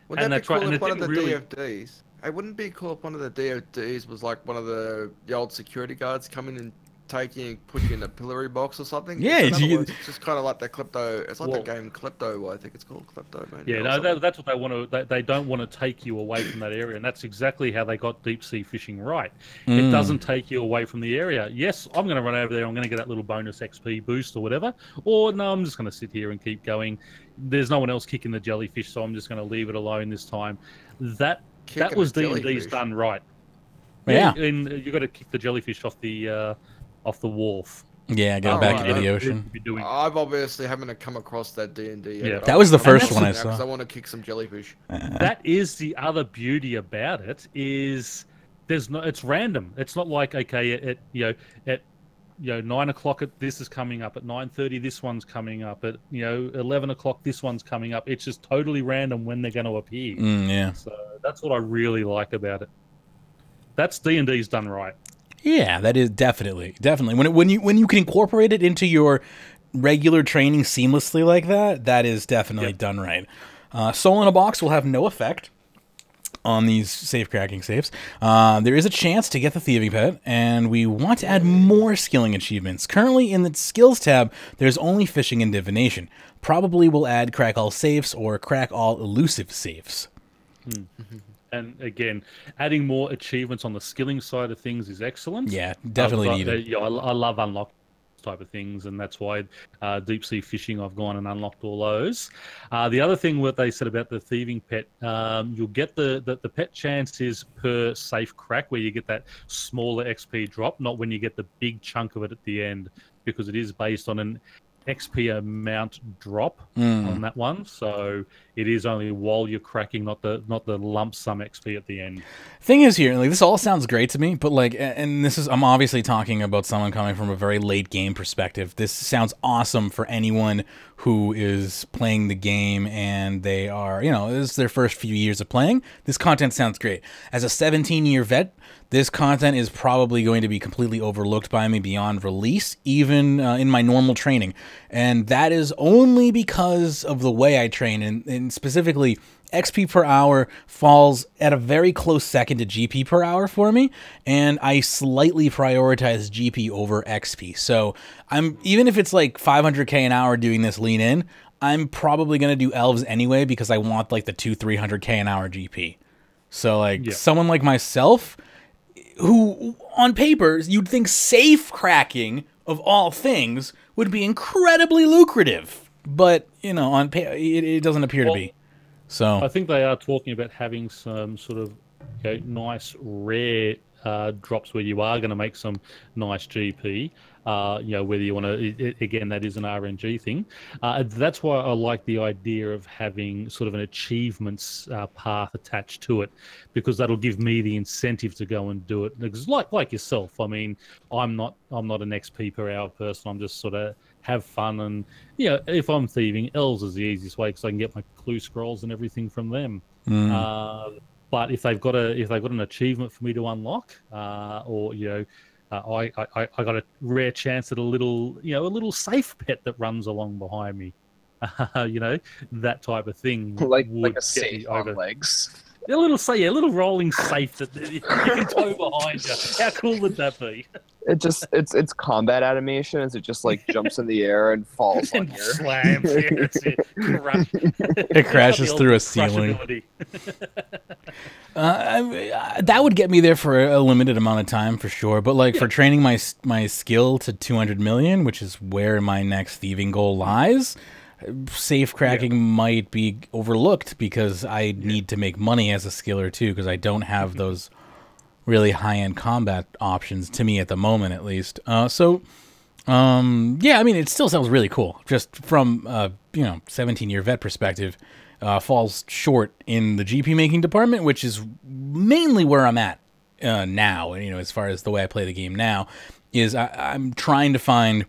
D: Wouldn't that be cool if one of the
B: really...
D: DFDs... It wouldn't be cool if one of the DFDs was like one of the old security guards coming and take you and put you in a pillory box or something.
A: Yeah,
D: it's just kind of like the Klepto. It's like the game Klepto. I think it's called Klepto. Maybe,
B: yeah, no, that's what they want to. They don't want to take you away from that area, and that's exactly how they got deep sea fishing right. It doesn't take you away from the area. Yes, I'm going to run over there. I'm going to get that little bonus XP boost or whatever. Or no, I'm just going to sit here and keep going. There's no one else kicking the jellyfish, so I'm just going to leave it alone this time. That was D&D's done right.
A: Yeah,
B: and you got to kick the jellyfish off the wharf.
A: Yeah, get it back into the ocean.
D: I've obviously haven't come across that D&D yet.
A: Yeah. That was the first one I saw.
D: Because I want to kick some jellyfish.
B: That is the other beauty about it, is it's random. It's not like, okay, at 9 o'clock this is coming up, at 9:30 this one's coming up, at 11 o'clock this one's coming up. It's just totally random when they're going to appear.
A: Yeah.
B: So that's what I really like about it. That's D&D's done right.
A: Yeah, that is definitely. When you can incorporate it into your regular training seamlessly like that, that is definitely done right. Soul in a Box will have no effect on these safe cracking saves. There is a chance to get the thieving pet, and we want to add more skilling achievements. Currently in the skills tab, there's only fishing and divination. Probably we'll add crack all safes or crack all elusive safes.
B: And again, adding more achievements on the skilling side of things is excellent.
A: Yeah, definitely needed.
B: I love unlock type of things, and that's why deep sea fishing, I've gone and unlocked all those. The other thing what they said about the thieving pet, you'll get the pet chances per safe crack, where you get that smaller XP drop, not when you get the big chunk of it at the end, because it is based on an XP amount drop on that one, so it is only while you're cracking, not the lump sum XP at the end.
A: Thing is here, like, this all sounds great to me, but like, and this is, I'm obviously talking about someone coming from a very late game perspective. This sounds awesome for anyone who is playing the game and they are, this is their first few years of playing. This content sounds great. As a 17-year vet, this content is probably going to be completely overlooked by me beyond release, even in my normal training. And that is only because of the way I train, and specifically XP per hour falls at a very close second to GP per hour for me, and I slightly prioritize GP over XP. So even if it's like 500k an hour doing this lean in, I'm probably going to do elves anyway, because I want like the 200-300k an hour GP. So like someone like myself, who on paper you'd think safe cracking of all things would be incredibly lucrative, but on it doesn't appear to be. So
B: I think they are talking about having some sort of nice rare drops where you are going to make some nice GP. Whether you want to, again, that is an RNG thing. That's why I like the idea of having sort of an achievements path attached to it, because that'll give me the incentive to go and do it. Because like yourself, I mean, I'm not an XP per hour person. I'm just sort of have fun, and if I'm thieving, elves is the easiest way, because I can get my clue scrolls and everything from them. But if they've got an achievement for me to unlock, or I got a rare chance at a little safe pet that runs along behind me, that type of thing,
C: like a safe on legs.
B: A little rolling safe that you can tow behind you. How cool would that be?
C: It's combat animation as it just like jumps in the air and falls on you.
B: Slams.
A: It crashes through a ceiling. That would get me there for a limited amount of time for sure. But like for training my skill to 200 million, which is where my next thieving goal lies, safe cracking might be overlooked, because I need to make money as a skiller too, because I don't have those really high-end combat options, to me at the moment at least. Yeah, I mean, it still sounds really cool. Just from 17-year vet perspective, falls short in the GP making department, which is mainly where I'm at now. As far as the way I play the game now, is I'm trying to find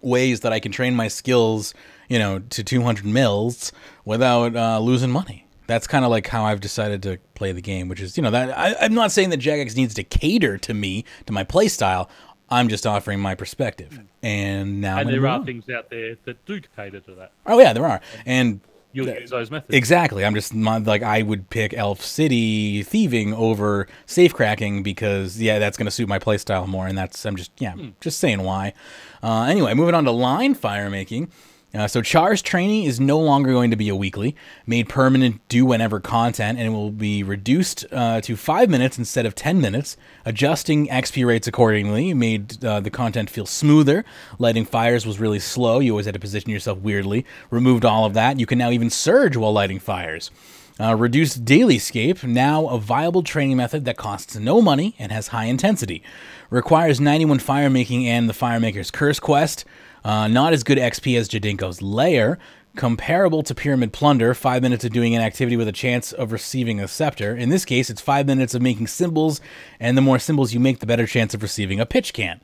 A: ways that I can train my skills, to 200 mils without losing money. That's kind of like how I've decided to play the game, which is, that I'm not saying that Jagex needs to cater to me, to my play style. I'm just offering my perspective. And now
B: there are things out there that do cater to that.
A: Oh, yeah, there are. And
B: you'll use those methods.
A: Exactly. I'm just like, I would pick Elf City thieving over safe cracking because, that's going to suit my play style more. And I'm just saying why. Anyway, moving on to line fire making. So Char's training is no longer going to be a weekly, made permanent do whenever content, and it will be reduced to 5 minutes instead of 10 minutes, adjusting XP rates accordingly, made the content feel smoother. Lighting fires was really slow. You always had to position yourself weirdly. Removed all of that. You can now even surge while lighting fires. Reduced dailyscape, now a viable training method that costs no money and has high intensity. Requires 91 fire making and the Firemaker's Curse quest. Not as good XP as Jadinko's Lair. Comparable to Pyramid Plunder, 5 minutes of doing an activity with a chance of receiving a scepter. In this case, it's 5 minutes of making symbols, and the more symbols you make, the better chance of receiving a pitch can.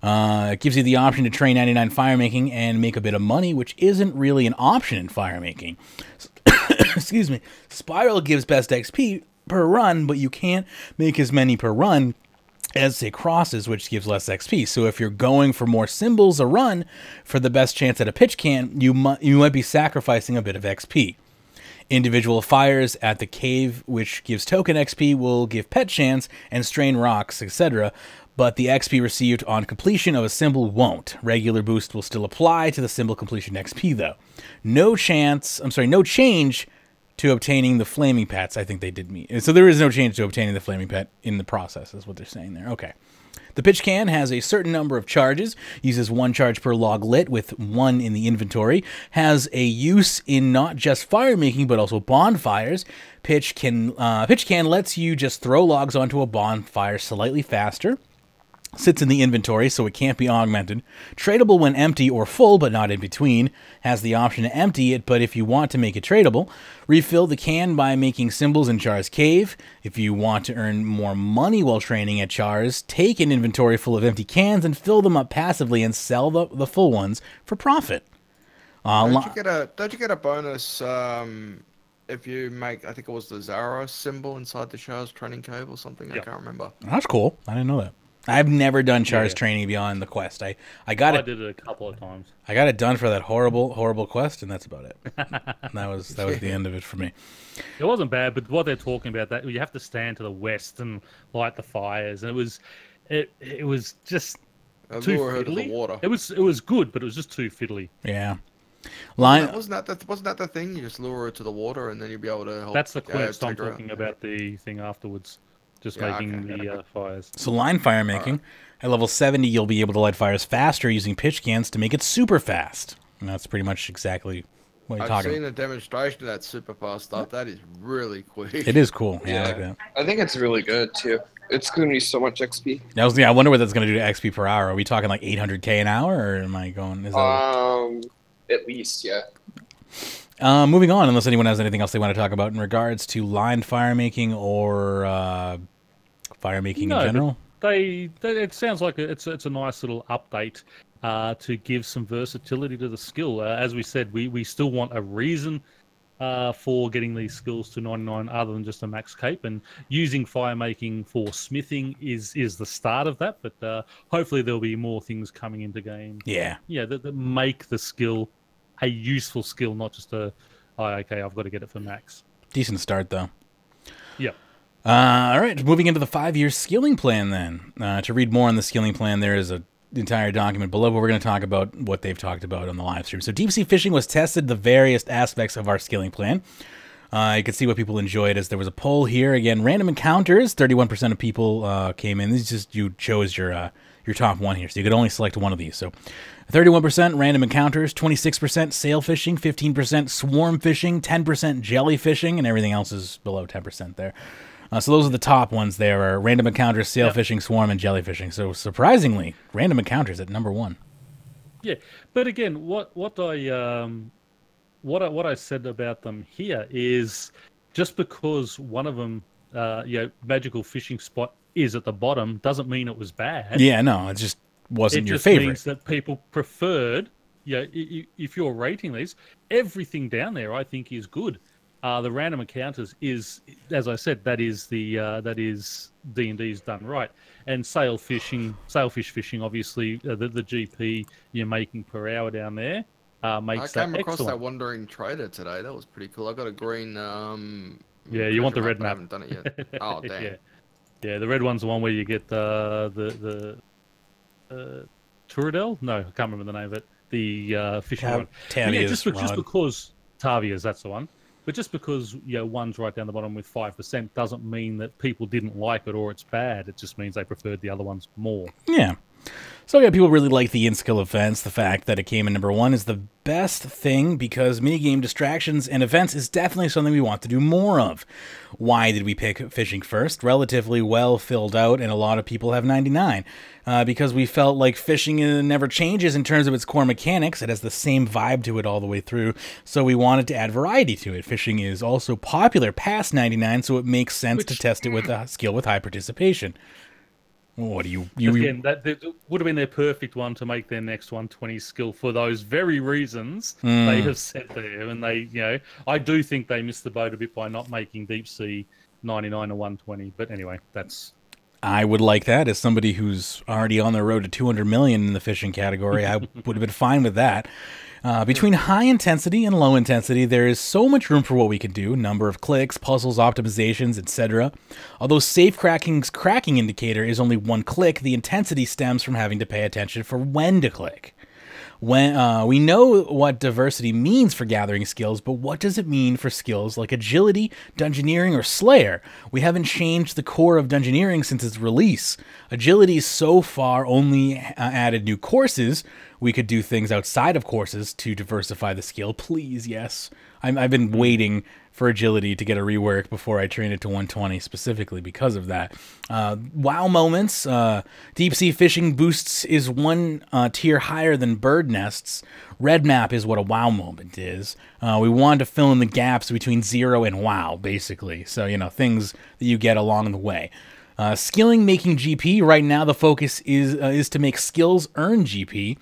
A: It gives you the option to train 99 fire making and make a bit of money, which isn't really an option in fire making. Excuse me. Spiral gives best XP per run, but you can't make as many per run as, say, crosses, which gives less XP. So if you're going for more symbols a run for the best chance at a pitch can, you might be sacrificing a bit of XP. Individual fires at the cave, which gives token XP, will give pet chance and strain rocks, etc., but the XP received on completion of a symbol won't. Regular boost will still apply to the symbol completion XP, though. No change to obtaining the flaming pets. I think they did mean. So there is no change to obtaining the flaming pet in the process, is what they're saying there. Okay. The pitch can has a certain number of charges, uses 1 charge per log lit with 1 in the inventory, has a use in not just fire making but also bonfires. Pitch can lets you just throw logs onto a bonfire slightly faster. Sits in the inventory, so it can't be augmented. Tradable when empty or full, but not in between. Has the option to empty it, but if you want to make it tradable. Refill the can by making symbols in Char's Cave. If you want to earn more money while training at Char's, take an inventory full of empty cans and fill them up passively and sell the full ones for profit.
D: Don't you get a bonus if you make, I think it was the Zara symbol inside the Char's training cave or something? I can't remember.
A: That's cool. I didn't know that. I've never done Char's training beyond the quest. I
B: did it a couple of times.
A: I got it done for that horrible quest, and that's about it. that was the end of it for me.
B: It wasn't bad, but what they're talking about, that you have to stand to the west and light the fires, and it was just too fiddly.
D: Water.
B: It was good, but it was just too fiddly.
A: Yeah.
D: Wasn't that the thing? You just lure her to the water, and then you'll be able to help.
B: That's the quest. I'm talking about the thing afterwards. Just making the fires.
A: So line fire making. At level 70, you'll be able to light fires faster using pitch cans to make it super fast. And that's pretty much exactly what you're talking about.
D: I've seen a demonstration of that super fast stuff. That is really quick.
A: It is cool. Yeah, I like that.
C: I think it's really good, too. It's going to be so much XP.
A: I wonder what that's going to do to XP per hour. Are we talking like 800k an hour, or am I going...
C: At least, yeah.
A: Moving on, unless anyone has anything else they want to talk about in regards to line fire making or fire making in general.
B: It sounds like it's a nice little update to give some versatility to the skill. As we said, we still want a reason for getting these skills to 99 other than just a max cape, and using fire making for smithing is the start of that, but hopefully there'll be more things coming into game. That make the skill a useful skill, not just I've got to get it for max.
A: Decent start, though.
B: Yep.
A: All right, moving into the 5-year skilling plan then. To read more on the skilling plan, there is an entire document below, but we're going to talk about what they've talked about on the live stream. So deep sea fishing was tested, the various aspects of our skilling plan. You can see what people enjoyed as there was a poll here. Again, random encounters, 31% of people came in. This is just, you chose your top one here, so you could only select one of these. So 31% random encounters, 26% sail fishing, 15% swarm fishing, 10% jelly fishing, and everything else is below 10% there. So those are the top ones there, are random encounters, sail fishing, swarm, and jelly fishing. So surprisingly, random encounters at number 1.
B: Yeah, but again, what I said about them here is just because one of them, magical fishing spot is at the bottom doesn't mean it was bad.
A: Yeah, no, it just wasn't your favorite.
B: It just means that people preferred. If you're rating these, everything down there I think is good. The random encounters is, as I said, that is D&D's done right. And sailfish fishing, obviously, the GP you're making per hour down there makes that
D: I came across
B: excellent.
D: that wandering trader today. That was pretty cool. I got a green.
B: Yeah, you want the red
D: I
B: map.
D: haven't done it yet. Oh damn.
B: Yeah, the red one's the one where you get the Turadel? No, I can't remember the name of it. The fishing one.
A: Tavia's
B: just because Tavia's, that's the one. But just because one's right down the bottom with 5% doesn't mean that people didn't like it or it's bad. It just means they preferred the other ones more.
A: Yeah. So yeah, people really like the in-skill events. The fact that it came in #1 is the best thing because minigame distractions and events is definitely something we want to do more of. Why did we pick fishing first? Relatively well filled out, and a lot of people have 99. Because we felt like fishing never changes in terms of its core mechanics. It has the same vibe to it all the way through, so we wanted to add variety to it. Fishing is also popular past 99, so it makes sense to test it with a skill with high participation. What do you
B: Again, that would have been their perfect one to make their next 120 skill for those very reasons they have said there. And they, I do think they missed the boat a bit by not making deep sea 99 to 120. But anyway, that's...
A: I would like that. As somebody who's already on the road to 200 million in the fishing category, I would have been fine with that. Between high intensity and low intensity, there is so much room for what we can do. Number of clicks, puzzles, optimizations, etc. Although safe cracking's cracking indicator is only 1 click, the intensity stems from having to pay attention for when to click. When we know what diversity means for gathering skills, but what does it mean for skills like agility, dungeoneering, or slayer? We haven't changed the core of dungeoneering since its release. Agility so far only added new courses. We could do things outside of courses to diversify the skill. Please, yes. I've been waiting for agility to get a rework before I train it to 120, specifically because of that. Wow moments. Deep sea fishing boosts is 1 tier higher than bird nests. Red map is what a wow moment is. We wanted to fill in the gaps between 0 and wow, basically. So, things that you get along the way. Skilling making GP. Right now the focus is to make skills earn GP.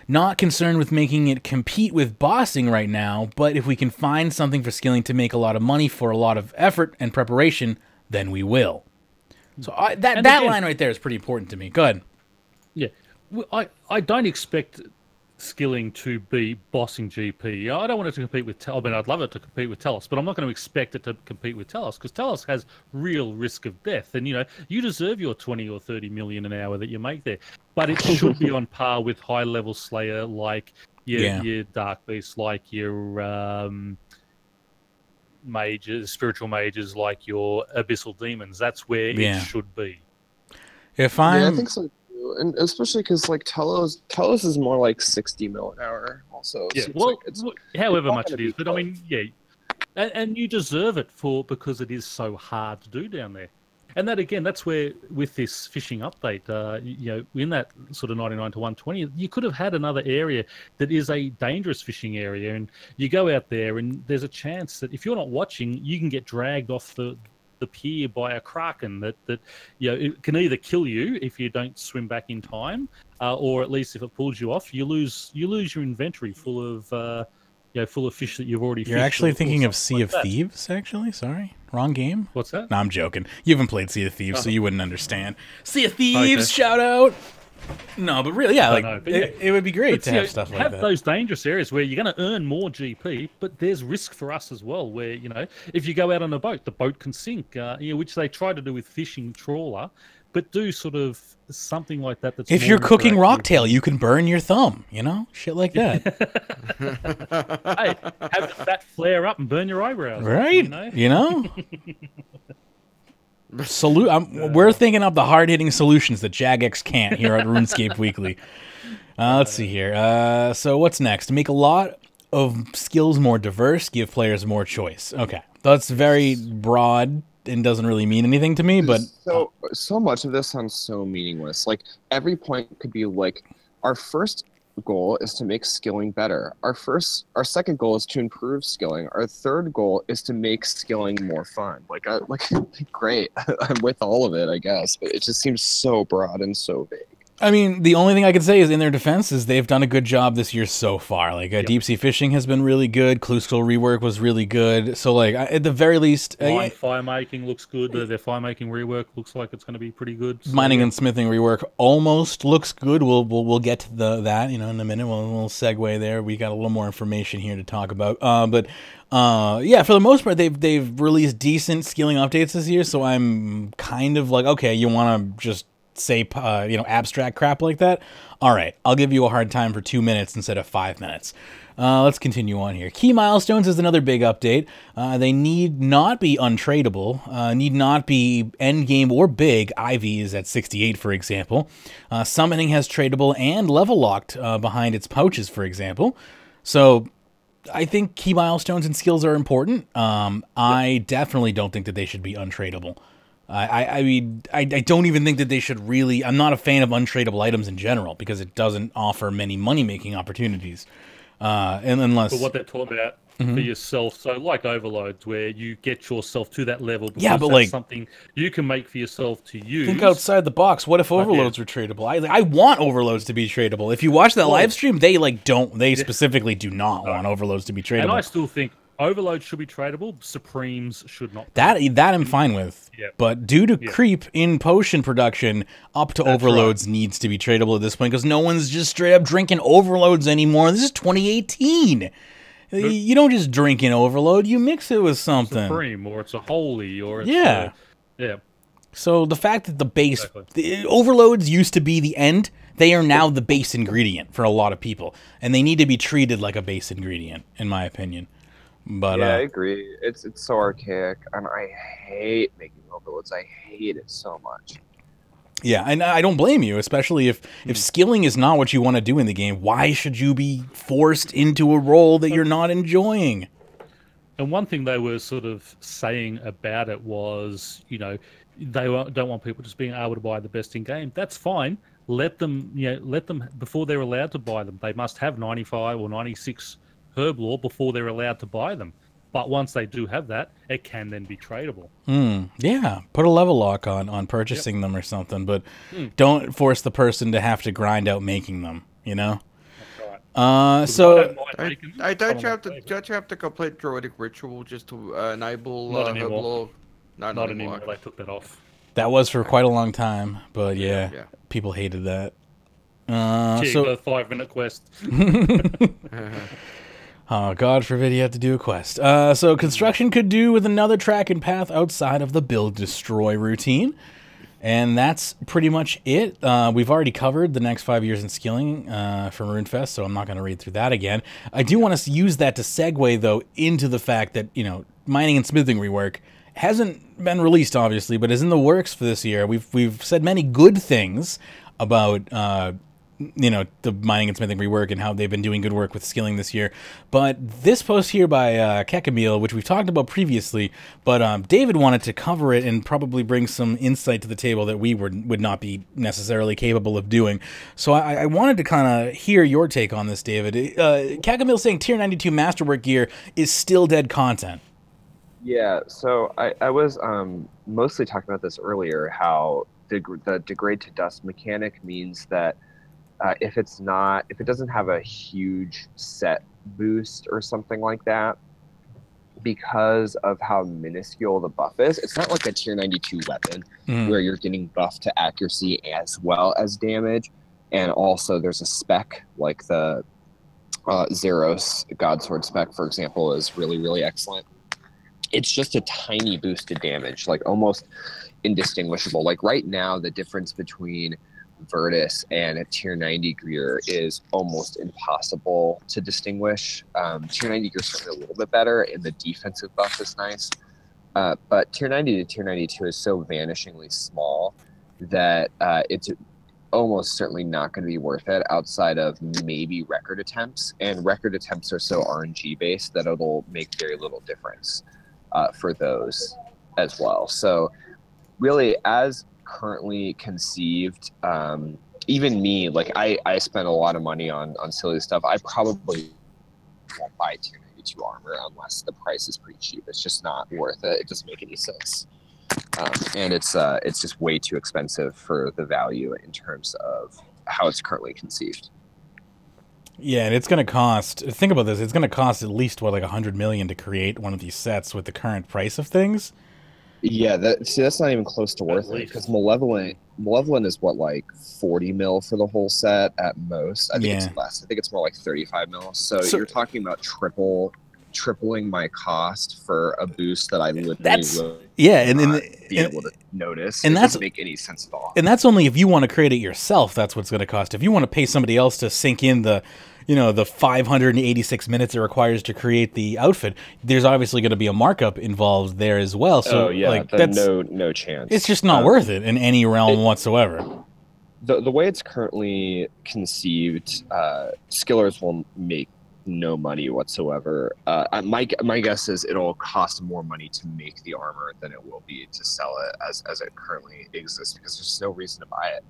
A: Not concerned with making it compete with bossing right now, but if we can find something for skilling to make a lot of money for a lot of effort and preparation, then we will. So that line right there is pretty important to me. Go ahead.
B: Yeah, I don't expect skilling to be bossing GP. I don't want it to compete with I'd love it to compete with Telos, but I'm not going to expect it to compete with Telos because Telos has real risk of death. And, you deserve your 20 or 30 million an hour that you make there. But it should be on par with high-level Slayer like your Dark Beasts, like your mages, spiritual mages, like your Abyssal Demons. That's where it should be.
C: I think so. And especially because Telos is more like 60 mil an hour. Also,
B: yeah. Well, however much it is, but I mean, and you deserve it because it is so hard to do down there. And that again, that's where with this fishing update, in that sort of 99 to 120, you could have had another area that is a dangerous fishing area, and you go out there, and there's a chance that if you're not watching, you can get dragged off the pier by a kraken that it can either kill you if you don't swim back in time, or at least if it pulls you off, you lose your inventory full of fish that you've already fished.
A: You're actually thinking of Sea of Thieves, actually? Sorry. Wrong game?
B: What's that?
A: No, I'm joking. You haven't played Sea of Thieves, so you wouldn't understand. Sea of Thieves, shout out! No, but really, it would be great to have stuff like that.
B: Have those dangerous areas where you're going to earn more GP, but there's risk for us as well, where, if you go out on a boat, the boat can sink, which they try to do with fishing trawler, but do sort of something like that. That's
A: if you're cooking rocktail, you can burn your thumb, shit like that.
B: Hey, have the fat flare up and burn your eyebrows.
A: Right? We're thinking of the hard-hitting solutions that Jagex can't here at RuneScape Weekly. Let's see here. So what's next? Make a lot of skills more diverse, give players more choice. Okay. That's very broad and doesn't really mean anything to me, but...
C: So much of this sounds so meaningless. Like, every point could be like, our first goal is to make skilling better. Our second goal is to improve skilling. Our third goal is to make skilling more fun. Great. I'm with all of it, I guess, but it just seems so broad and so vague.
A: I mean, the only thing I can say is in their defense is they've done a good job this year so far. Like, deep sea fishing has been really good. Kluskal rework was really good. So, like, at the very least...
B: Line fire making looks good. Their fire making rework looks like it's going to be pretty good. So,
A: mining and smithing rework almost looks good. We'll get to that, in a minute. We'll segue there. We got a little more information here to talk about. Yeah, for the most part, they've released decent skilling updates this year, so I'm kind of like, okay, you want to just say, abstract crap like that? All right, I'll give you a hard time for 2 minutes instead of 5 minutes. Let's continue on here. Key milestones is another big update. They need not be untradeable, need not be endgame or big. Ivy is at 68, for example. Summoning has tradable and level locked behind its pouches, for example. So I think key milestones and skills are important. I definitely don't think that they should be untradeable. I mean, I don't even think that they should really... I'm not a fan of untradeable items in general because it doesn't offer many money-making opportunities. And unless...
B: But what they're talking about for yourself, so like overloads, where you get yourself to that level because
A: yeah, but
B: that's
A: like,
B: something you can make for yourself to use.
A: Think outside the box. What if overloads were tradable? I want overloads to be tradable. If you watch that live stream, they specifically do not want overloads to be tradable.
B: And I still think overloads should be tradable. Supremes should not.
A: That I'm fine with. Yep. But due to creep in potion production, up to overloads needs to be tradable at this point because no one's just straight up drinking overloads anymore. This is 2018. You don't just drink an overload. You mix it with something.
B: Supreme, or it's a holy, or it's
A: yeah. So the fact that the overloads used to be the end, they are now the base ingredient for a lot of people, and they need to be treated like a base ingredient, in my opinion. But
C: yeah, I agree. It's so archaic, and I hate making overloads. I hate it so much.
A: Yeah, and I don't blame you, especially if skilling is not what you want to do in the game. Why should you be forced into a role that you're not enjoying?
B: And one thing they were sort of saying about it was, they don't want people just being able to buy the best in game. That's fine. Let them before they're allowed to buy them. They must have 95 or 96 herb lore before they're allowed to buy them. But once they do have that, it can then be tradable.
A: Yeah, put a level lock on purchasing them or something, but don't force the person to have to grind out making them,
B: That's right.
A: So
D: don't you have to complete druidic ritual just to enable
B: Not
D: herb
B: anymore.
D: lore? No,
B: not anymore. They took that off.
A: That was for quite a long time, but yeah. People hated that.
B: So a 5-minute quest.
A: Oh, God forbid you have to do a quest. So construction could do with another track and path outside of the build destroy routine. And that's pretty much it. We've already covered the next 5 years in skilling from RuneFest, so I'm not going to read through that again. I do want to use that to segue, though, into the fact that, mining and smithing rework hasn't been released, obviously, but is in the works for this year. We've said many good things about the mining and smithing rework and how they've been doing good work with skilling this year. But this post here by Kekamil, which we've talked about previously, but David wanted to cover it and probably bring some insight to the table that we would not be necessarily capable of doing. So I wanted to kind of hear your take on this, David. Kekamil saying Tier 92 Masterwork gear is still dead content.
C: Yeah, so I was mostly talking about this earlier, how the degrade to dust mechanic means that if it doesn't have a huge set boost or something like that, because of how minuscule the buff is, it's not like a tier 92 weapon where you're getting buffed to accuracy as well as damage. And also there's a spec like the Zeros Godsword spec, for example, is really, really excellent. It's just a tiny boost to damage, like almost indistinguishable. Like right now, the difference between Virtus and a tier 90 gear is almost impossible to distinguish. Tier 90 gear is certainly a little bit better, and the defensive buff is nice. But tier 90 to tier 92 is so vanishingly small that it's almost certainly not going to be worth it outside of maybe record attempts. And record attempts are so RNG based that it'll make very little difference for those as well. So really, as currently conceived, even me, like I spent a lot of money on silly stuff. I probably won't buy tier 92 armor unless the price is pretty cheap. It's just not worth it. It doesn't make any sense. and it's just way too expensive for the value in terms of how it's currently conceived.
A: Yeah, and it's going to cost. Think about this. It's going to cost at least what, like 100 million to create one of these sets with the current price of things.
C: Yeah, that's not even close to worth it, because Malevolent is what, like 40 mil for the whole set at most. I think it's less. I think it's more like 35 mil. So you're talking about tripling my cost for a boost that I literally will be able to notice. And that doesn't make any sense at all.
A: And that's only if you want to create it yourself. That's what's going to cost. If you want to pay somebody else to sink in the 586 minutes it requires to create the outfit, there's obviously going to be a markup involved there as well. So that's
C: no chance.
A: It's just not worth it in any realm whatsoever.
C: The way it's currently conceived, skillers will make no money whatsoever. My guess is it'll cost more money to make the armor than it will be to sell it as it currently exists, because there's no reason to buy it.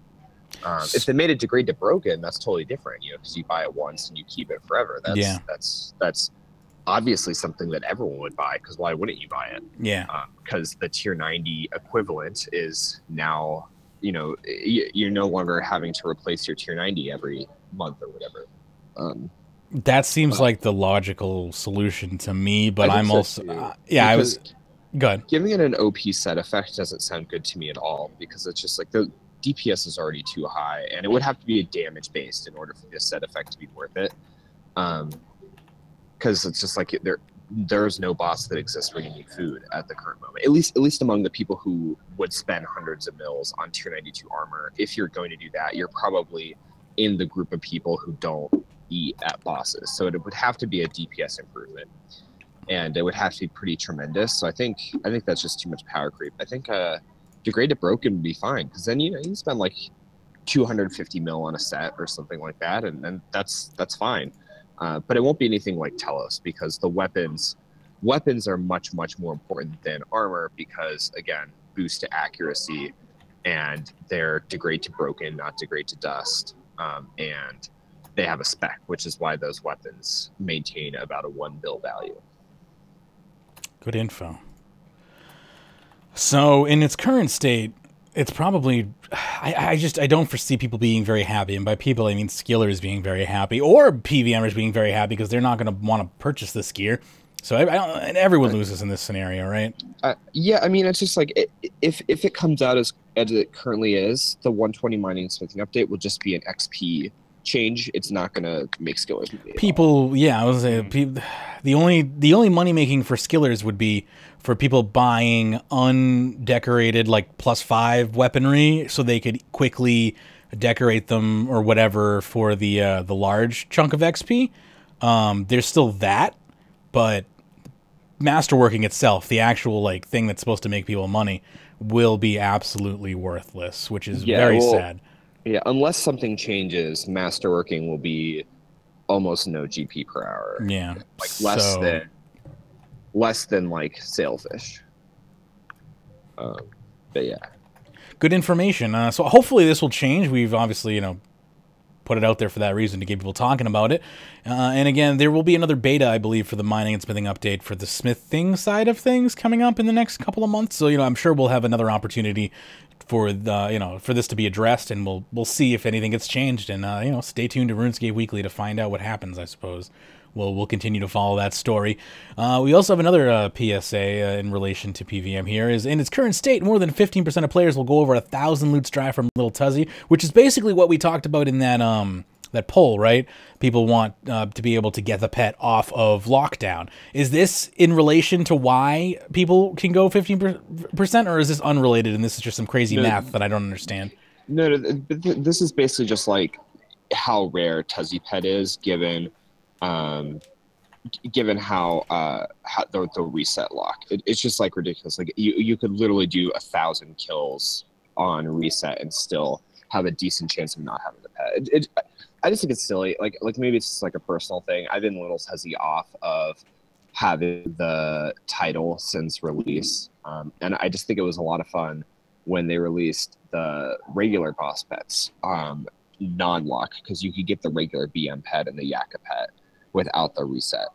C: If they made it degrade to broken, that's totally different, because you buy it once and you keep it forever. That's obviously something that everyone would buy, because why wouldn't you buy it?
A: Yeah.
C: Because the tier 90 equivalent is now, you're no longer having to replace your tier 90 every month or whatever.
A: That seems like the logical solution to me, but I'm also I was good.
C: Giving it an OP set effect doesn't sound good to me at all, because it's just like the DPS is already too high, and it would have to be a damage based in order for this set effect to be worth it. Because it's just like there's no boss that exists where you need food at the current moment. At least among the people who would spend hundreds of mils on tier 92 armor. If you're going to do that, you're probably in the group of people who don't eat at bosses. So it would have to be a DPS improvement, and it would have to be pretty tremendous. So I think that's just too much power creep. I think degrade to broken would be fine, because then you spend like 250 mil on a set or something like that, and then that's fine. But it won't be anything like Telos, because the weapons are much more important than armor, because again, boost to accuracy, and they're degrade to broken, not degrade to dust, and they have a spec, which is why those weapons maintain about a 1 bill value.
A: Good info. So in its current state, it's probably, I don't foresee people being very happy. And by people, I mean skillers being very happy, or PVMers being very happy, because they're not going to want to purchase this gear. So and everyone loses in this scenario, right?
C: Yeah, I mean, it's just like, if it comes out as it currently is, the 120 mining and smithing update will just be an XP change. It's not going to make skillers
A: people. Yeah, I was saying the only money making for skillers would be for people buying undecorated, like +5 weaponry, so they could quickly decorate them or whatever for the large chunk of XP. There's still that, but masterworking itself, the actual like thing that's supposed to make people money, will be absolutely worthless, which is very sad.
C: Yeah, unless something changes, masterworking will be almost no GP per hour.
A: Yeah,
C: like less than like sailfish. But yeah,
A: good information. So hopefully this will change. We've obviously put it out there for that reason, to get people talking about it. And again, there will be another beta, I believe, for the mining and smithing update for the smithing side of things coming up in the next couple of months. So I'm sure we'll have another opportunity for the for this to be addressed, and we'll see if anything gets changed. And stay tuned to RuneScape Weekly to find out what happens, I suppose. We'll continue to follow that story. We also have another PSA in relation to PVM here. Is in its current state, more than 15% of players will go over 1,000 loot strive from Lil Tuzzy, which is basically what we talked about in that poll, right? People want to be able to get the pet off of lockdown. Is this in relation to why people can go 15%, or is this unrelated and this is just some crazy math that I don't understand?
C: No, this is basically just like how rare Tuzzy pet is, given how the reset lock. It's just like ridiculous. Like you could literally do 1,000 kills on reset and still have a decent chance of not having the pet. I just think it's silly. Like maybe it's just like a personal thing. I've been a little Tuzzy off of having the title since release, and I just think it was a lot of fun when they released the regular boss pets non-lock, because you could get the regular BM pet and the Yakka pet without the reset.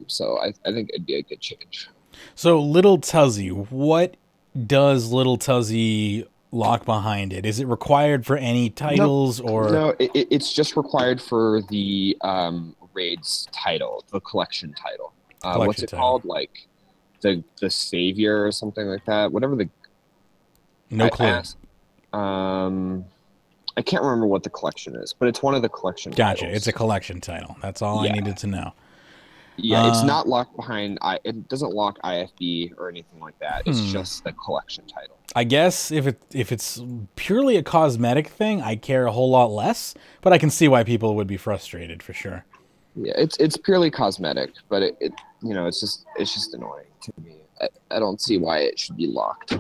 C: So I think it'd be a good change.
A: So Lil Tuzzy, what does Little Tuzzy lock behind it? Is it required for any titles or
C: no? It's just required for the raids title, the collection title. What's it called? Like the Savior or something like that. Whatever the
A: clue.
C: I can't remember what the collection is, but it's one of the collection
A: Gotcha.
C: titles.
A: It's a collection title. That's all I needed to know.
C: Yeah, it's not locked behind. It doesn't lock IFB or anything like that. It's just the collection title.
A: I guess if it's purely a cosmetic thing, I care a whole lot less. But I can see why people would be frustrated for sure.
C: Yeah, it's purely cosmetic, but it it's just annoying to me. I don't see why it should be locked.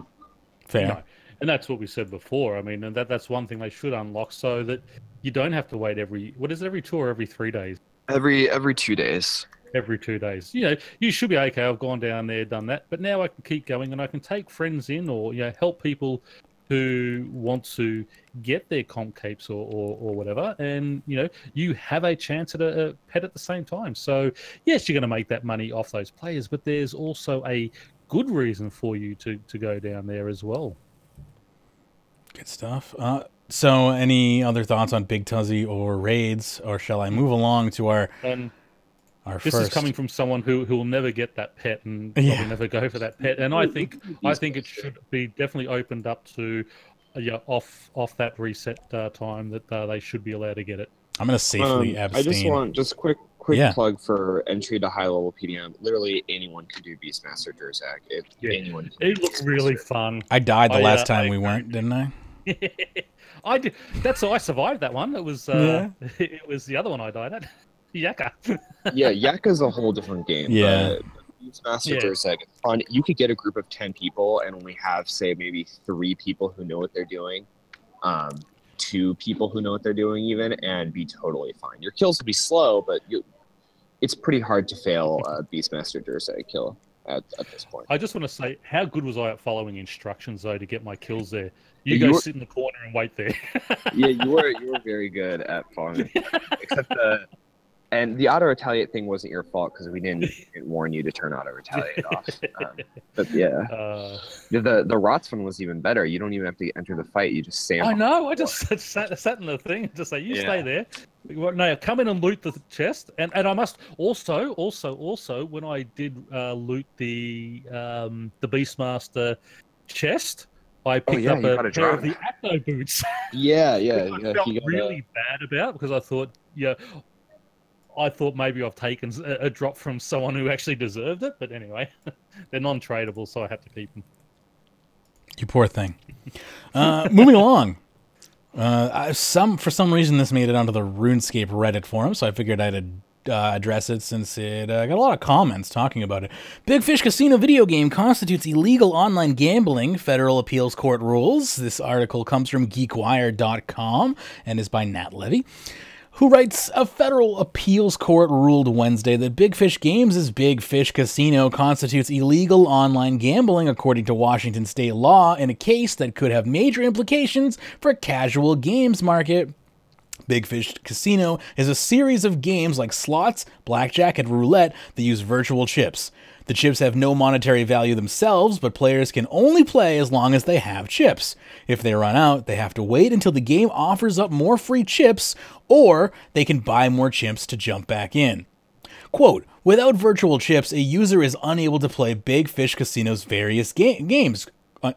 A: Fair.
B: No. And that's what we said before. I mean, and that's one thing they should unlock so that you don't have to wait every 2 or every 3 days?
C: Every 2 days.
B: Every 2 days. You should be okay. I've gone down there, done that. But now I can keep going and I can take friends in or, help people who want to get their comp capes or whatever. And, you have a chance at a pet at the same time. So, yes, you're going to make that money off those players, but there's also a good reason for you to go down there as well.
A: Good stuff. So any other thoughts on Big Tuzzy or raids, or shall I move along to our
B: this
A: first?
B: Is coming from someone who will never get that pet and probably never go for that pet. And I think it should be definitely opened up to off that reset time that they should be allowed to get it.
A: I'm going to safely abstain.
C: I just want quick plug for entry to high level PDM. Literally anyone can do Beastmaster Durzak. Anyone.
B: It looks really fun.
A: I died the last time we went, didn't I?
B: I did. That's how I survived that one. It was it was the other one I died at. Yakka.
C: Yeah, Yakka's a whole different game.
A: Yeah.
C: Beastmaster Durzak, it's fun. You could get a group of 10 people and only have, say, maybe 3 people who know what they're doing. 2 people who know what they're doing even, and be totally fine. Your kills will be slow, but it's pretty hard to fail a Beastmaster Durzak kill at this point.
B: I just want to say, how good was I at following instructions, though, to get my kills there? You sit in the corner and wait there.
C: Yeah, you were very good at following, except and the auto-retaliate thing wasn't your fault because we didn't warn you to turn auto-retaliate off. But yeah, the Rots one was even better. You don't even have to enter the fight. You just stand.
B: I know. I just sat in the thing and just say, you stay there. No, come in and loot the chest. And I must also, when I did loot the Beastmaster chest, I picked up a pair of the Acto boots.
C: Yeah.
B: I felt really bad about because I thought, I thought maybe I've taken a drop from someone who actually deserved it, but anyway, they're non-tradable, so I have to keep them.
A: You poor thing. Moving along. For some reason, this made it onto the RuneScape Reddit forum, so I figured I'd address it since it got a lot of comments talking about it. Big Fish Casino video game constitutes illegal online gambling. Federal Appeals Court rules. This article comes from GeekWire.com and is by Nat Levy, who writes, a federal appeals court ruled Wednesday that Big Fish Games' Big Fish Casino constitutes illegal online gambling according to Washington state law in a case that could have major implications for casual games market. Big Fish Casino is a series of games like slots, blackjack, and roulette that use virtual chips. The chips have no monetary value themselves, but players can only play as long as they have chips. If they run out, they have to wait until the game offers up more free chips, or they can buy more chips to jump back in. Quote, without virtual chips, a user is unable to play Big Fish Casino's various games.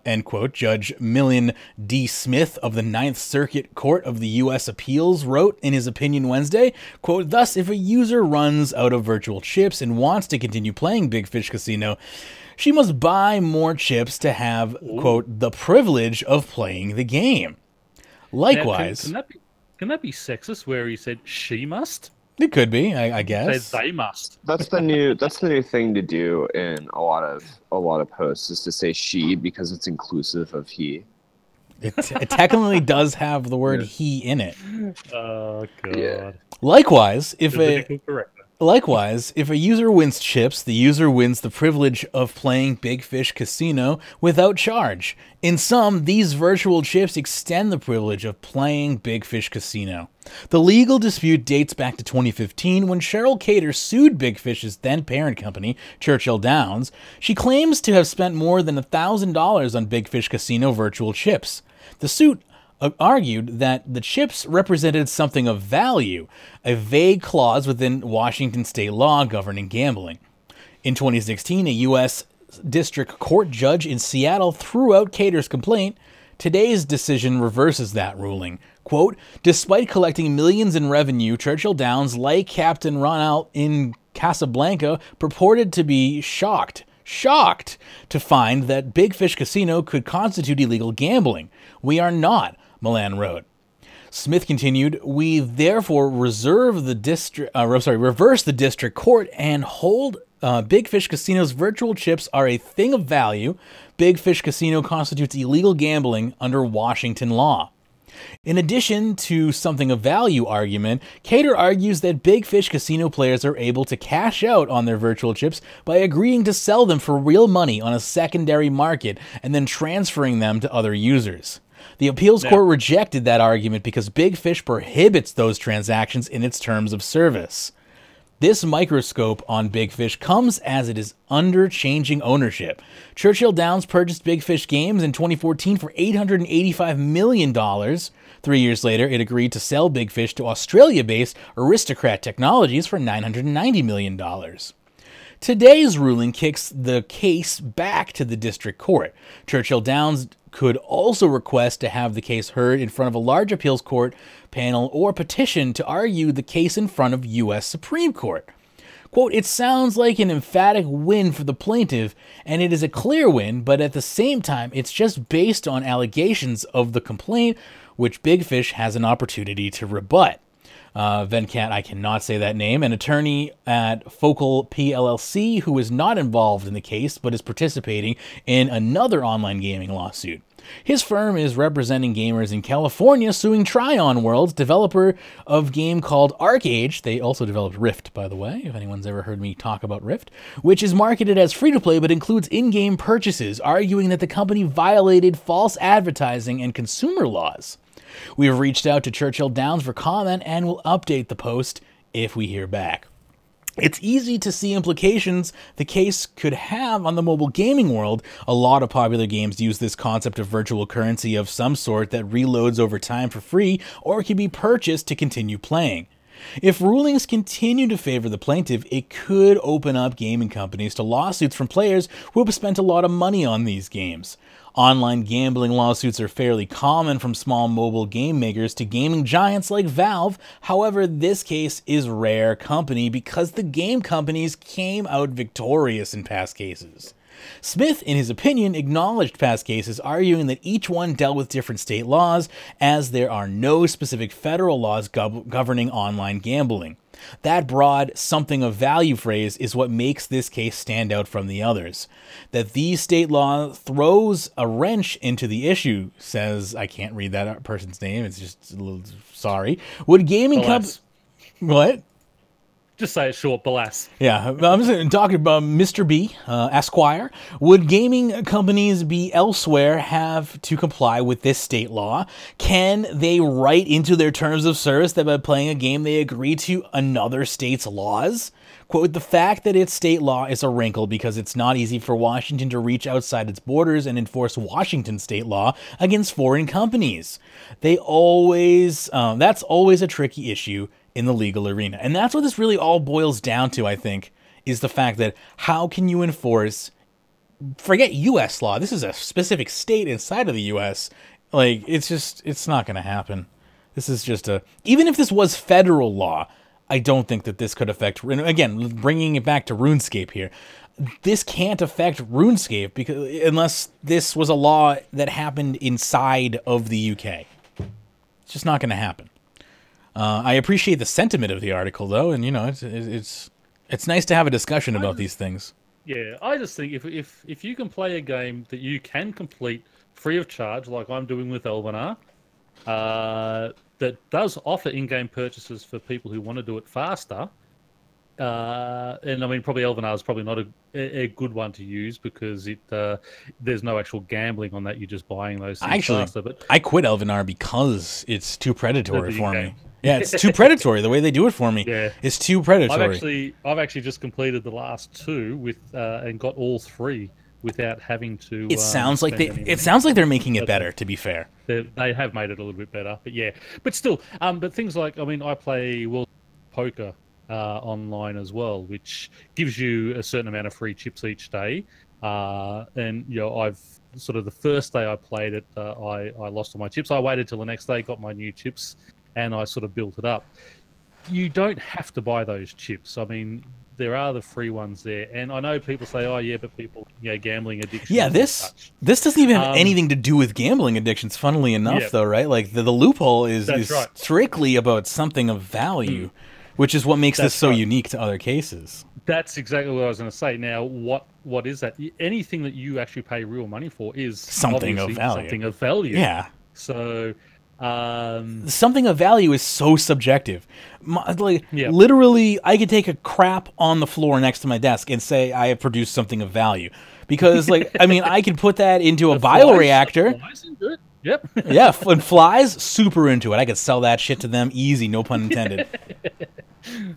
A: End quote. Judge Million D. Smith of the Ninth Circuit Court of the U.S. Appeals wrote in his opinion Wednesday, quote, thus, if a user runs out of virtual chips and wants to continue playing Big Fish Casino, she must buy more chips to have, quote, the privilege of playing the game. Likewise...
B: Now, can that be sexist where he said she must?
A: It could be, I guess.
B: Say they must.
C: That's the new thing to do in a lot of posts, is to say she because it's inclusive of he.
A: It technically does have the word he in it.
B: Oh god.
C: Yeah.
A: Likewise, if Likewise, if a user wins chips, the user wins the privilege of playing Big Fish Casino without charge. In sum, these virtual chips extend the privilege of playing Big Fish Casino. The legal dispute dates back to 2015 when Cheryl Cater sued Big Fish's then parent company, Churchill Downs. She claims to have spent more than $1,000 on Big Fish Casino virtual chips. The suit argued that the chips represented something of value, a vague clause within Washington state law governing gambling. In 2016, a U.S. District Court judge in Seattle threw out Cater's complaint. Today's decision reverses that ruling. Quote, despite collecting millions in revenue, Churchill Downs, like Captain Ronald in Casablanca, purported to be shocked to find that Big Fish Casino could constitute illegal gambling. We are not, Milan wrote. Smith continued, we therefore reverse the district court and hold Big Fish Casino's virtual chips are a thing of value. Big Fish Casino constitutes illegal gambling under Washington law. In addition to something of value argument, Cater argues that Big Fish Casino players are able to cash out on their virtual chips by agreeing to sell them for real money on a secondary market and then transferring them to other users. The appeals court rejected that argument because Big Fish prohibits those transactions in its terms of service. This microscope on Big Fish comes as it is under changing ownership. Churchill Downs purchased Big Fish Games in 2014 for $885 million. 3 years later, it agreed to sell Big Fish to Australia-based Aristocrat Technologies for $990 million. Today's ruling kicks the case back to the district court. Churchill Downs could also request to have the case heard in front of a large appeals court panel or petition to argue the case in front of U.S. Supreme Court. Quote, it sounds like an emphatic win for the plaintiff, and it is a clear win, but at the same time, it's just based on allegations of the complaint, which Big Fish has an opportunity to rebut. Venkat, I cannot say that name, an attorney at Focal PLLC who is not involved in the case but is participating in another online gaming lawsuit. His firm is representing gamers in California suing Tryon Worlds, developer of game called ArcAge. They also developed Rift, by the way, if anyone's ever heard me talk about Rift, which is marketed as free-to-play but includes in-game purchases, arguing that the company violated false advertising and consumer laws. We have reached out to Churchill Downs for comment and will update the post if we hear back. It's easy to see implications the case could have on the mobile gaming world. A lot of popular games use this concept of virtual currency of some sort that reloads over time for free or can be purchased to continue playing. If rulings continue to favor the plaintiff, it could open up gaming companies to lawsuits from players who have spent a lot of money on these games. Online gambling lawsuits are fairly common from small mobile game makers to gaming giants like Valve. However, this case is rare company because the game companies came out victorious in past cases. Smith, in his opinion, acknowledged past cases, arguing that each one dealt with different state laws, as there are no specific federal laws governing online gambling. That broad something of value phrase is what makes this case stand out from the others. That these state law throws a wrench into the issue, says, I can't read that person's name, it's just a little, sorry. Would gaming companies... What?
B: Just say it short, Balas.
A: Yeah, I'm just talking about Mr. B, Esquire. Would gaming companies be elsewhere have to comply with this state law? Can they write into their terms of service that by playing a game they agree to another state's laws? Quote, the fact that it's state law is a wrinkle because it's not easy for Washington to reach outside its borders and enforce Washington state law against foreign companies. That's always a tricky issue in the legal arena. And that's what this really all boils down to, I think, is the fact that how can you enforce, forget U.S. law, this is a specific state inside of the U.S., like, it's not going to happen. This is just even if this was federal law, I don't think that this could affect, again, bringing it back to RuneScape here, this can't affect RuneScape because unless this was a law that happened inside of the UK. It's just not going to happen. I appreciate the sentiment of the article, though, and you know, it's nice to have a discussion about these things.
B: Yeah, I just think if you can play a game that you can complete free of charge, like I'm doing with Elvenar, that does offer in-game purchases for people who want to do it faster, And I mean, probably Elvenar is probably not a good one to use because there's no actual gambling on that. You're just buying those things faster. But
A: I quit Elvenar because it's too predatory for me. Yeah, it's too predatory. The way they do it for me is too predatory.
B: I've actually just completed the last 2 with and got all 3 without having to.
A: It sounds like they're making it better. To be fair,
B: they have made it a little bit better, but yeah, but still, but things like, I mean, I play World Poker online as well, which gives you a certain amount of free chips each day, and you know, I've sort of the first day I played it, I lost all my chips. I waited till the next day, got my new chips, and I sort of built it up. You don't have to buy those chips. I mean, there are the free ones there, and I know people say, "Oh, yeah, but people, you know, gambling addiction."
A: Yeah, this doesn't even have anything to do with gambling addictions. Funnily enough, though, right? Like the loophole is
B: right.
A: strictly about something of value, which is what makes this so unique to other cases.
B: That's exactly what I was going to say. Now, what is that? Anything that you actually pay real money for is
A: something of value.
B: Something of value.
A: Yeah.
B: So.
A: Something of value is so subjective. Literally, I could take a crap on the floor next to my desk and say I have produced something of value. Because, like, I mean, I could put that into a bioreactor.
B: Flies into it. Yep.
A: Yeah, and flies, super into it. I could sell that shit to them easy, no pun intended.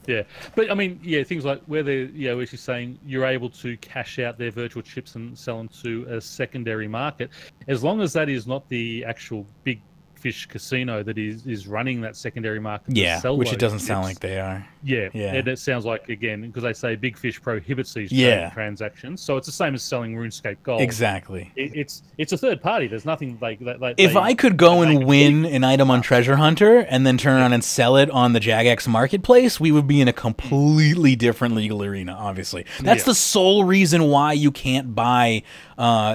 B: Yeah, but I mean, yeah, things like where where she's saying you're able to cash out their virtual chips and sell them to a secondary market, as long as that is not the actual big fish casino that is running that secondary market.
A: Yeah, which it doesn't sound like they are.
B: Yeah, and it sounds like, again, because they say Big Fish prohibits these transactions, so it's the same as selling RuneScape Gold.
A: Exactly.
B: It's a third party. There's nothing like that.
A: If I could go and win an item on Treasure Hunter and then turn around and sell it on the Jagex marketplace, we would be in a completely different legal arena. Obviously, that's the sole reason why you can't buy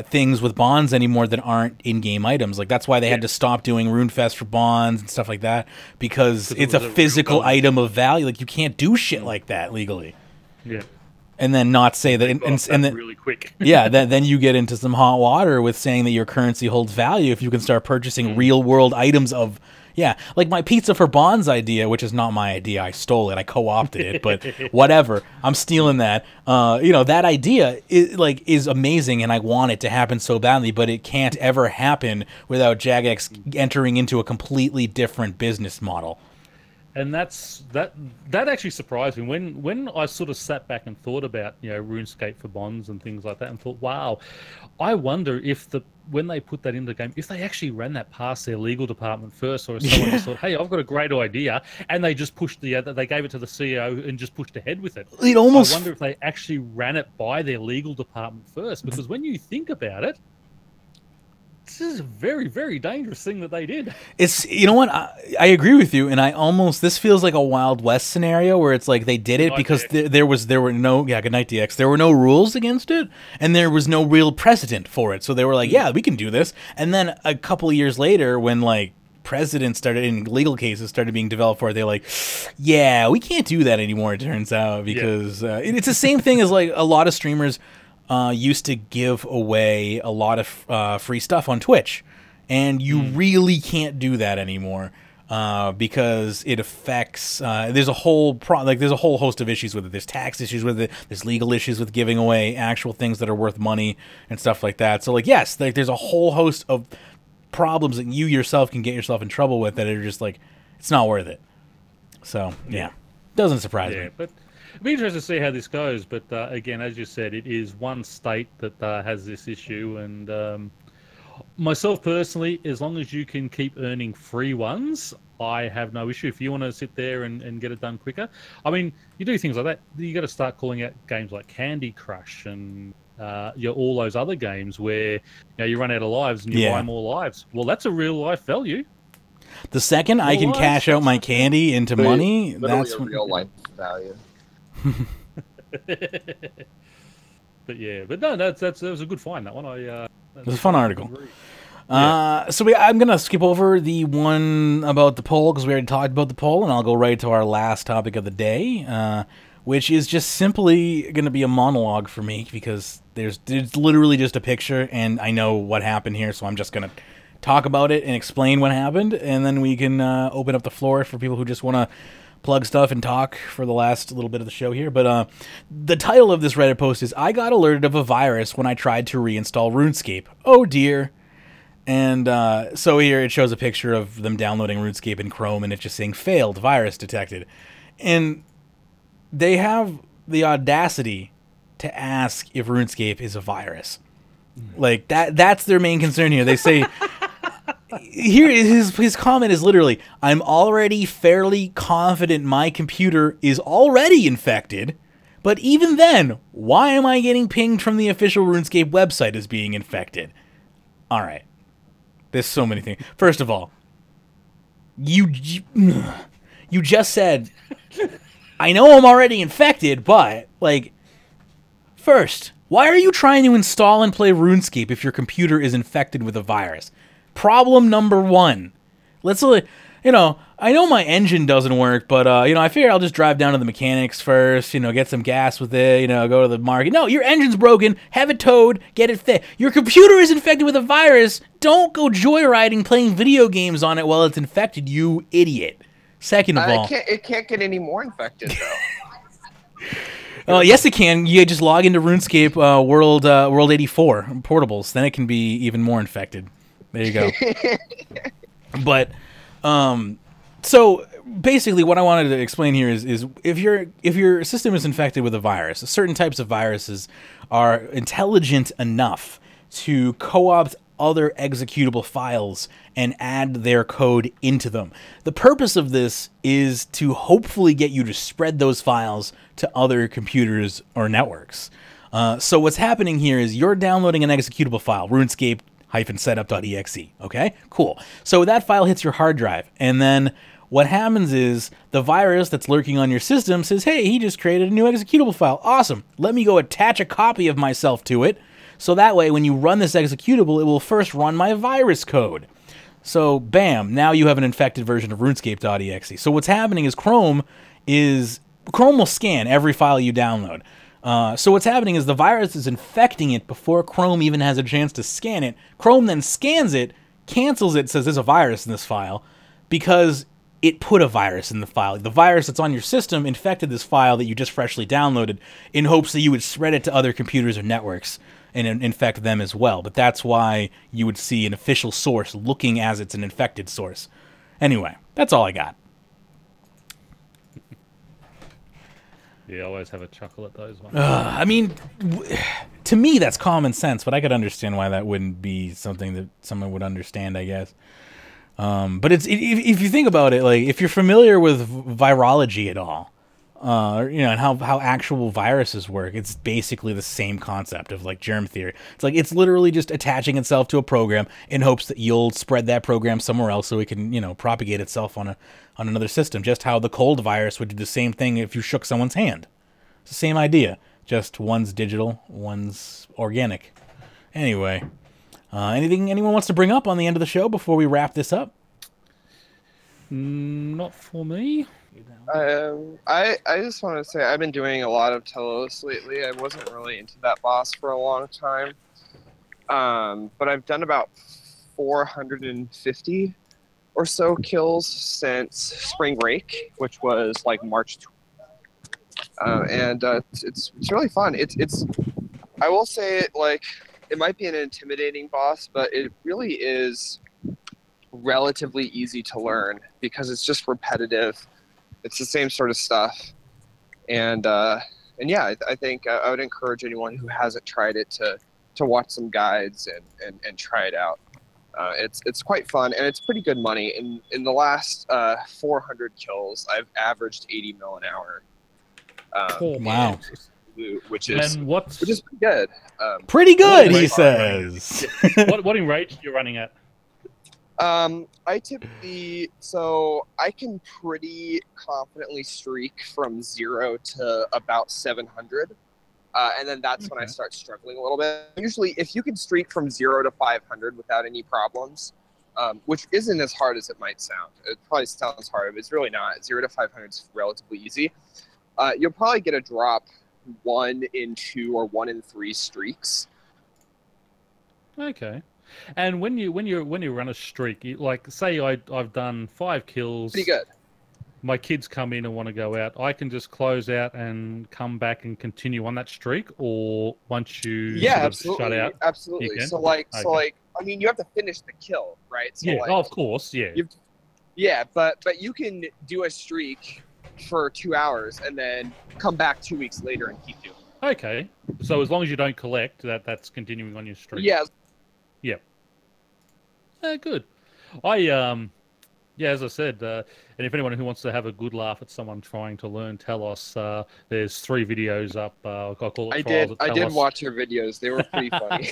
A: things with bonds anymore that aren't in-game items. Like, that's why they had to stop doing RuneFest for bonds and stuff like that, because it's a physical item of value. Like, you can't do shit like that legally.
B: Yeah.
A: And then not say that, and then
B: really quick.
A: Yeah, then you get into some hot water with saying that your currency holds value if you can start purchasing real world items of. Yeah, like my pizza for bonds idea, which is not my idea. I stole it. I co-opted it, but whatever. I'm stealing that. You know, that idea is amazing, and I want it to happen so badly, but it can't ever happen without Jagex entering into a completely different business model.
B: And that actually surprised me when I sort of sat back and thought about, you know, RuneScape for bonds and things like that, and thought, wow, I wonder if when they put that into the game, if they actually ran that past their legal department first, or if someone just thought, hey, I've got a great idea, and they just pushed they gave it to the CEO and just pushed ahead with it. I wonder if they actually ran it by their legal department first, because when you think about it, this is a very, very dangerous thing that they did. It's,
A: you know what, I agree with you, and this feels like a Wild West scenario where it's like they did it because there were no, good night DX, there were no rules against it, and there was no real precedent for it, so they were like, yeah, we can do this. And then a couple of years later, when like precedents started in legal cases started being developed for it, they're like, yeah, we can't do that anymore, it turns out, because it's the same thing as like a lot of streamers used to give away a lot of free stuff on Twitch, and you really can't do that anymore because it affects. There's a whole host of issues with it. There's tax issues with it. There's legal issues with giving away actual things that are worth money and stuff like that. So, like, yes, there's a whole host of problems that you yourself can get yourself in trouble with that are just like, it's not worth it. So, yeah, doesn't surprise me.
B: But it'll be interesting to see how this goes, but again, as you said, it is one state that has this issue, and myself personally, as long as you can keep earning free ones, I have no issue. If you want to sit there and get it done quicker, I mean, you do things like that, you got to start calling out games like Candy Crush and all those other games where you run out of lives and you buy more lives. Well, that's a real life value.
A: The second I can cash out my candy into money, that's
C: a real life value.
B: But no, that was a good find, that one.
A: It was a fun article. So I'm gonna skip over the one about the poll because we already talked about the poll, and I'll go right to our last topic of the day, which is just simply gonna be a monologue for me because there's literally just a picture, and I know what happened here, so I'm just gonna talk about it and explain what happened, and then we can open up the floor for people who just want to plug stuff and talk for the last little bit of the show here. But the title of this Reddit post is, I got alerted of a virus when I tried to reinstall RuneScape. Oh dear. And so here it shows a picture of them downloading RuneScape in Chrome, and it's just saying failed, virus detected. And they have the audacity to ask if RuneScape is a virus. Like, that's their main concern here. They say, here his comment is literally, I'm already fairly confident my computer is already infected, but even then, why am I getting pinged from the official RuneScape website as being infected? All right. There's so many things. First of all, you just said, I know I'm already infected, but, like, first, why are you trying to install and play RuneScape if your computer is infected with a virus? Problem number one. Let's, I know my engine doesn't work, but, I figured I'll just drive down to the mechanics first, get some gas with it, go to the market. No, your engine's broken. Have it towed. Get it fixed. Your computer is infected with a virus. Don't go joyriding playing video games on it while it's infected, you idiot. Second of all,
C: it can't get any more infected, though.
A: Yes, it can. You just log into RuneScape World 84 portables. Then it can be even more infected. There you go. But, so basically, what I wanted to explain here is if your system is infected with a virus, certain types of viruses are intelligent enough to co-opt other executable files and add their code into them. The purpose of this is to hopefully get you to spread those files to other computers or networks. So what's happening here is you're downloading an executable file, runescape-setup.exe, okay? Cool. So that file hits your hard drive, and then what happens is the virus that's lurking on your system says, hey, he just created a new executable file. Awesome. Let me go attach a copy of myself to it, so that way when you run this executable, it will first run my virus code. So, bam, now you have an infected version of runescape.exe. So what's happening is Chrome will scan every file you download. So what's happening is the virus is infecting it before Chrome even has a chance to scan it. Chrome then scans it, cancels it, says there's a virus in this file, because it put a virus in the file. The virus that's on your system infected this file that you just freshly downloaded in hopes that you would spread it to other computers or networks and infect them as well. But that's why you would see an official source looking as it's an infected source. Anyway, that's all I got.
B: Yeah, I always have a chuckle at those ones.
A: I mean, to me, that's common sense, but I could understand why that wouldn't be something that someone would understand, I guess. But if you think about it, like, if you're familiar with virology at all, and how actual viruses work, it's basically the same concept of, like, germ theory. It's like, it's literally just attaching itself to a program in hopes that you'll spread that program somewhere else so it can, propagate itself on another system. Just how the cold virus would do the same thing if you shook someone's hand. It's the same idea, just one's digital, one's organic. Anyway, anything anyone wants to bring up on the end of the show before we wrap this up?
B: Not for me.
C: I just want to say I've been doing a lot of Telos lately. I wasn't really into that boss for a long time, but I've done about 450 or so kills since Spring Break, which was like March, and it's really fun. It's I will say, like, it might be an intimidating boss, but it really is relatively easy to learn because it's just repetitive. It's the same sort of stuff, and yeah, I think I would encourage anyone who hasn't tried it to watch some guides and try it out. It's quite fun, and it's pretty good money. In the last 400 kills, I've averaged 80 mil an hour.
A: Wow.
C: Which is pretty good.
A: Pretty good, he says.
B: What enrage you're running at?
C: I typically, so I can pretty confidently streak from 0 to about 700. And then that's when I start struggling a little bit. Usually, if you can streak from 0 to 500 without any problems, which isn't as hard as it might sound. It probably sounds hard, but it's really not. 0 to 500 is relatively easy. You'll probably get a drop 1 in 2 or 1 in 3 streaks.
B: Okay. And when you run a streak, like, say I've done 5 kills.
C: Pretty good.
B: my kids come in and want to go out, I can just close out and come back and continue on that streak, or once you sort of
C: absolutely,
B: shut out,
C: absolutely.
B: you can?
C: So like,
B: Okay.
C: I mean, you have to finish the kill, right? So
B: Yeah,
C: like,
B: of course, yeah.
C: Yeah, but you can do a streak for 2 hours and then come back 2 weeks later and keep doing it.
B: Okay, so as long as you don't collect, that's continuing on your streak.
C: Yeah.
B: Yeah. Good. Yeah, as I said, and if anyone who wants to have a good laugh at someone trying to learn Telos, there's 3 videos up. I'll call it Trials at
C: I did
B: Telos.
C: watch your videos. They were pretty funny.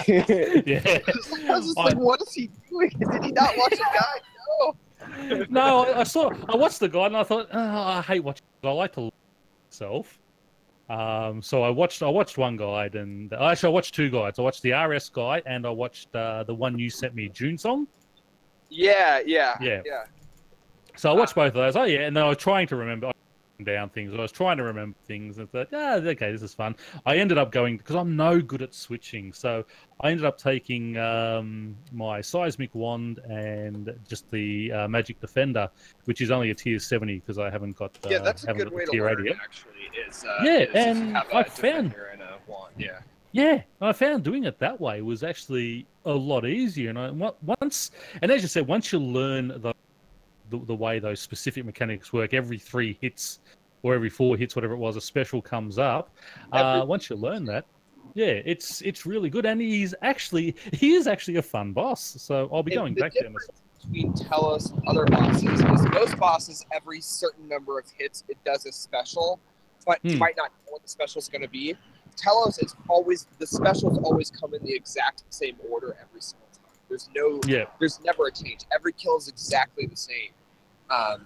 B: Yeah.
C: I was just like, what is he doing? Did he not watch a guide? No.
B: No, I watched the guide and I thought, I hate watching. I like to learn myself. So I watched one guide, and actually I watched 2 guides. I watched the RS guide and I watched the one you sent me, June Song.
C: Yeah.
B: So I watched both of those. Oh yeah, and then I was trying to remember down things. I was trying to remember things and thought, okay, this is fun. I ended up going, because I'm no good at switching, so I ended up taking my Seismic Wand and just the Magic Defender, which is only a tier 70 because I haven't got
C: that's a good way to learn
B: yet.
C: actually.
B: And I found
C: and a wand. Yeah.
B: Yeah, I found doing it that way was actually a lot easier. And once as you said, once you learn the way those specific mechanics work, every 3 hits or every 4 hits, whatever it was, a special comes up. Once you learn that, yeah, it's really good, and he is actually a fun boss. So I'll be going back there.
C: Between Telos and other bosses is most bosses, every certain number of hits, it does a special, but you might not know what the special is going to be. Telos, the specials always come in the exact same order every single time. There's never a change. Every kill is exactly the same. And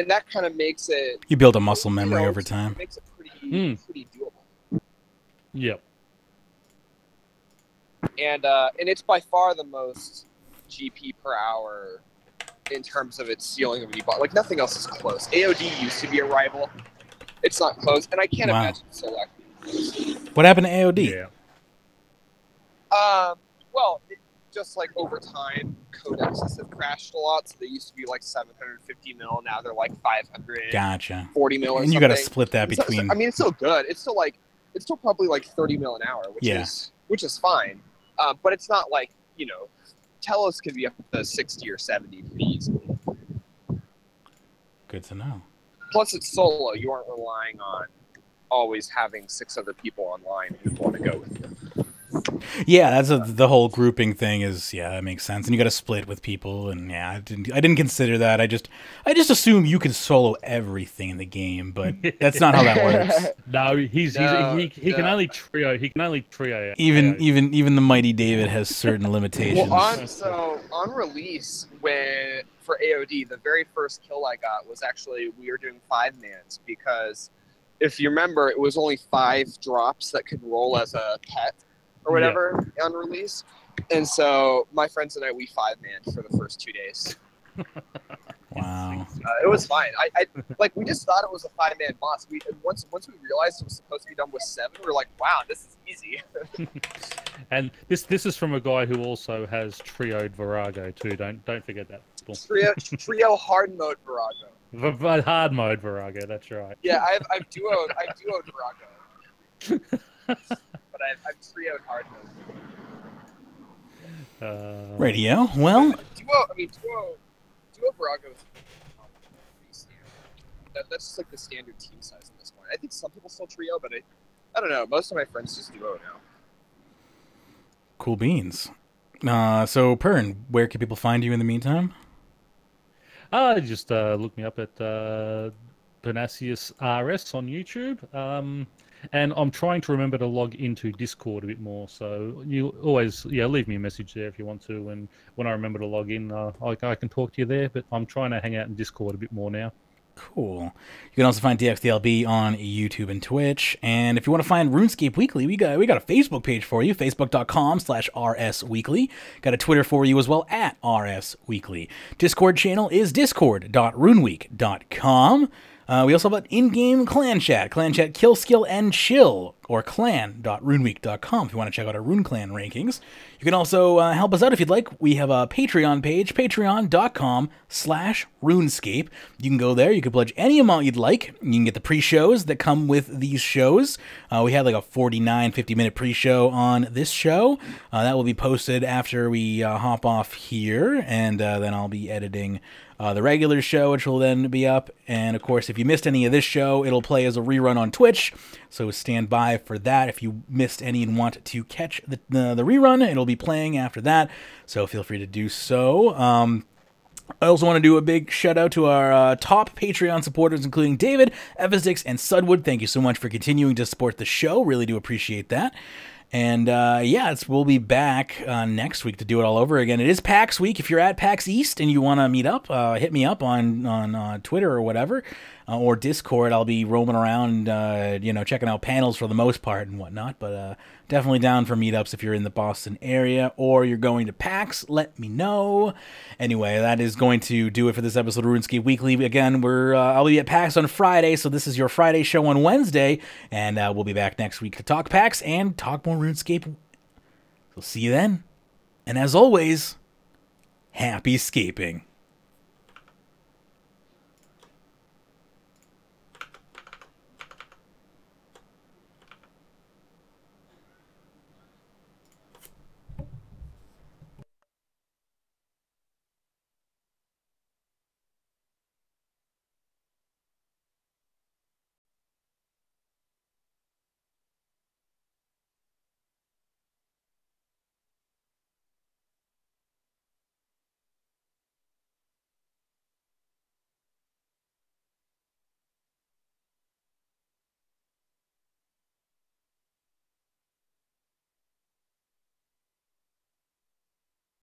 C: that kind of makes it...
A: You build a muscle memory over time.
C: It makes it pretty doable.
B: Yep.
C: And it's by far the most GP per hour in terms of its ceiling of any boss. Like, nothing else is close. AOD used to be a rival. It's not close, and I can't imagine Select.
A: What happened to AOD?
B: Yeah.
C: Well, just like over time, codexes have crashed a lot. So they used to be like 750 mil. Now they're like 500.
A: Gotcha.
C: 40 mil.
A: And you got to split that between.
C: I mean, it's still good. It's still probably like 30 mil an hour, which is fine. But it's not like, Telos could be up to 60 or 70 pretty easily.
A: Good to know.
C: Plus, it's solo. You aren't relying on always having 6 other people online who want to go with you.
A: Yeah, that's the whole grouping thing is, that makes sense. And you got to split with people, and I didn't consider that. I just assume you can solo everything in the game, but that's not how that works.
B: No, he can only trio. He can only trio.
A: Even the mighty David has certain limitations.
C: Well, on release, for AOD, the very first kill I got was actually we were doing 5-mans because if you remember, it was only 5 drops that could roll as a pet or whatever on release. And so my friends and I, we 5-man for the first 2 days.
A: Wow.
C: It was fine. We just thought it was a 5-man boss. Once we realized it was supposed to be done with 7, we were like, wow, this is easy.
B: And this is from a guy who also has trioed Virago too. Don't forget that.
C: Trio hard mode Virago.
B: Hard mode Virago, that's right.
C: Yeah, I've duoed Virago. But I've trioed hard mode.
A: Radio. Well,
C: Duo Virago is pretty standard. That's just like the standard team size at this point. I think some people still trio, but I don't know. Most of my friends just duo now.
A: Cool beans. So Pern, where can people find you in the meantime?
B: Just look me up at Pyrnassius RS on YouTube. And I'm trying to remember to log into Discord a bit more. So you always, leave me a message there if you want to. And when I remember to log in, I can talk to you there. But I'm trying to hang out in Discord a bit more now.
A: Cool. You can also find Dxthelb on YouTube and Twitch. And if you want to find RuneScape Weekly, we got a Facebook page for you, facebook.com/rsweekly. Got a Twitter for you as well, @rsweekly. Discord channel is discord.runeweek.com. We also have an in-game clan chat kill, skill, and chill. or clan.runeweek.com if you want to check out our Rune Clan rankings. You can also help us out if you'd like. We have a Patreon page, patreon.com/RuneScape. You can go there. You can pledge any amount you'd like. You can get the pre-shows that come with these shows. We had like a 49, 50-minute pre-show on this show. That will be posted after we hop off here, and then I'll be editing the regular show, which will then be up. And, of course, if you missed any of this show, it'll play as a rerun on Twitch. So stand by for that. If you missed any and want to catch the rerun, it'll be playing after that. So feel free to do so. I also want to do a big shout-out to our top Patreon supporters, including David, Ephicxstix, and Sudwood. Thank you so much for continuing to support the show. Really do appreciate that. And, yeah, we'll be back next week to do it all over again. It is PAX week. If you're at PAX East and you want to meet up, hit me up on Twitter or whatever, or Discord. I'll be roaming around, checking out panels for the most part and whatnot. But definitely down for meetups if you're in the Boston area or you're going to PAX. Let me know. Anyway, that is going to do it for this episode of Runescape Weekly. Again, I'll be at PAX on Friday, so this is your Friday show on Wednesday, and we'll be back next week to talk PAX and talk more RuneScape. We'll see you then. And as always, happy scaping.